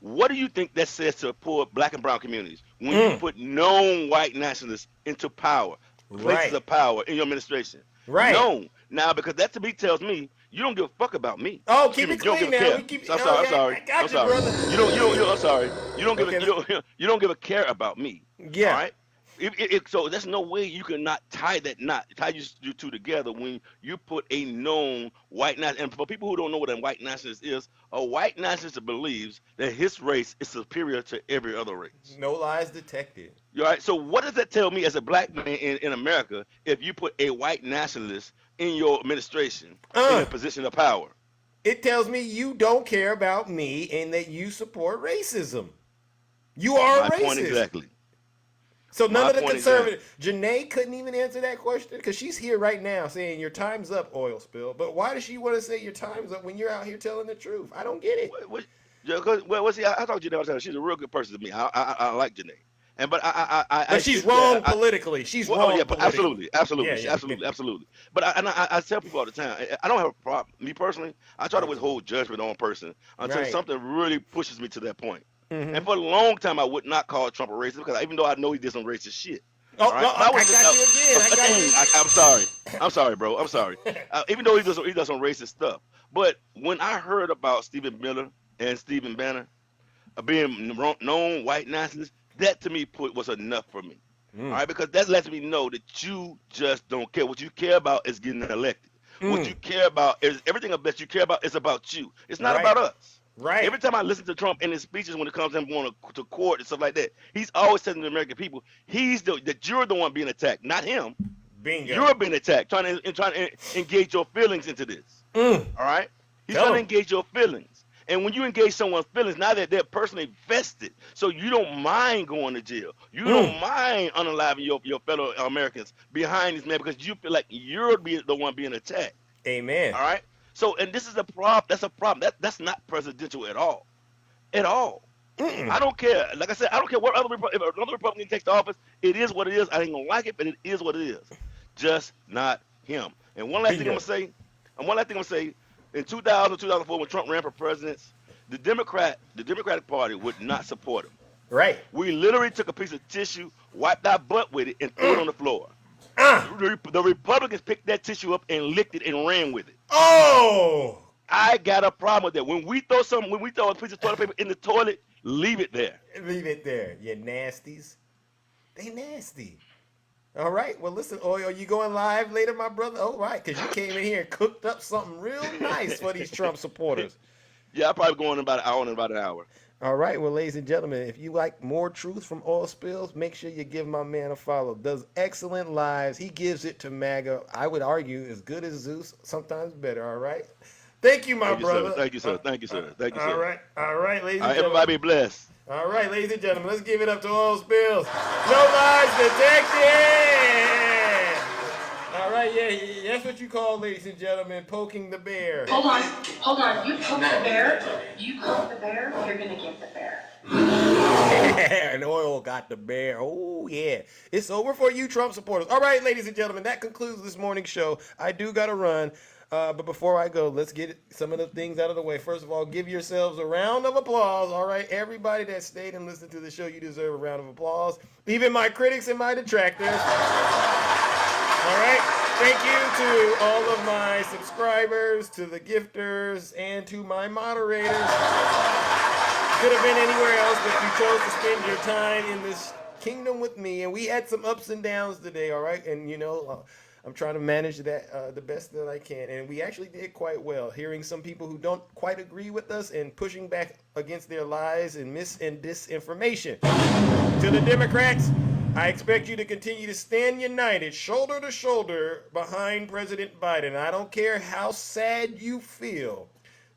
what do you think that says to poor black and brown communities when you put known white nationalists into power, places of power in your administration? Right. Known. Now, because that to me tells me you don't give a fuck about me. Oh, keep it clean now. I'm sorry. I'm sorry. Brother. I'm sorry. You don't give a care about me. Yeah. All right. So there's no way you can not tie you two together when you put a known white nationalist. And for people who don't know what a white nationalist is, a white nationalist believes that his race is superior to every other race. No lies detected. All right. So what does that tell me as a black man in America if you put a white nationalist in your administration in a position of power? It tells me you don't care about me and that you support racism. You are My racist. point exactly. So none My of the point exactly. conservative, Janae couldn't even answer that question because she's here right now saying your time's up, oil spill. But why does she want to say your time's up when you're out here telling the truth? I don't get it. See, I talked to Janae all the time. She's a real good person to me. I like Janae. But she's wrong politically. She's wrong yeah, politically. absolutely. But I tell people all the time, I don't have a problem. Me personally, I try to withhold judgment on a person until something really pushes me to that point. Mm-hmm. And for a long time, I would not call Trump a racist because even though I know he did some racist shit. Oh, right? no, I got you again. I'm sorry, bro. I'm sorry. Even though he does some racist stuff. But when I heard about Stephen Miller and Stephen Bannon being known white nationalists, that to me was enough for me. All right, because that lets me know that you just don't care. What you care about is getting elected. What you care about is everything that you care about is about you. It's not about us. Right. Every time I listen to Trump in his speeches when it comes to him going to court and stuff like that, he's always telling the American people that you're the one being attacked, not him. Bingo. You're being attacked, trying to engage your feelings into this. All right? He's trying to engage your feelings. And when you engage someone's feelings, now that they're personally vested, so you don't mind going to jail. You don't mind unaliving your fellow Americans behind this man because you feel like you're the one being attacked. Amen. All right? So, and this is a problem. That's a problem. That's not presidential at all. At all. I don't care. Like I said, I don't care what if another Republican takes the office. It is what it is. I ain't gonna like it, but it is what it is. Just not him. And one last thing I'm gonna say. In 2000, 2004, when Trump ran for president, the Democratic Party would not support him. Right. We literally took a piece of tissue, wiped our butt with it, and threw it on the floor. The Republicans picked that tissue up and licked it and ran with it. Oh! I got a problem with that. When we throw a piece of toilet paper in the toilet, leave it there. Leave it there, you nasties. They nasty. All right. Well, listen, Oil, you going live later, my brother? All right, because you came in here and cooked up something real nice for these Trump supporters. Yeah, I'll probably go in about an hour. All right. Well, ladies and gentlemen, if you like more truth from Oil Spills, make sure you give my man a follow. Does excellent lives. He gives it to MAGA. I would argue as good as Zeus, sometimes better. All right. Thank you, my brother. Thank you, sir. Thank you, sir. All right. All right, ladies and gentlemen. Everybody be blessed. All right, ladies and gentlemen, let's give it up to Oil Spills. No lies detected. All right, yeah, that's what you call, ladies and gentlemen, poking the bear. Hold on. You poke the bear. You poke the bear. You're gonna get the bear. And Oil got the bear. Oh, yeah. It's over for you Trump supporters. All right, ladies and gentlemen, that concludes this morning's show. I do got to run. But before I go, let's get some of the things out of the way. First of all, give yourselves a round of applause. All right, everybody that stayed and listened to the show, you deserve a round of applause. Even my critics and my detractors. All right, thank you to all of my subscribers, to the gifters, and to my moderators. Could have been anywhere else, but you chose to spend your time in this kingdom with me. And we had some ups and downs today, all right? And, you know, I'm trying to manage that the best that I can. And we actually did quite well, hearing some people who don't quite agree with us and pushing back against their lies and mis and disinformation. To the Democrats, I expect you to continue to stand united, shoulder to shoulder, behind President Biden. I don't care how sad you feel.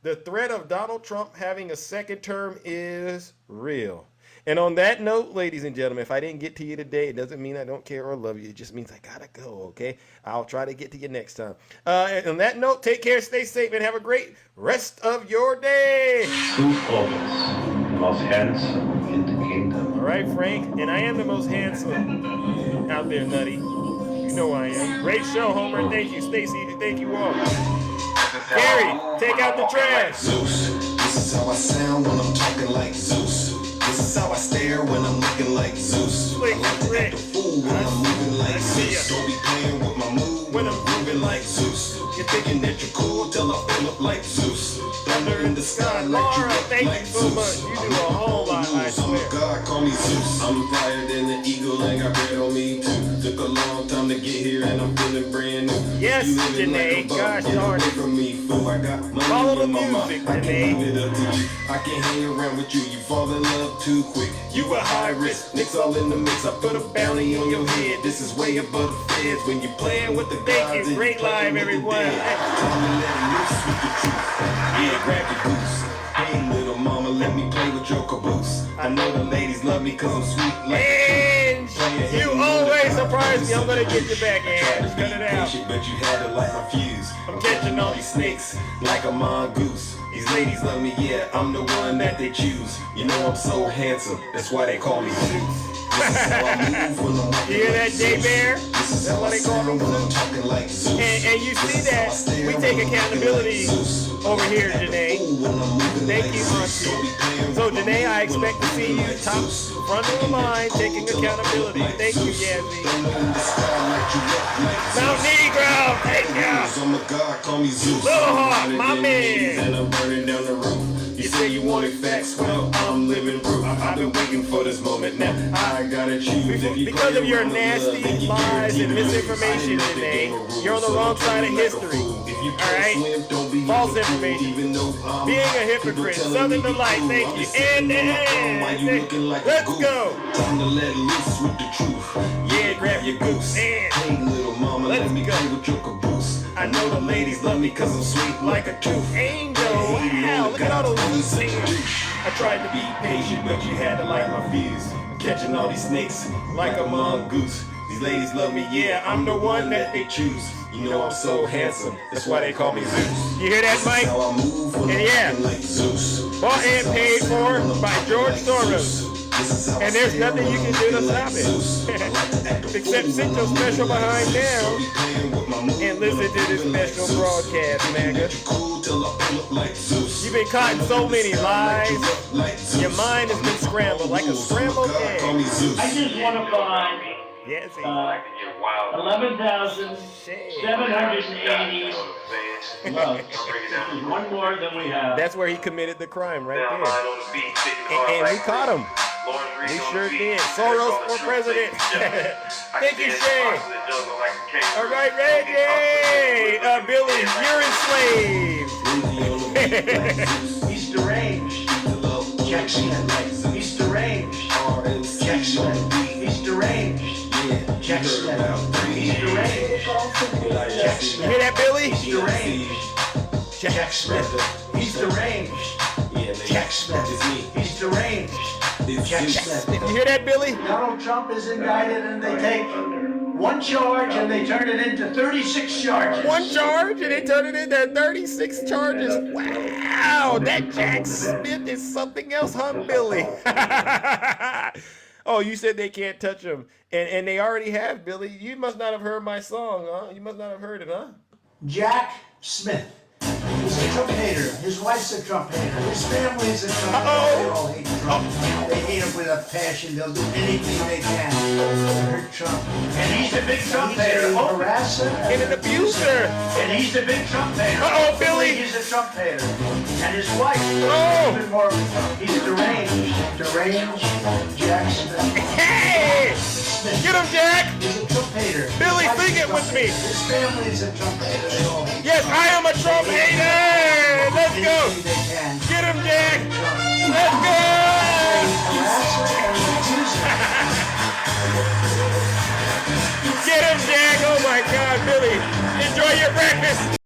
The threat of Donald Trump having a second term is real. And on that note, ladies and gentlemen, if I didn't get to you today, it doesn't mean I don't care or love you. It just means I gotta go, okay? I'll try to get to you next time. And on that note, take care, stay safe, and have a great rest of your day. Who was most handsome in the kingdom? All right, Frank, and I am the most handsome out there, Nutty. You know I am. Great show, Homer. Thank you, Stacy. Thank you all. Gary, take out the trash. Zeus, this is how I sound when I'm talking like Zeus. This is how I stare when I'm looking like Zeus. I like to act a fool when I'm moving like Zeus. Don't be playing with my mood when I'm moving like Zeus. You're thinking that you're cool till I fill up like Zeus. Thunder in the sky like you look like Zeus. You do a whole lot, I I'm a god, call me Zeus. I'm higher than an eagle and got bread on me too. Took a long time to get here and I'm feeling brand new. Yes, Janae, gosh darn it. From me, fool. I got money Follow the in my music, mouth. I Janae. can't give it up to you. I can't hang around with you. You fall in love too quick. You a high risk. Nicks all in the mix. I put a bounty on your head. This is way above the feds. When you're playing with the Thank gods you. and Great live, everyone. Tell me let it loose with the truth. Yeah, grab your boots. Hey, little mama, let me play with your caboose. I know the ladies love me cause I'm sweet like and playing Gatsby, I'm gonna get you back, Ann. Cut it out. But you had to light my fuse. I'm catching all these snakes like a mongoose. These ladies love me, yeah, I'm the one that they choose. You know I'm so handsome, that's why they call me Zeus. This is how I move when I'm You hear that, J-Bear? That's why they call me Zeus. talking like Zeus. And you see that we take accountability over here, Janae. Thank you, Auntie. So, Janae, I expect to see you top front of the line taking accountability. Thank you, Yazzie. Mount Negro, thank you. I'm a god, call me Zeus. Little Hawk, my man. And I'm burning down the roof. You say you wanted facts, well, I'm living proof. I've been waiting for this moment now. I gotta choose. Because of your nasty lies and misinformation today, you're on the wrong side of history. Alright? False information. Being a hypocrite. Southern Delight, thank you. And let's go. Time to let loose with the truth. Yeah, grab your goose. And hey, little mama, let me play with your caboose. I know the ladies love me cause I'm sweet like a tooth. Angel, wow, look at all those loose singers. I tried to be patient, but you had to light my fuse. Catching all these snakes like a mongoose. These ladies love me, yeah, I'm the one that they choose. You know I'm so handsome, that's why they call me Zeus. You hear that, Mike? And yeah, bought and paid for by George Soros. And there's nothing you can do to stop it. Except sit your special behind down and listen to this special broadcast, MAGA. You've been caught in so many lies. Your mind has been scrambled like a scrambled egg. I just want to buy 11,780 love. This is one more than we have. That's where he committed the crime right there. And we caught him. We sure did. Soros for president. Thank you, Shay. All right, Reggie. Billy, you're enslaved. He's deranged. Jackson. He's deranged. Jackson. He's deranged. Jackson. He's deranged. Jackson. You hear that, Billy? He's deranged. Jackson. He's deranged. Jackson. He's deranged. Jackson. You hear that, Billy? Donald Trump is indicted and they take one charge and they turn it into 36 charges. One charge and they turn it into 36 charges. Wow, that Jack Smith is something else, huh, Billy? Oh, you said they can't touch him. And they already have, Billy. You must not have heard my song, huh? You must not have heard it, huh? Jack Smith. He's a Trump hater. His wife's a Trump hater. His family's a Trump hater. They all hate Trump. They hate him with a passion. They'll do anything they can to hurt Trump. And he's a big Trump hater. He's a harasser. And an abuser. And he's a big Trump hater. Uh-oh, Billy. He's a Trump hater. And his wife. Oh. Even more. He's deranged. Deranged. Jack Smith. Hey! Get him, Jack! He's a Trump hater. Billy, sing it with me. His family's a Trump hater. They all hate Yes, I am a Trump hater! Let's go! Get him, Jack! Let's go! Get him, Jack! Oh my God, Billy! Enjoy your breakfast!